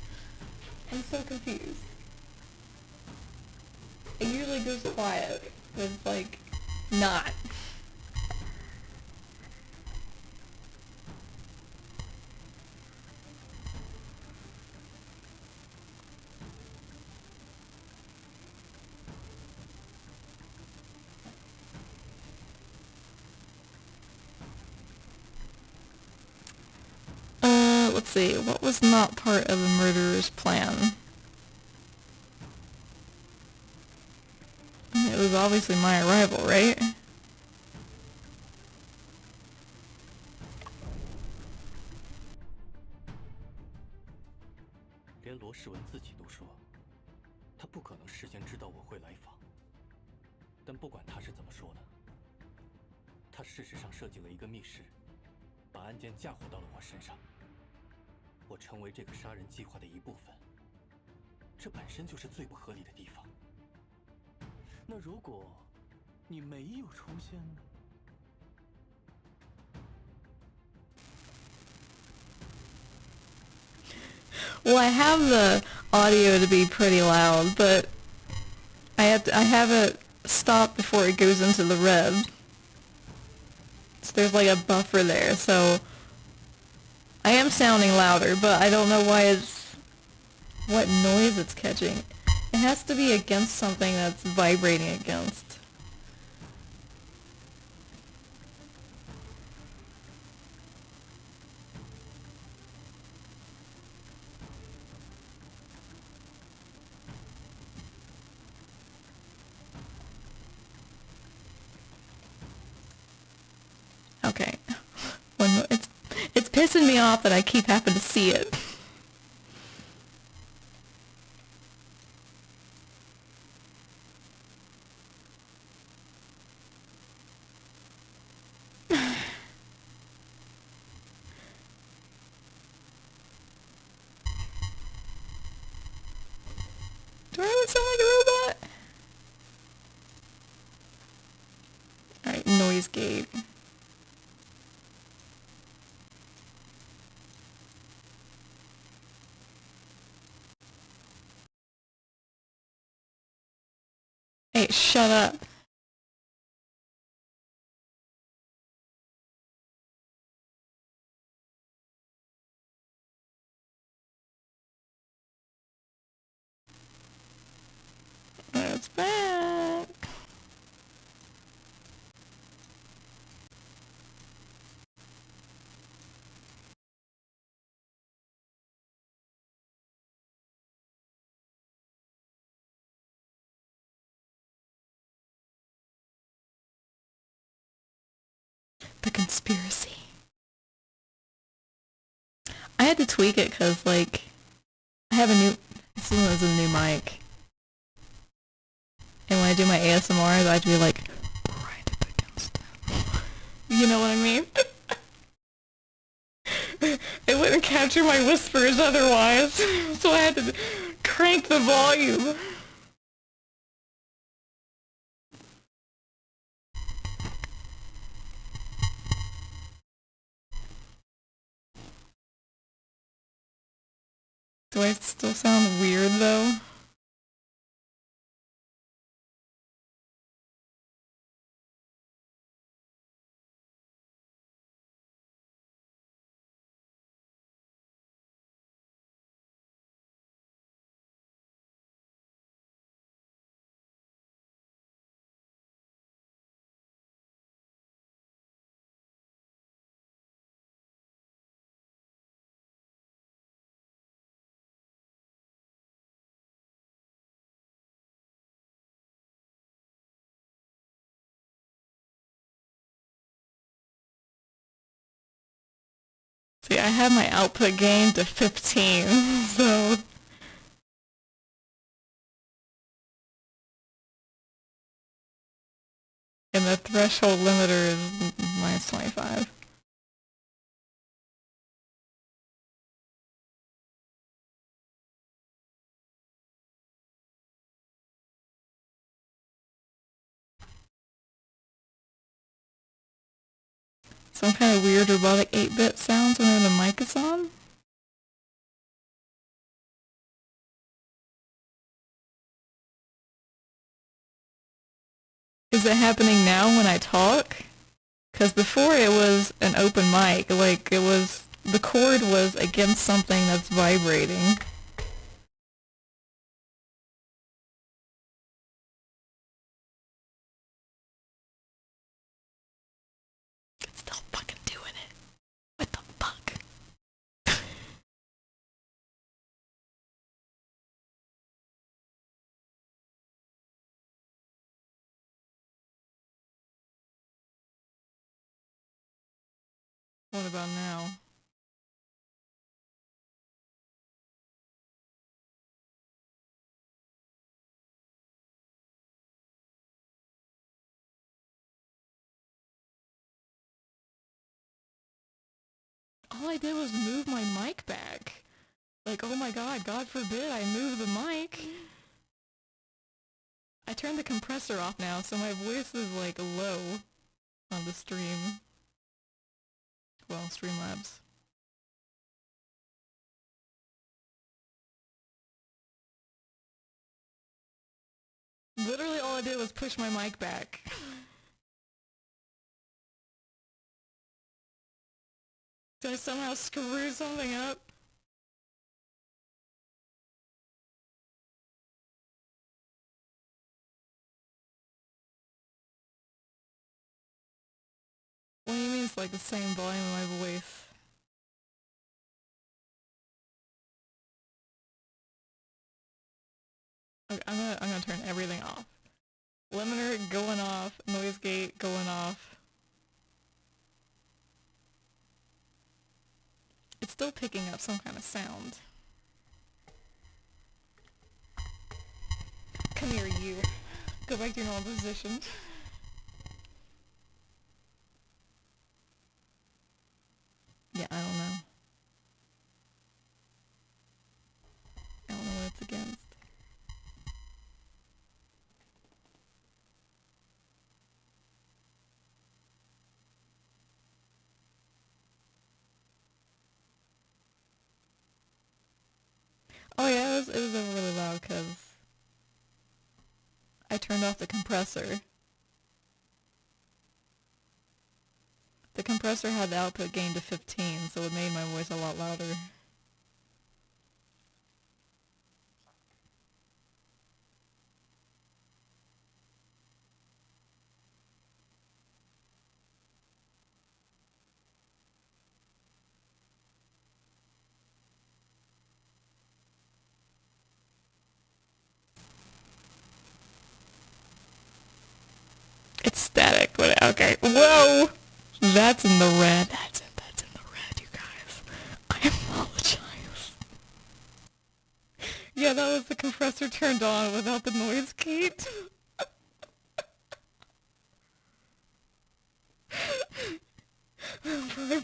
Speaker 1: I'm so confused. It usually goes quiet, but it's like, not. Let's see, what was not part of the murderer's plan? It was obviously my arrival, right?
Speaker 2: 连罗世文自己都说，他不可能事先知道我会来访。但不管他是怎么说的，他事实上设计了一个密室，把案件嫁祸到了我身上。我成为这个杀人计划的一部分，这本身就是最不合理的地方。那如果你没有出现呢
Speaker 1: ？Well, I have the audio to be pretty loud, but I have it stop before it goes into the red. So there's like a buffer there, so I am sounding louder, but I don't know what noise it's catching. It has to be against something that's vibrating against. Okay. It's pissing me off that I keep having to see it. Do I look sound like a robot? Alright, noise gate. Hey, shut up. It's back. The conspiracy. I had to tweak it because, like, I have this one is a new mic. And when I do my ASMR, I have to be like, right up against it. You know what I mean? It wouldn't capture my whispers otherwise, so I had to crank the volume. Do I still sound weird though? See, I have my output gain to 15, so... And the threshold limiter is minus 25. Some kind of weird robotic 8-bit sounds whenever the mic is on. Is it happening now when I talk? Because before it was an open mic, like it was, the cord was against something that's vibrating. It's still fucking doing it. What the fuck? What about now? All I did was move my mic back. Like, oh my god, God forbid I move the mic. I turned the compressor off now, so my voice is like low on the stream. Well, Streamlabs. Literally all I did was push my mic back. Did I somehow screw something up? What do you mean it's like the same volume of my voice? Okay, I'm gonna turn everything off. Limiter going off, noise gate going off. It's still picking up some kind of sound. Come here, you. Go back to your normal position. Yeah, I don't know. I don't know what it's against. Oh yeah, it was really loud because I turned off the compressor. The compressor had the output gain to 15, so it made my voice a lot louder. It's static, but okay. Whoa! That's in the red. That's in the red, you guys. I apologize. Yeah, that was the compressor turned on without the noise gate. I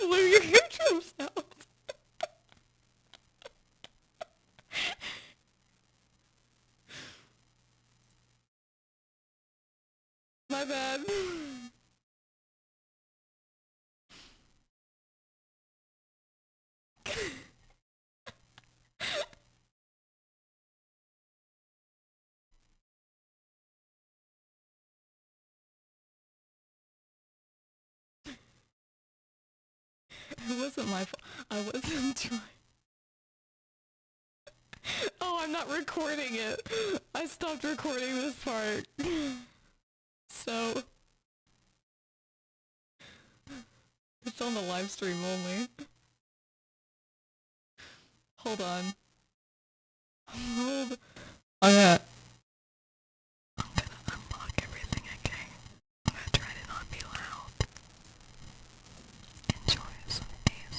Speaker 1: blew your eardrums out. My bad. It wasn't my fault. I wasn't trying. Oh, I'm not recording it. I stopped recording this part. So, it's on the live stream only. Hold on. Hold. I'm gonna unlock everything again. I'm gonna try to not be loud. Enjoy some ASMR.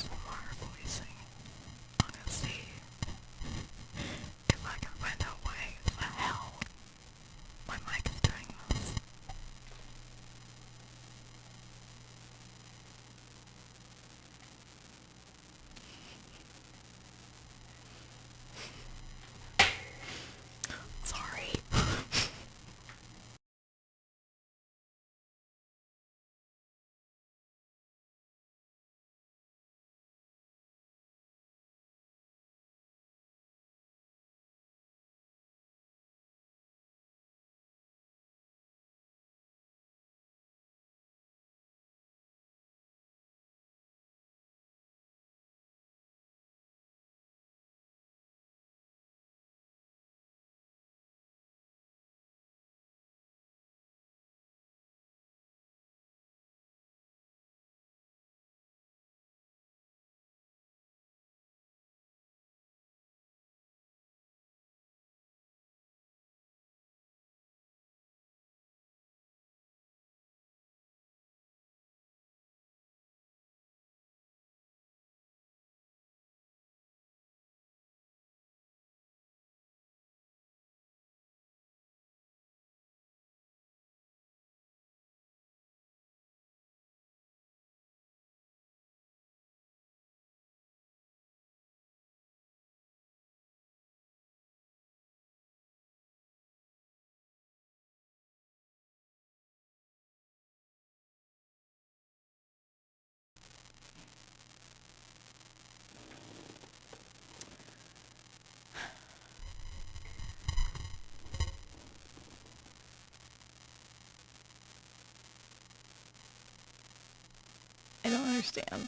Speaker 1: understand.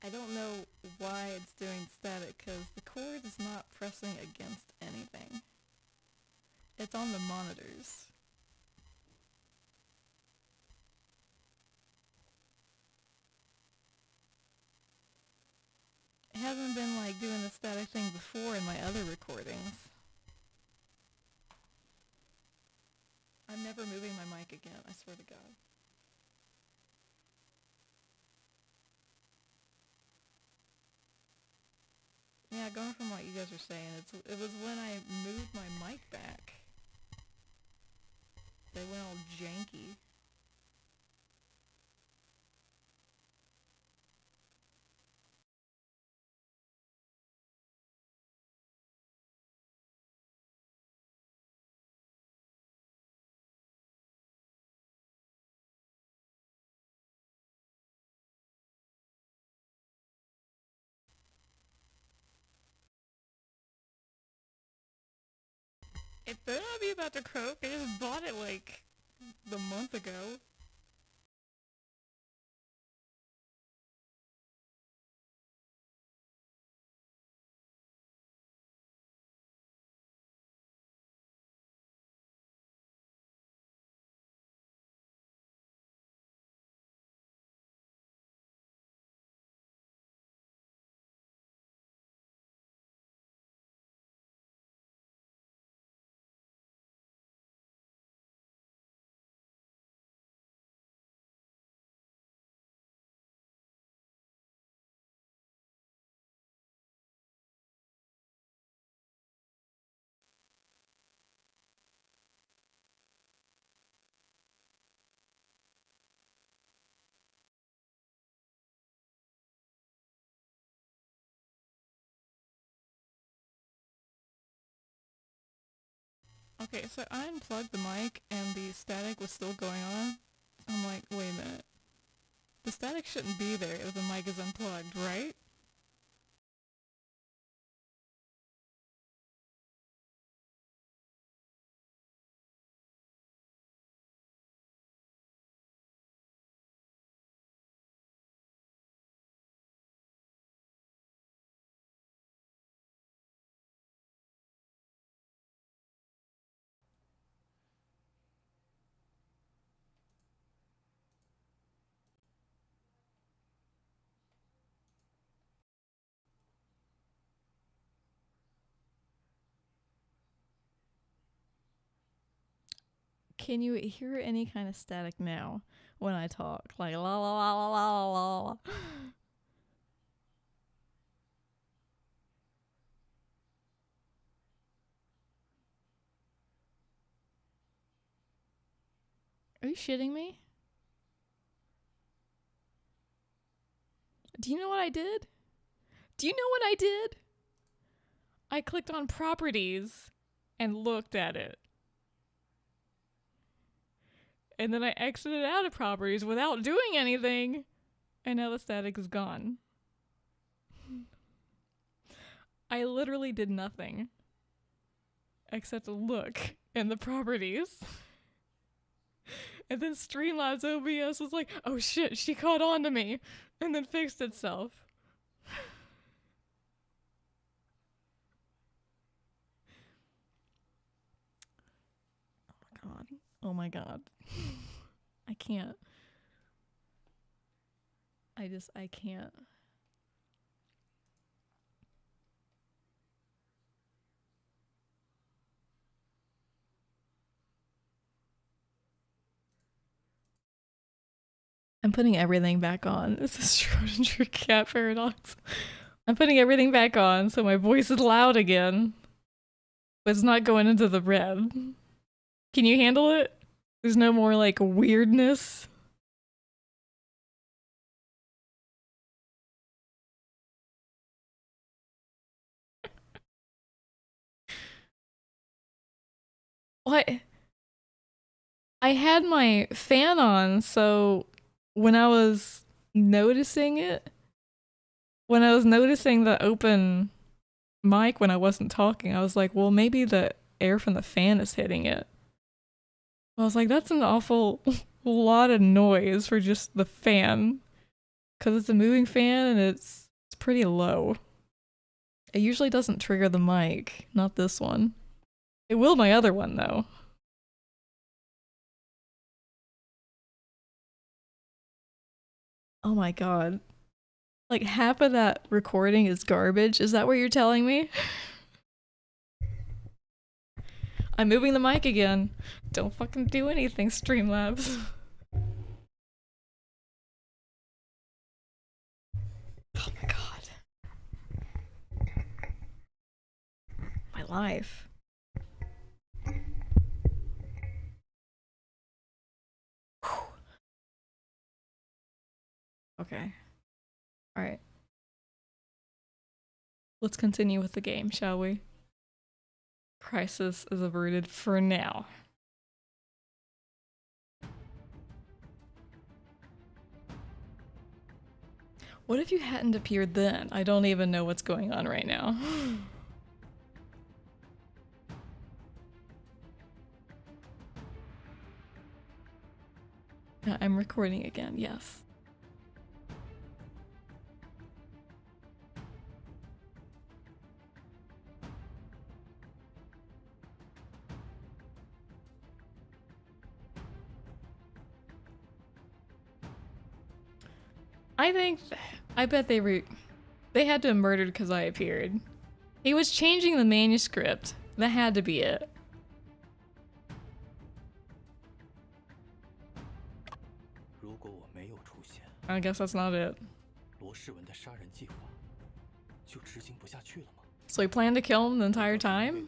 Speaker 1: I don't know why it's doing static, because the cord is not pressing against anything. It's on the monitors. It hasn't been like doing the static thing before in my other recordings. I'm never moving my mic again, I swear to God. Yeah, going from what you guys are saying, it was when I moved my mic back. They went all janky. It better not be about to croak. I just bought it like a month ago. Okay, so I unplugged the mic and the static was still going on. I'm like, wait a minute. The static shouldn't be there if the mic is unplugged, right? Can you hear any kind of static now when I talk? Like la la la la la la la. Are you shitting me? Do you know what I did? Do you know what I did? I clicked on properties and looked at it. And then I exited out of properties without doing anything. And now the static is gone. I literally did nothing. Except look in the properties. And then Streamlabs OBS was like, oh shit, she caught on to me. And then fixed itself. Oh my god. Oh my god. I can't. I can't. I'm putting everything back on. This is Schrodinger cat paradox. I'm putting everything back on so my voice is loud again. But it's not going into the red. Can you handle it? There's no more like weirdness. What? I had my fan on, so when I was noticing it, when I was noticing the open mic when I wasn't talking, I was like, well, maybe the air from the fan is hitting it. I was like, that's an awful lot of noise for just the fan. Because it's a moving fan and it's pretty low. It usually doesn't trigger the mic, not this one. It will my other one though. Oh my god. Like half of that recording is garbage, is that what you're telling me? I'm moving the mic again. Don't fucking do anything, Streamlabs. Oh my god. My life. Whew. Okay. Alright. Let's continue with the game, shall we? Crisis is averted for now. What if you hadn't appeared then? I don't even know what's going on right now. I'm recording again, yes. I bet they had to have murdered because I appeared. He was changing the manuscript. That had to be it. I guess that's not it. So he planned to kill him the entire time?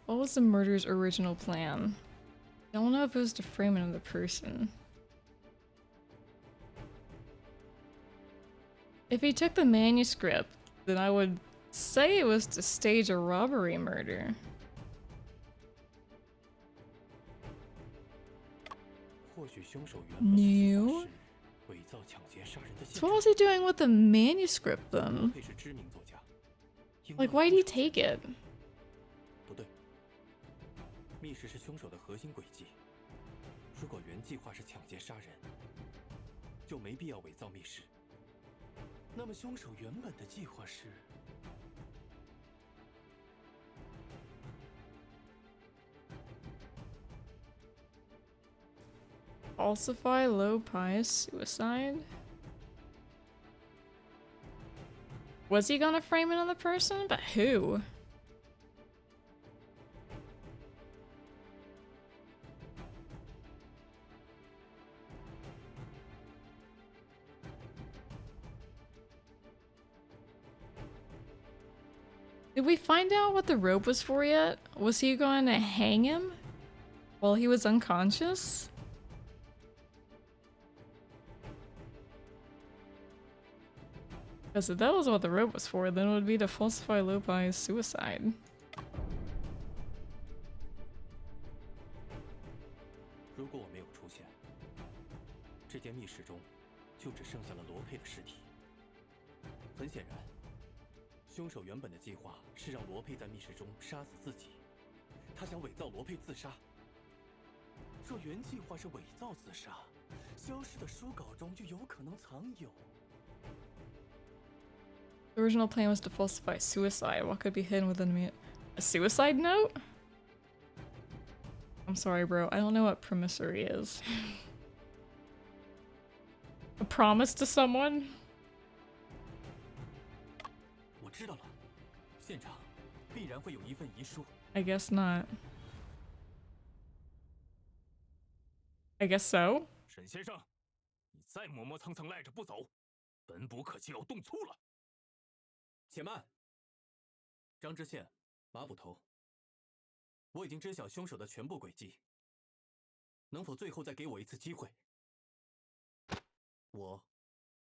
Speaker 1: What was the murderer's original plan? I don't know if it was to frame another person. If he took the manuscript, then I would say it was to stage a robbery murder. No. So what was he doing with the manuscript then? Like, why'd he take it? Falsify low pious suicide? Was he gonna frame another person? But who? Did we find out what the rope was for yet? Was he going to hang him while he was unconscious? Because if that was what the rope was for, then it would be to falsify Lopi's suicide. The original plan was to falsify suicide. What could be hidden within a suicide note? I'm sorry, bro. I don't know what promissory is. A promise to someone?
Speaker 3: 我知道了，现场必然会有一份遗书。
Speaker 1: I guess not. I guess so.
Speaker 3: 沈先生，你再磨磨蹭蹭赖着不走，本捕可就要动粗了。且慢，张知县，马捕头，我已经知晓凶手的全部轨迹，能否最后再给我一次机会？我，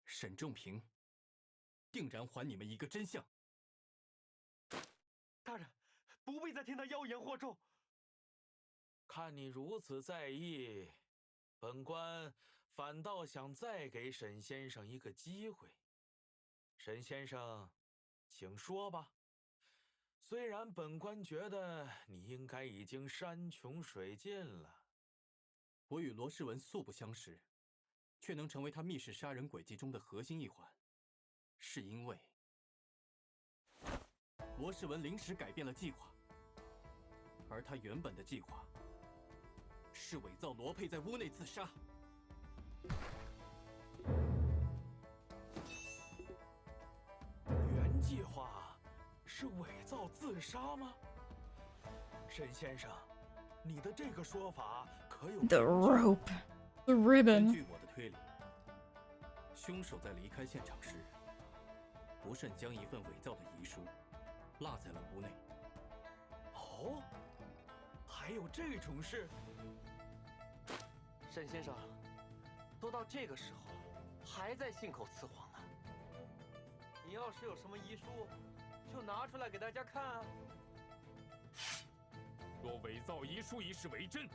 Speaker 3: 沈仲平，定然还你们一个真相。
Speaker 2: 大人，不必再听他妖言惑众。
Speaker 4: 看你如此在意，本官反倒想再给沈先生一个机会。沈先生，请说吧。虽然本官觉得你应该已经山穷水尽了，
Speaker 3: 我与罗世文素不相识，却能成为他密室杀人轨迹中的核心一环，是因为罗世文临时改变了计划，而他原本的计划是伪造罗佩在屋内自杀。
Speaker 4: 原计划是伪造自杀吗？沈先生，你的这个说法可有
Speaker 1: The rope. The
Speaker 3: 根
Speaker 1: ribbon.
Speaker 3: 据我的推理，凶手在离开现场时，不慎将一份伪造的遗书落在了屋内。
Speaker 4: 哦，还有这种事？
Speaker 2: 沈先生，都到这个时候了，还在信口雌黄呢。你要是有什么遗书，就拿出来给大家看啊。
Speaker 3: 若伪造遗书一事为真，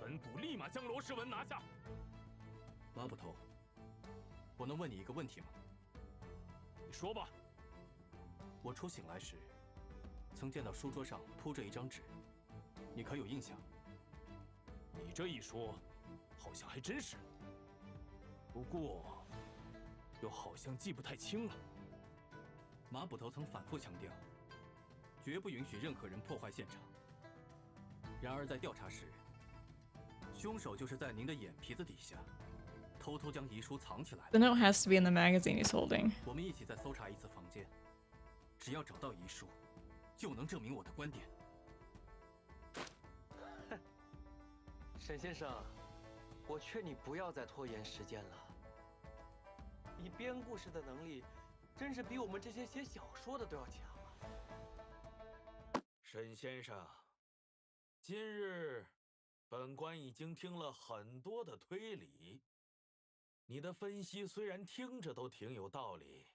Speaker 3: 本捕立马将罗世文拿下。马捕头，我能问你一个问题吗？你说吧。我初醒来时，曾见到书桌上铺着一张纸，你可有印象？你这一说，好像还真是。不过，又好像记不太清了。马捕头曾反复强调，绝不允许任何人破坏现场。然而在调查时，凶手就是在您的眼皮子底下，偷偷将遗书藏起来
Speaker 1: The
Speaker 3: 的。
Speaker 1: note has to be in the magazine he's holding.
Speaker 3: 我们一起再搜查一次房间，只要找到遗书，就能证明我的观点。
Speaker 2: 沈先生，我劝你不要再拖延时间了。你编故事的能力，真是比我们这些写小说的都要强啊！
Speaker 4: 沈先生，今日本官已经听了很多的推理，你的分析虽然听着都挺有道理，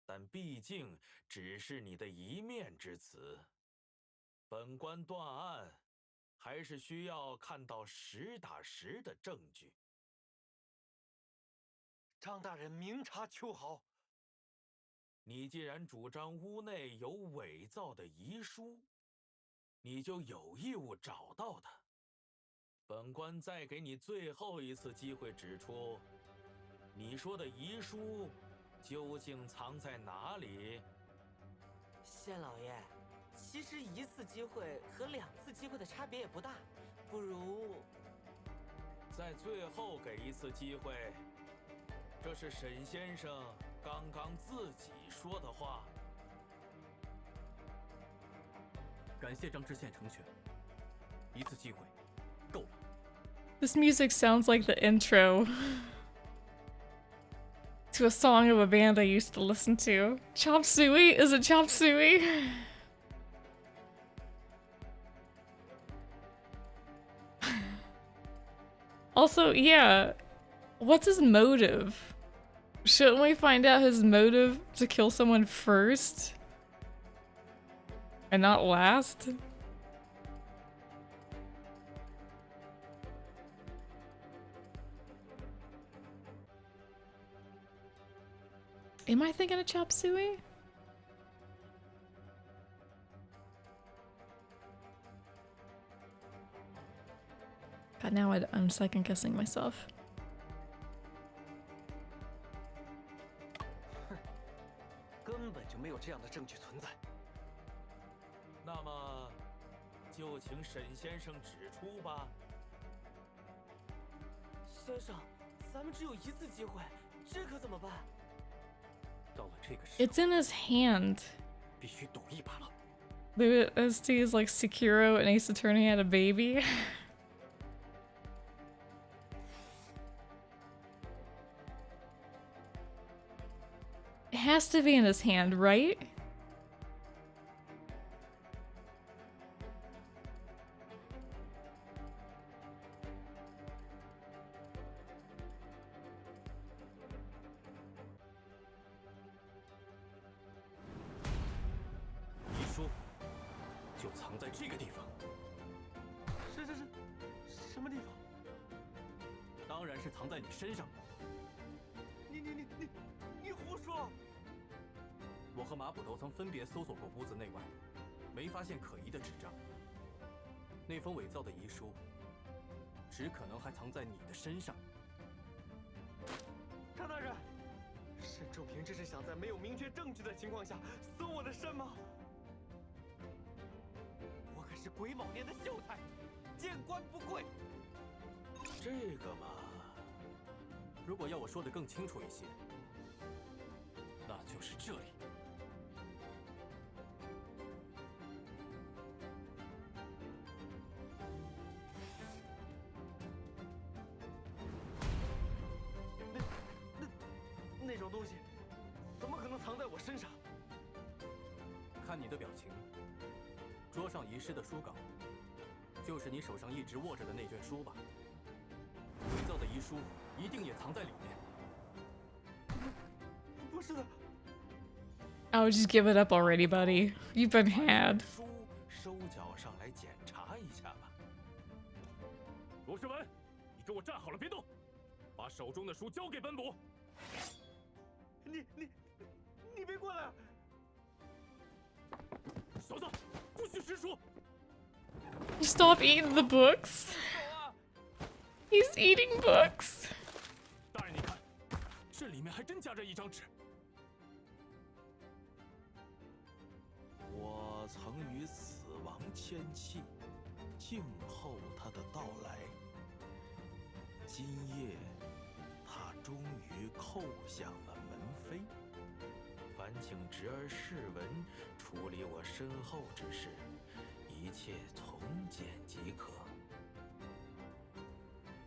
Speaker 4: 但毕竟只是你的一面之词。本官断案，还是需要看到实打实的证据。
Speaker 2: 张大人明察秋毫。
Speaker 4: 你既然主张屋内有伪造的遗书，你就有义务找到它。本官再给你最后一次机会，指出你说的遗书究竟藏在哪里？
Speaker 5: 县老爷，其实一次机会和两次机会的差别也不大，不如
Speaker 4: 在最后给一次机会。这是沈先生刚刚自己说的话。
Speaker 3: 感谢张知县成全，一次机会够了。
Speaker 1: This music sounds like the intro to a song of a band I used to listen to. Chop Suey? Is it Chop Suey? Also, yeah, what's his motive? Shouldn't we find out his motive to kill someone first? And not last? Am I thinking of Chop Suey? God, now I'm second guessing myself.
Speaker 2: 根本就没有这样的证据存在。
Speaker 4: 那么，就请沈先生指出吧。
Speaker 5: 先生，咱们只有一次机会，这可怎么办？
Speaker 3: 到了这个时候，
Speaker 1: It's in his hand.
Speaker 3: 必须赌一把了。
Speaker 1: The SDs like Sekiro and Ace Attorney had a baby. It has to be in his hand, right?
Speaker 5: 什么地方？
Speaker 3: 当然是藏在你身上。
Speaker 5: 你胡说！
Speaker 3: 我和马捕头曾分别搜索过屋子内外，没发现可疑的纸张。那封伪造的遗书，只可能还藏在你的身上。
Speaker 5: 张大人，沈仲平这是想在没有明确证据的情况下搜我的身吗？我可是癸卯年的秀才，见官不跪。
Speaker 4: 这个嘛，
Speaker 3: 如果要我说的更清楚一些，那就是这里。
Speaker 5: 那种东西，怎么可能藏在我身上？
Speaker 3: 看你的表情，桌上遗失的书稿，就是你手上一直握着的那卷书吧？伪造的遗书一定也藏在里面。
Speaker 5: 不是的。
Speaker 1: Oh, just give it up already, buddy. You've been had.
Speaker 4: 书收缴上来检查一下吧。
Speaker 3: 罗世文，你给我站好了，别动，把手中的书交给本捕。
Speaker 5: 你别过来！
Speaker 3: 小子，不许识书！
Speaker 1: Stop eating the books. He's eating books.
Speaker 3: 大人，你看，这里面还真夹着一张纸。
Speaker 4: 我曾与死亡签契，静候他的到来。今夜，他终于叩响了门扉。烦请侄儿世文处理我身后之事，一切从简即可。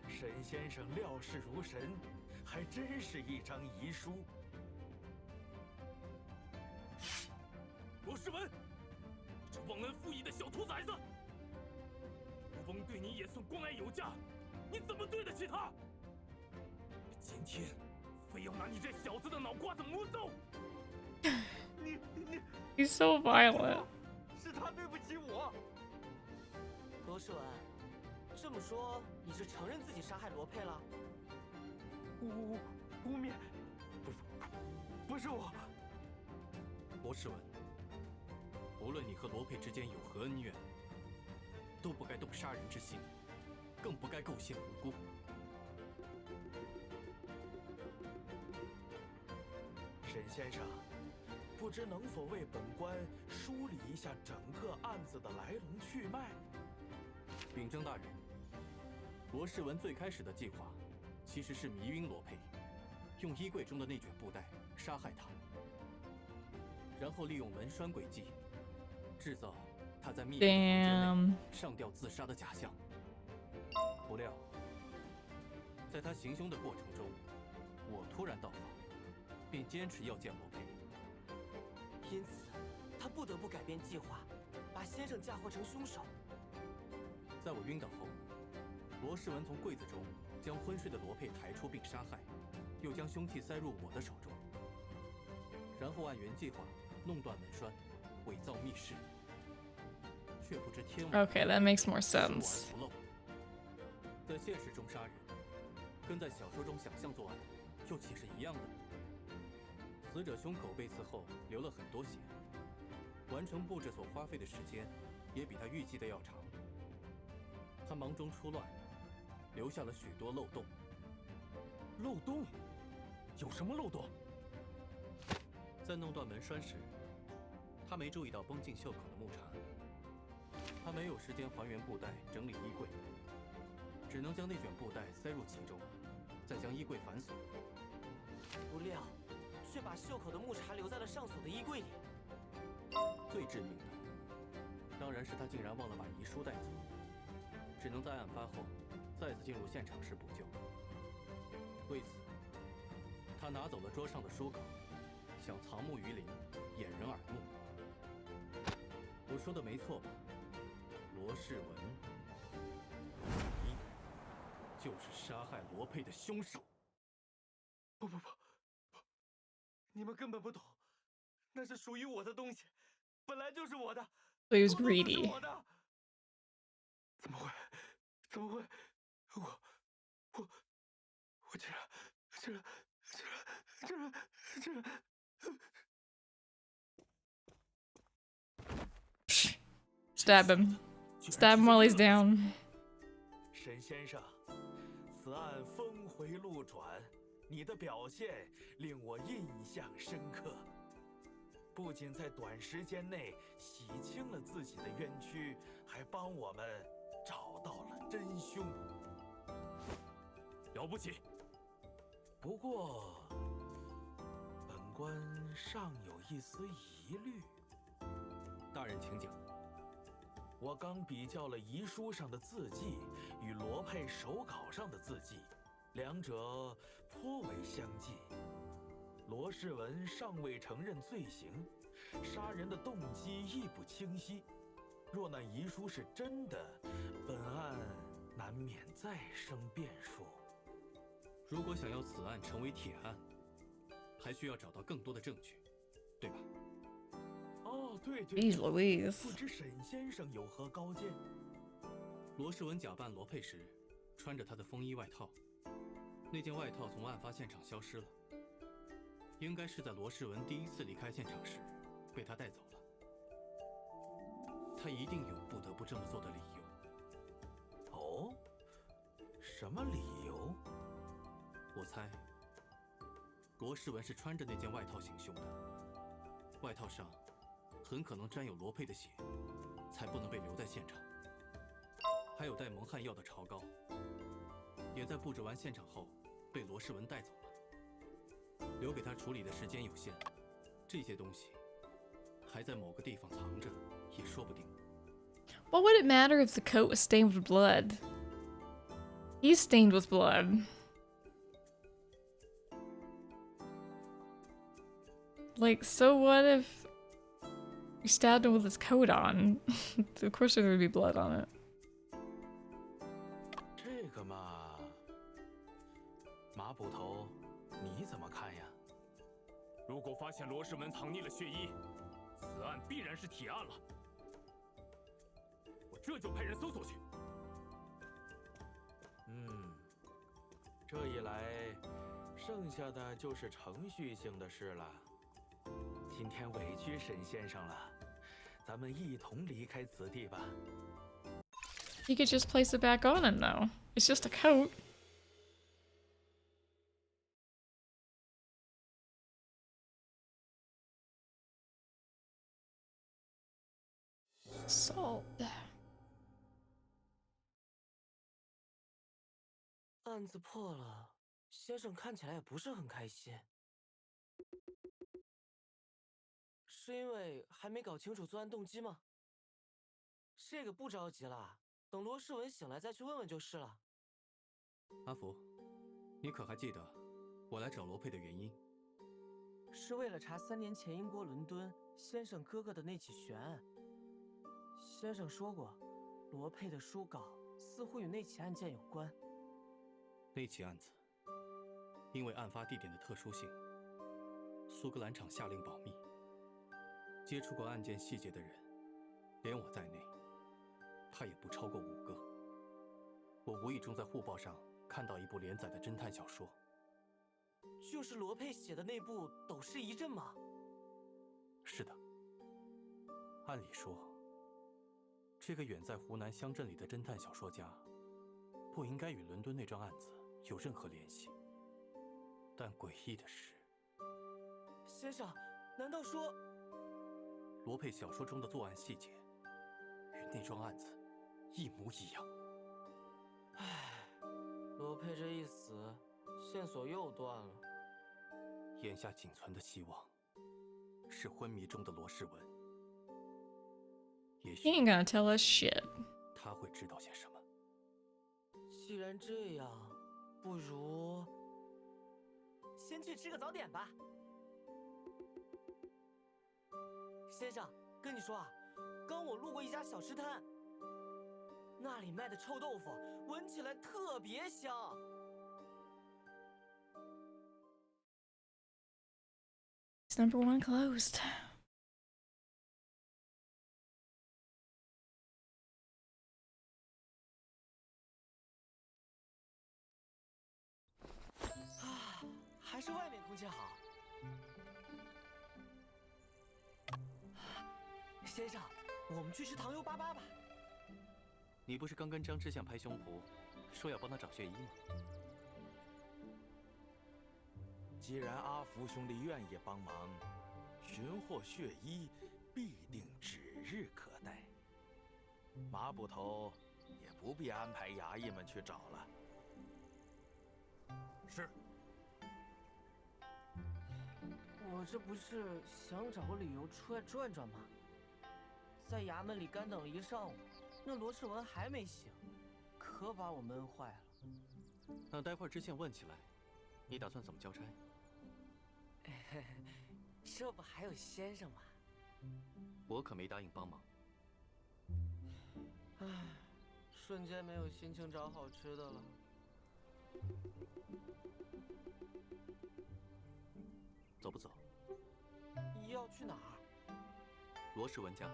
Speaker 4: 沈先生料事如神，还真是一张遗书。
Speaker 3: 罗世文，这忘恩负义的小兔崽子！吴翁对你也算关爱有加，你怎么对得起他？今天非要拿你这小子的脑瓜子磨走！He's
Speaker 1: so violent.
Speaker 5: 是他对不起我。罗世文，这么说你是承认自己杀害罗佩了？污蔑，不是我。
Speaker 3: 罗世文，无论你和罗佩之间有何恩怨，都不该动杀人之心，更不该构陷无辜。
Speaker 4: 沈先生，不知能否为本官梳理一下整个案子的来龙去脉？
Speaker 3: 禀征大人，罗世文最开始的计划其实是迷晕罗佩，用衣柜中的那卷布袋杀害他，然后利用门栓诡计，制造他在密闭的房间内上吊自杀的假象。不料，在他行凶的过程中，我突然到访，便坚持要见罗佩。
Speaker 5: 因此，他不得不改变计划，把先生嫁祸成凶手。
Speaker 3: 在我晕倒后，罗世文从柜子中将昏睡的罗佩抬出并杀害，又将凶器塞入我的手中，然后按原计划弄断门栓，伪造密室，却不知天网
Speaker 1: Okay, that makes more sense.
Speaker 3: 疏而不漏。在现实中杀人，跟在小说中想象作案，又岂是一样的？死者胸口被刺后流了很多血，完成布置所花费的时间也比他预计的要长。他忙中出乱，留下了许多漏洞。漏洞？有什么漏洞？在弄断门栓时，他没注意到绷进袖口的木茬，他没有时间还原布袋整理衣柜，只能将那卷布袋塞入其中，再将衣柜反锁。
Speaker 5: 不料，却把袖口的木茬留在了上锁的衣柜里。
Speaker 2: 最致命的，当然是他竟然忘了把遗书带走，只能在案发后再次进入现场时补救。为此，他拿走了桌上的书稿，想藏木于林，掩人耳目。我说的没错吧，罗世文，你就是杀害罗佩的凶手。
Speaker 6: 不，你们根本不懂，那是属于我的东西，本来就是我的。
Speaker 1: So he was
Speaker 6: 统统都是
Speaker 1: greedy.
Speaker 6: 我的。怎么会？我竟然。
Speaker 1: Stab him. Stab him while he's down.
Speaker 4: 沈先生，此案峰回路转，你的表现令我印象深刻。不仅在短时间内洗清了自己的冤屈，还帮我们找到了真凶。
Speaker 3: 了不起！
Speaker 4: 不过，本官尚有一丝疑虑。
Speaker 2: 大人请讲。
Speaker 4: 我刚比较了遗书上的字迹与罗佩手稿上的字迹，两者颇为相近。罗世文尚未承认罪行，杀人的动机亦不清晰。若那遗书是真的，本案难免再生变数。
Speaker 2: 如果想要此案成为铁案，还需要找到更多的证据，对吧？
Speaker 4: 哦，对，
Speaker 1: Jeez Louise.
Speaker 4: 不知沈先生有何高见？
Speaker 2: 罗世文假扮罗佩时，穿着他的风衣外套，那件外套从案发现场消失了，应该是在罗世文第一次离开现场时被他带走了。他一定有不得不这么做的理由。
Speaker 4: 哦，什么理由？
Speaker 2: 我猜，罗世文是穿着那件外套行凶的，外套上很可能沾有罗佩的血，才不能被留在现场。还有带蒙汗药的潮膏，也在布置完现场后被罗世文带走了。留给他处理的时间有限，这些东西还在某个地方藏着，也说不定。
Speaker 1: What would it matter if the coat was stained with blood? He's stained with blood. Like, so what if you stabbed him with his coat on? Of course there would be blood on it.
Speaker 4: 这个嘛，马捕头，你怎么看呀？
Speaker 3: 如果发现罗世文藏匿了血衣，此案必然是铁案了。我这就派人搜索去。
Speaker 4: 这一来，剩下的就是程序性的事了。今天委屈沈先生了，咱们一同离开此地吧。
Speaker 1: He could just place it back on him, though. It's just a coat. Salt.
Speaker 5: 案子破了，先生看起来也不是很开心。是因为还没搞清楚作案动机吗？这个不着急了，等罗世文醒来再去问问就是了。
Speaker 2: 阿福，你可还记得我来找罗佩的原因？
Speaker 5: 是为了查3年前英国伦敦先生哥哥的那起悬案。先生说过，罗佩的书稿似乎与那起案件有关。
Speaker 2: 那起案子，因为案发地点的特殊性，苏格兰场下令保密。接触过案件细节的人，连我在内，怕也不超过5个。我无意中在护报上看到一部连载的侦探小说，
Speaker 5: 就是罗佩写的那部《斗士一阵》吗？
Speaker 2: 是的。按理说，这个远在湖南乡镇里的侦探小说家，不应该与伦敦那桩案子有任何联系。但诡异的是，
Speaker 5: 先生，难道说
Speaker 2: 罗佩小说中的作案细节与那桩案子一模一样？
Speaker 5: 唉，罗佩这一死，线索又断了。
Speaker 2: 眼下仅存的希望是昏迷中的罗世文。也
Speaker 1: He
Speaker 2: 许
Speaker 1: ain't gonna tell us shit.
Speaker 2: 他会知道些什么。
Speaker 5: 既然这样，不如先去吃个早点吧。先生，跟你说啊，刚我路过一家小吃摊，那里卖的臭豆腐闻起来特别香。
Speaker 1: It's number 1 closed.
Speaker 5: 还是外面空气好。先生，我们去吃糖油粑粑吧。
Speaker 2: 你不是刚跟张知县拍胸脯，说要帮他找血衣吗？
Speaker 4: 既然阿福兄弟愿意帮忙，寻获血衣必定指日可待。麻布头也不必安排衙役们去找了。
Speaker 3: 是。
Speaker 5: 我这不是想找个理由出来转转吗？在衙门里干等了一上午，那罗世文还没醒，可把我闷坏了。
Speaker 2: 那待会儿知县问起来，你打算怎么交差？
Speaker 5: 这不还有先生吗？
Speaker 2: 我可没答应帮忙。
Speaker 5: 唉，瞬间没有心情找好吃的了。
Speaker 2: 走不走？
Speaker 5: 要去哪儿？
Speaker 2: 罗世文家。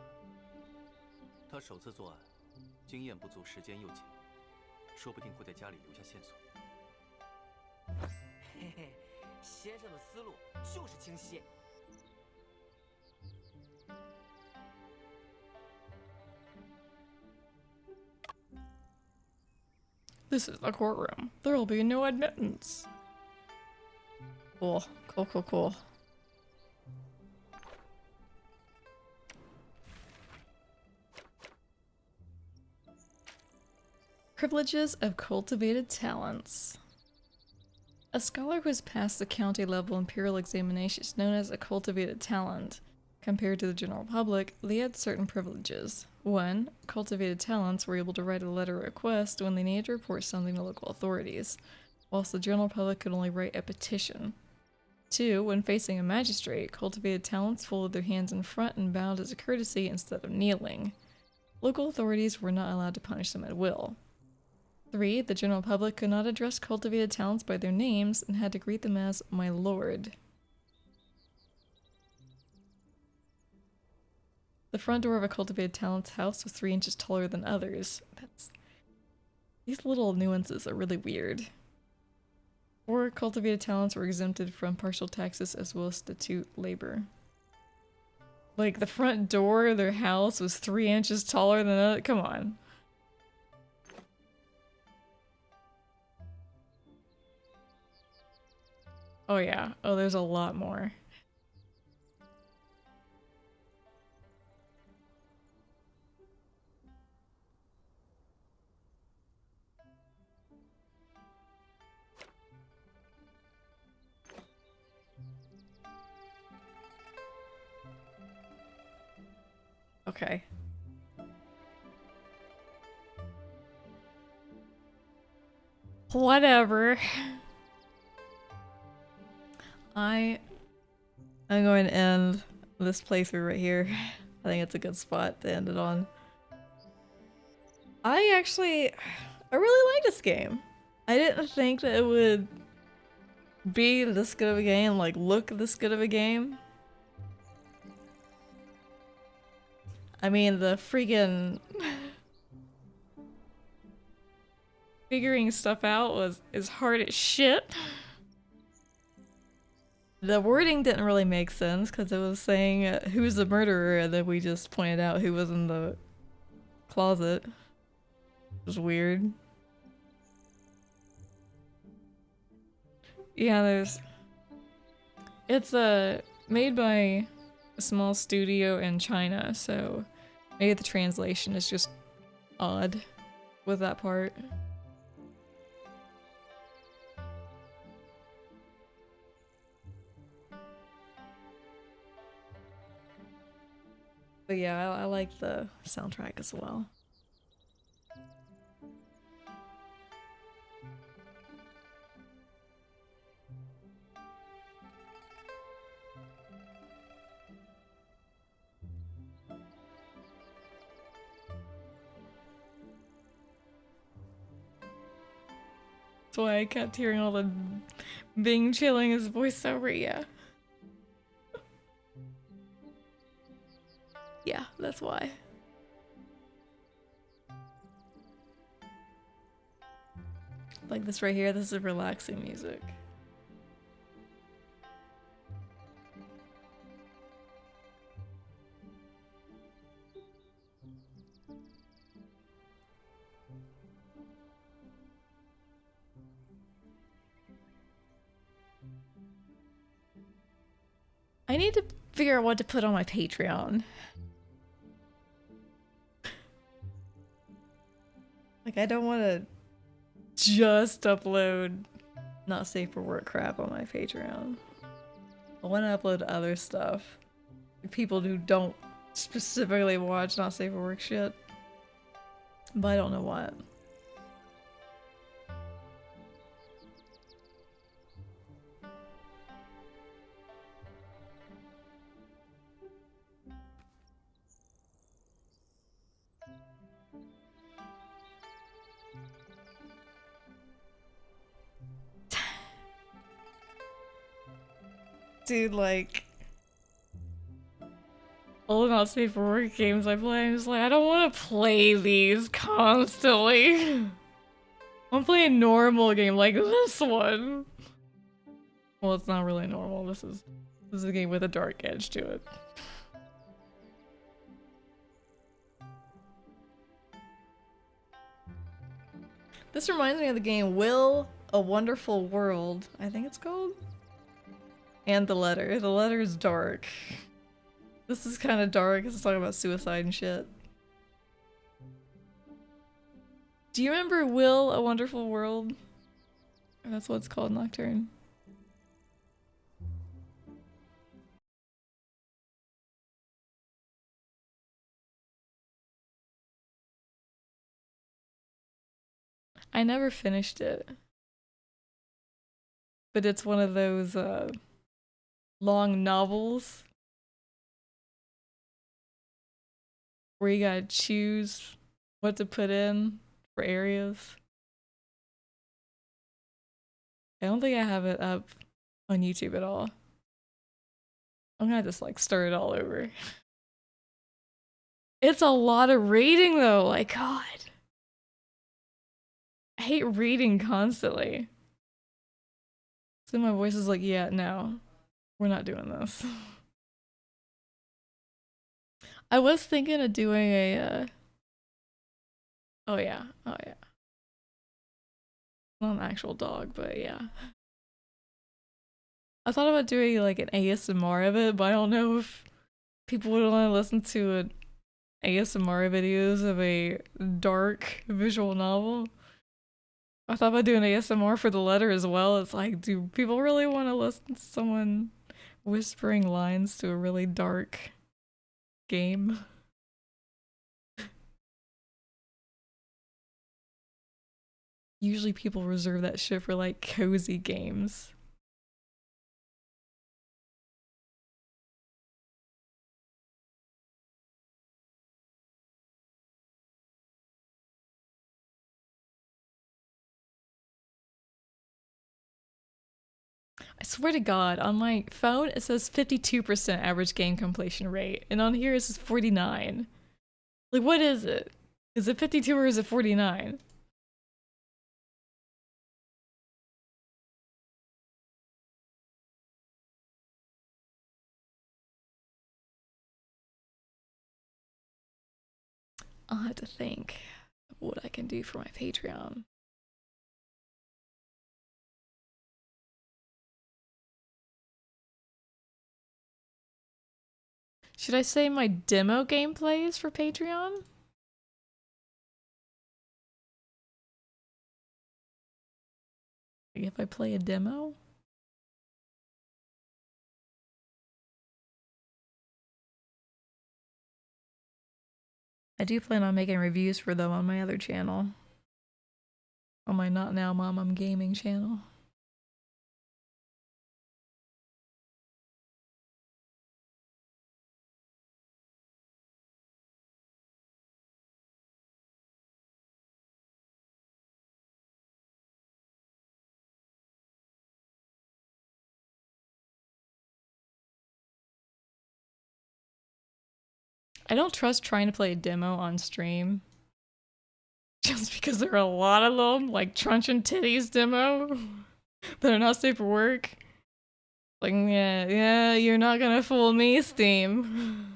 Speaker 2: 他首次作案，经验不足，时间又紧，说不定会在家里留下线索。
Speaker 5: 嘿嘿，先生的思路就是清晰。
Speaker 1: This is the courtroom. There will be no admittance. Cool. Cool. Privileges of cultivated talents. A scholar who has passed the county level imperial examination is known as a cultivated talent. Compared to the general public, they had certain privileges. 1. Cultivated talents were able to write a letter of request when they needed to report something to local authorities, whilst the general public could only write a petition. 2. When facing a magistrate, cultivated talents folded their hands in front and bowed as a courtesy instead of kneeling. Local authorities were not allowed to punish them at will. 3. The general public could not address cultivated talents by their names and had to greet them as "my lord." The front door of a cultivated talent's house was 3 inches taller than others. These little nuances are really weird. 4. Cultivated talents were exempted from partial taxes as well as statute labor. Like, the front door of their house was 3 inches taller than others? Come on. Oh yeah. Oh, there's a lot more. Okay. Whatever. I'm going to end this playthrough right here. I think it's a good spot to end it on. I really like this game. I didn't think that it would be this good of a game, like look this good of a game. I mean, the freaking figuring stuff out is hard as shit. The wording didn't really make sense because it was saying who's the murderer, and then we just pointed out who was in the closet. It was weird. Yeah, it's made by a small studio in China, so maybe the translation is just odd with that part. But yeah, I like the soundtrack as well. That's why I kept hearing all the Bing chilling his voiceover, yeah. Yeah, that's why. Like this right here, this is relaxing music. I need to figure out what to put on my Patreon. Like, I don't want to just upload not safe for work crap on my Patreon. I want to upload other stuff. People who don't specifically watch not safe for work shit. But I don't know what. Dude, like, all the not safe for work games I play, I'm just like, I don't want to play these constantly. I'm playing a normal game like this one. Well, it's not really normal. This is a game with a dark edge to it. This reminds me of the game Will a Wonderful World, I think it's called. And The Letter. The Letter is dark. This is kind of dark. It's talking about suicide and shit. Do you remember Will a Wonderful World? That's what it's called, Nocturne. I never finished it. But it's one of those long novels where you gotta choose what to put in for areas. I don't think I have it up on YouTube at all. I'm gonna just like start it all over. It's a lot of reading though, like God. I hate reading constantly. So my voice is like, yeah, no, we're not doing this. I was thinking of doing a, oh yeah. Not an actual dog, but yeah. I thought about doing like an ASMR of it, but I don't know if people would want to listen to an ASMR videos of a dark visual novel. I thought about doing ASMR for The Letter as well. It's like, do people really want to listen to someone whispering lines to a really dark game? Usually people reserve that shit for like cozy games. I swear to God, on my phone it says 52% average game completion rate, and on here it says 49. Like, what is it? Is it 52 or is it 49? I'll have to think of what I can do for my Patreon. Should I say my demo gameplays for Patreon? Like if I play a demo? do plan on making reviews for them on my other channel. On my Not Now Mom, I'm Gaming channel. I don't trust trying to play a demo on stream. Just because there are a lot of them, like Trunch and Titties demo, that are not safe for work. Like, yeah, you're not gonna fool me, Steam.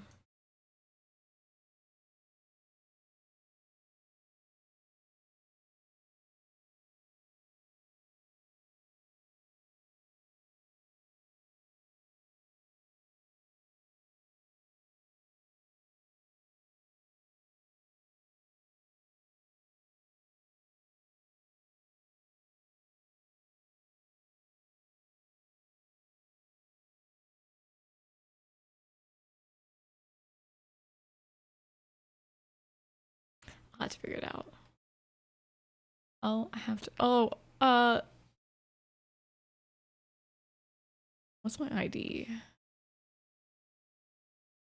Speaker 1: I'll have to figure it out. Oh, I have to. Oh, what's my ID?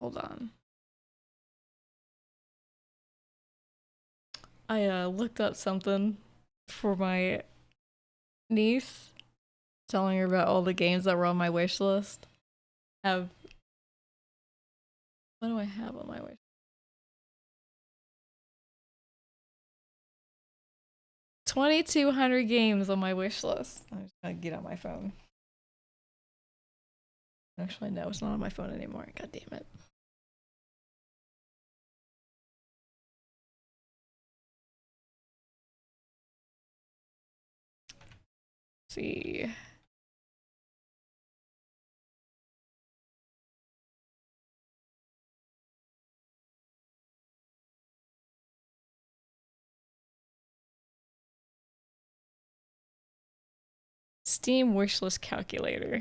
Speaker 1: Hold on. I looked up something for my niece, telling her about all the games that were on my wish list. What do I have on my wish? 2,200 games on my wish list. I'm just gonna get on my phone. Actually, no, it's not on my phone anymore. God damn it. Let's see. Steam wishlist calculator.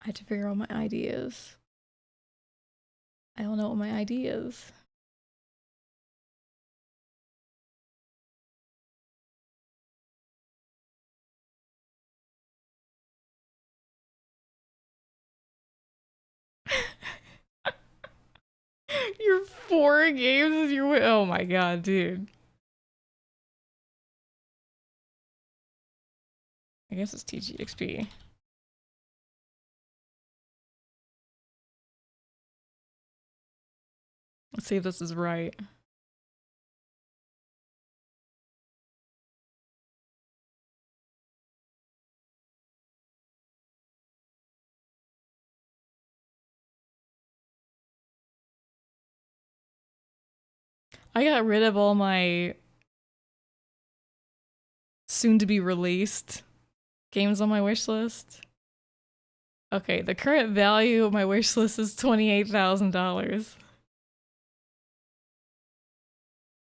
Speaker 1: I had to figure out what my ID is. I don't know what my ID is. You're 4 games is your oh my god, dude. I guess it's TGXP. Let's see if this is right. I got rid of all my soon to be released games on my wish list. Okay, the current value of my wish list is $28,000.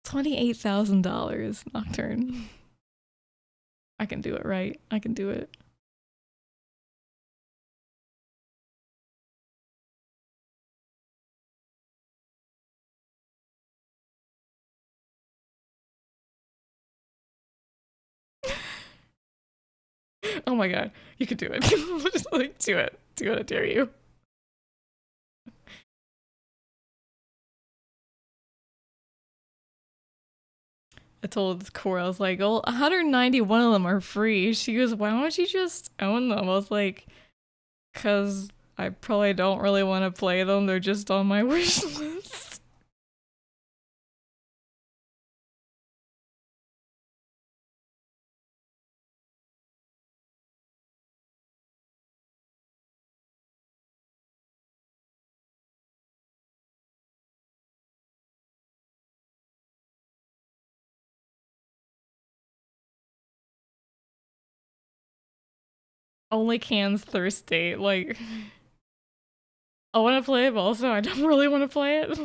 Speaker 1: $28,000, Nocturne. I can do it, right? I can do it. Oh my god, you could do it. Just like do it. Do it, I dare you. I told Cora, I was like, well, 191 of them are free. She goes, why don't you just own them? I was like, because I probably don't really want to play them. They're just on my wish list. Only cans thirsty. Like, I want to play it, but also I don't really want to play it.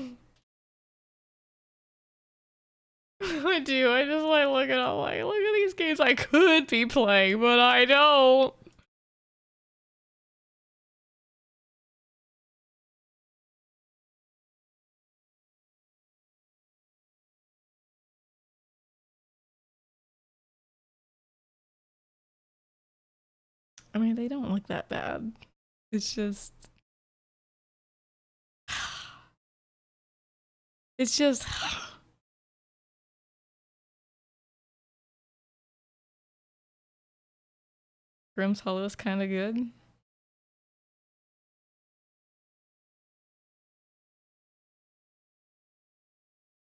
Speaker 1: I do. I just like look at all like, look at these games I could be playing, but I don't. I mean, they don't look that bad. It's just... It's just... Grimm's Hollow is kind of good.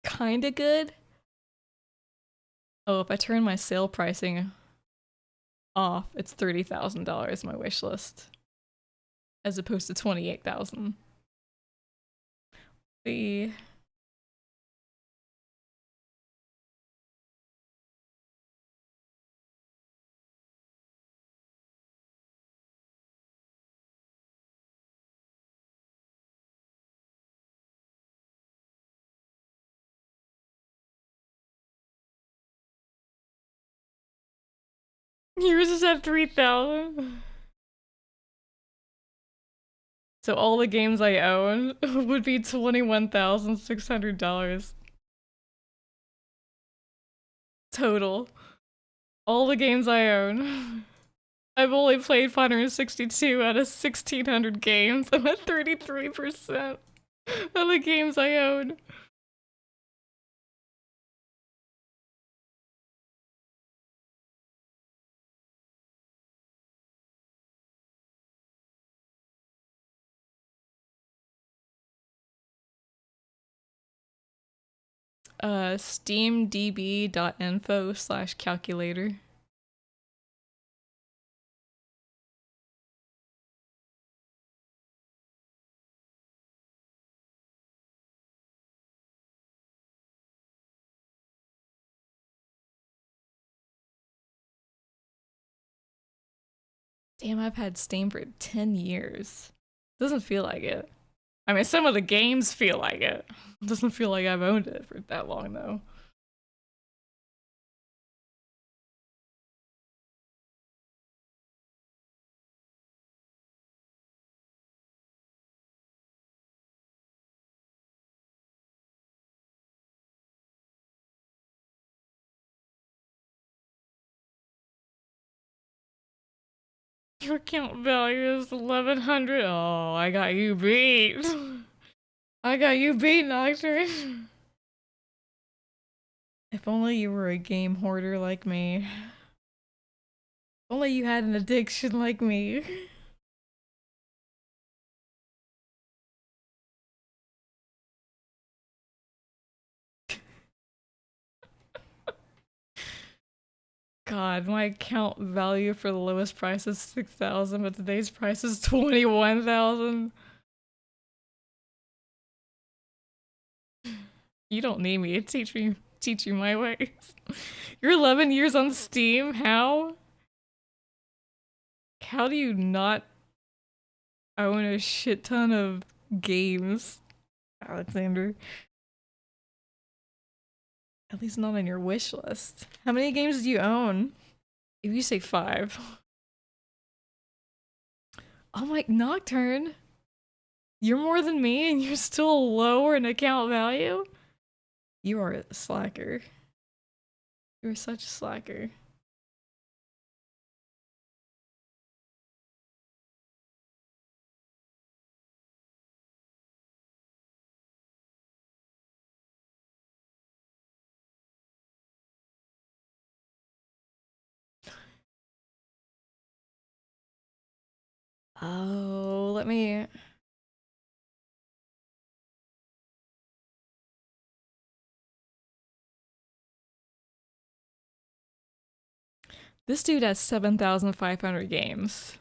Speaker 1: Kind of good? Oh, if I turn my sale pricing off, it's $30,000 my wish list. As opposed to 28,000. The... Yours is at 3,000. So all the games I own would be $21,600 total. All the games I own. I've only played 562 out of 1,600 games. I'm at 33% of the games I own. steamdb.info/calculator. Damn, I've had Steam for 10 years. Doesn't feel like it. I mean, some of the games feel like it. Doesn't feel like I've owned it for that long, though. Your account value is 1,100. Oh, I got you beat. I got you beat, Nocturne. If only you were a game hoarder like me. If only you had an addiction like me. God, my account value for the lowest price is 6,000, but today's price is 21,000. You don't need me to teach you my ways. You're 11 years on Steam. How? How do you not own a shit ton of games, Alexander? At least not on your wish list. How many games do you own? If you say 5. Oh my, Nocturne. You're more than me and you're still lower in account value? You are a slacker. You're such a slacker. Oh, let me... This dude has 7,500 games.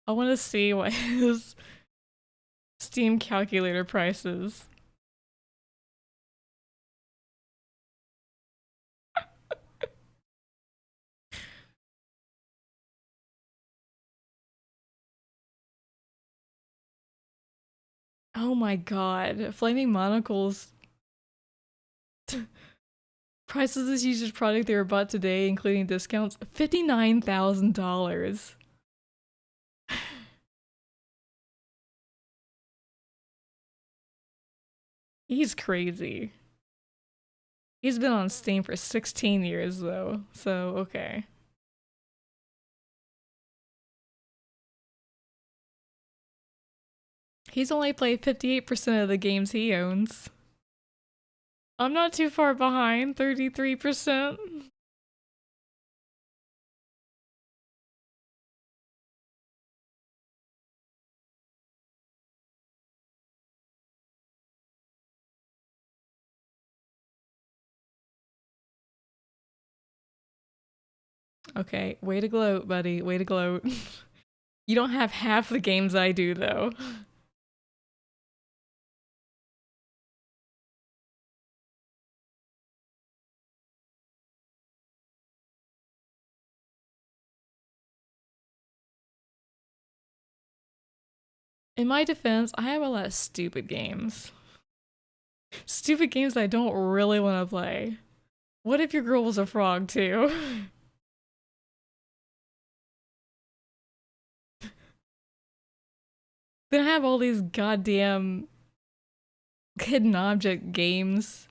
Speaker 1: I want to see what his Steam calculator price is. Oh my god. Flaming Monocle's prices this usage product they were bought today, including discounts, $59,000. He's crazy. He's been on Steam for 16 years though, so okay. He's only played 58% of the games he owns. I'm not too far behind, 33%. Okay, way to gloat, buddy. Way to gloat. You don't have half the games I do, though. In my defense, I have a lot of stupid games. Stupid games I don't really want to play. What if your girl was a frog, too? Then I have all these goddamn hidden object games.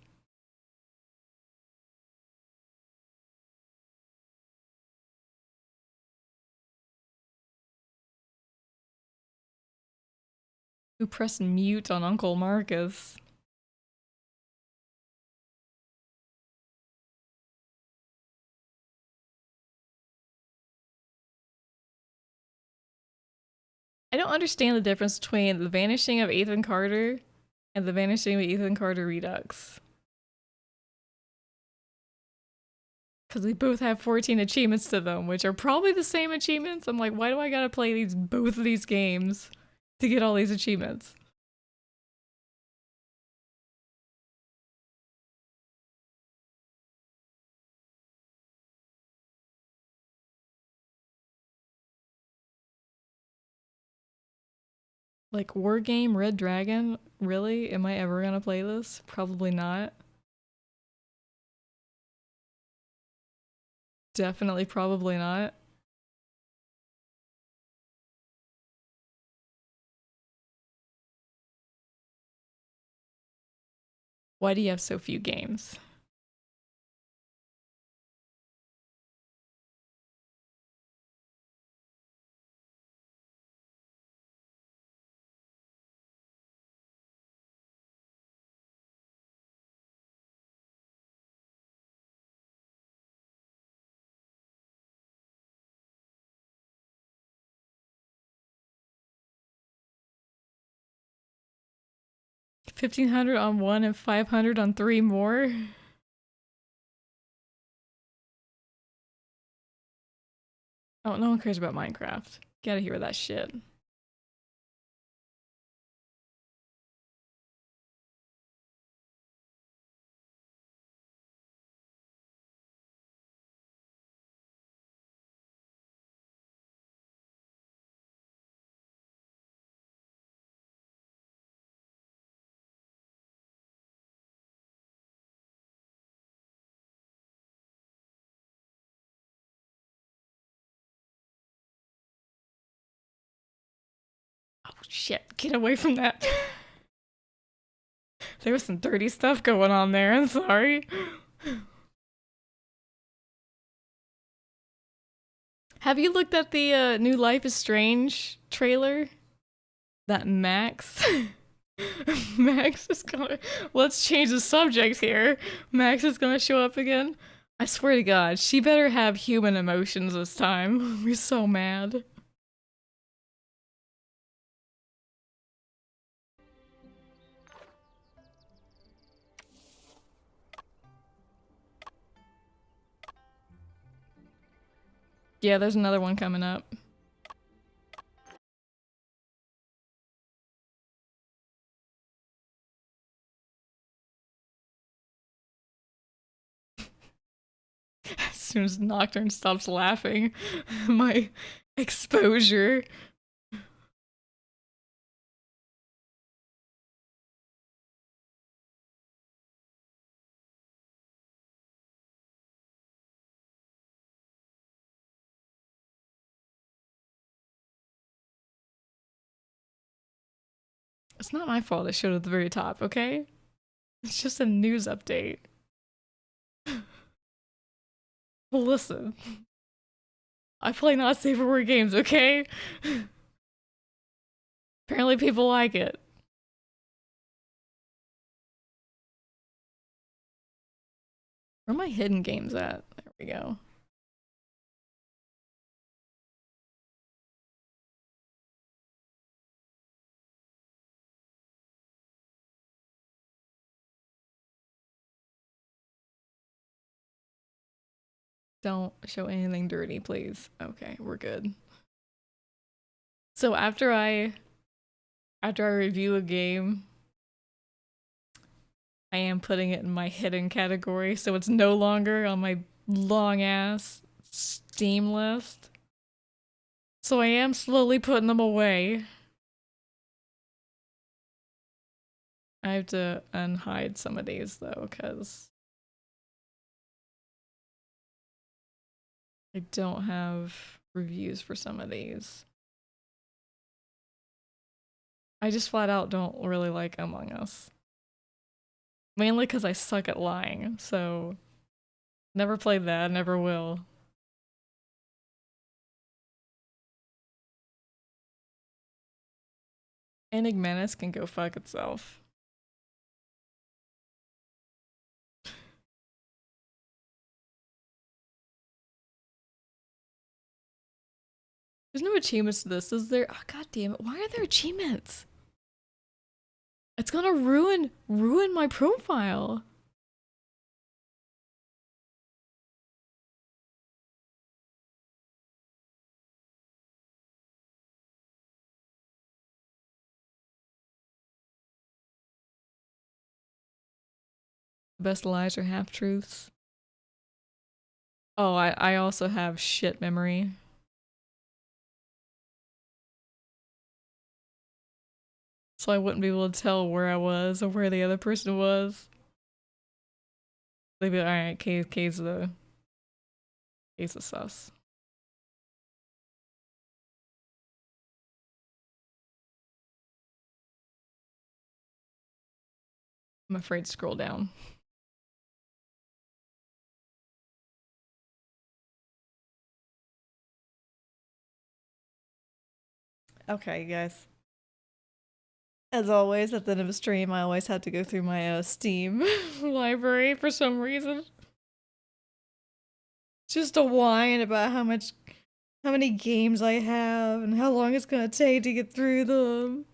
Speaker 1: Who pressed mute on Uncle Marcus? I don't understand the difference between the vanishing of Ethan Carter and the vanishing of Ethan Carter Redux. Because they both have 14 achievements to them, which are probably the same achievements. I'm like, why do I gotta play both of these games to get all these achievements? Like, War Game Red Dragon? Really? Am I ever gonna play this? Probably not. Definitely probably not. Why do you have so few games? $1,500 on one and $500 on three more? Oh, no one cares about Minecraft. Get out of here with that shit. Oh shit, get away from that. There was some dirty stuff going on there, I'm sorry. Have you looked at the new Life is Strange trailer? That Max? Max is gonna- let's change the subject here. Max is gonna show up again. I swear to God, she better have human emotions this time. We're so mad. Yeah, there's another one coming up. As soon as Nocturne stops laughing, my exposure. It's not my fault I showed at the very top, okay? It's just a news update. Well, listen. I play not safe for work games, okay? Apparently people like it. Where are my hidden games at? There we go. Don't show anything dirty, please. Okay, we're good. So after I review a game, I am putting it in my hidden category, so it's no longer on my long ass Steam list. So I am slowly putting them away. I have to unhide some of these though, because I don't have reviews for some of these. I just flat out don't really like Among Us. Mainly because I suck at lying, so never played that, never will. Enigmatis can go fuck itself. There's no achievements to this, is there? Oh, god damn it. Why are there achievements? It's gonna ruin my profile. Best lies or half-truths. Oh, I also have shit memory. So I wouldn't be able to tell where I was or where the other person was. They'd be like, alright, K's the sus. I'm afraid to scroll down. Okay, guys. As always, at the end of a stream, I always have to go through my Steam library for some reason. Just to whine about how many games I have and how long it's gonna take to get through them.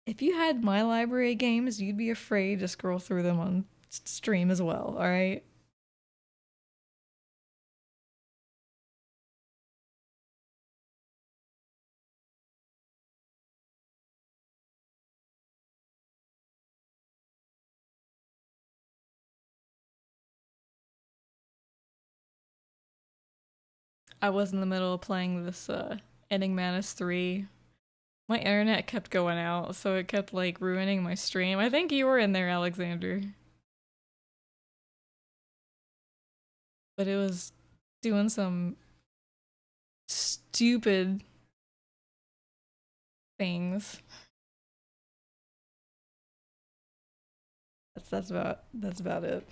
Speaker 1: If you had my library of games, you'd be afraid to scroll through them on stream as well, alright? I was in the middle of playing this Enigmatis 3. My internet kept going out, so it kept like ruining my stream. I think you were in there, Alexander. But it was doing some stupid things. That's about it.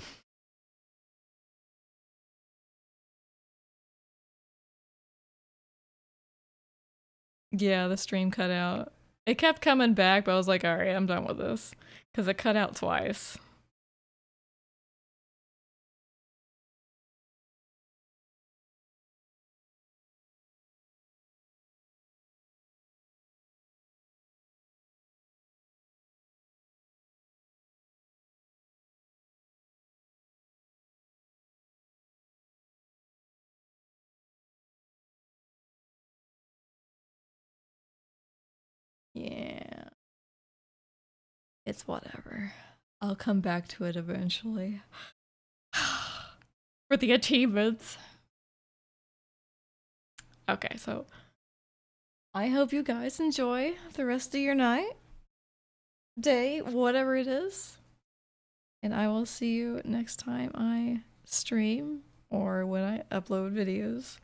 Speaker 1: Yeah, the stream cut out. It kept coming back, but I was like, alright, I'm done with this. Because it cut out twice. Yeah. It's whatever. I'll come back to it eventually. For the achievements. Okay, so I hope you guys enjoy the rest of your night, day, whatever it is. And I will see you next time I stream or when I upload videos.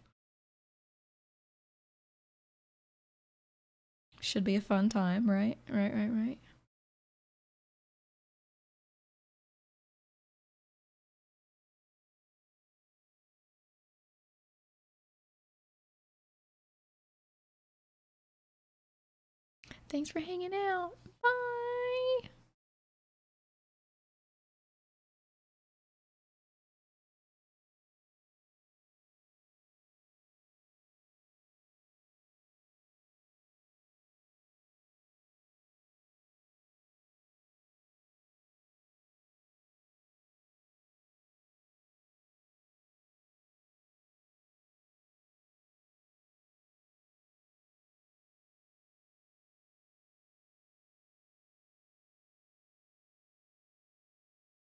Speaker 1: Should be a fun time, right? Right. Thanks for hanging out. Bye.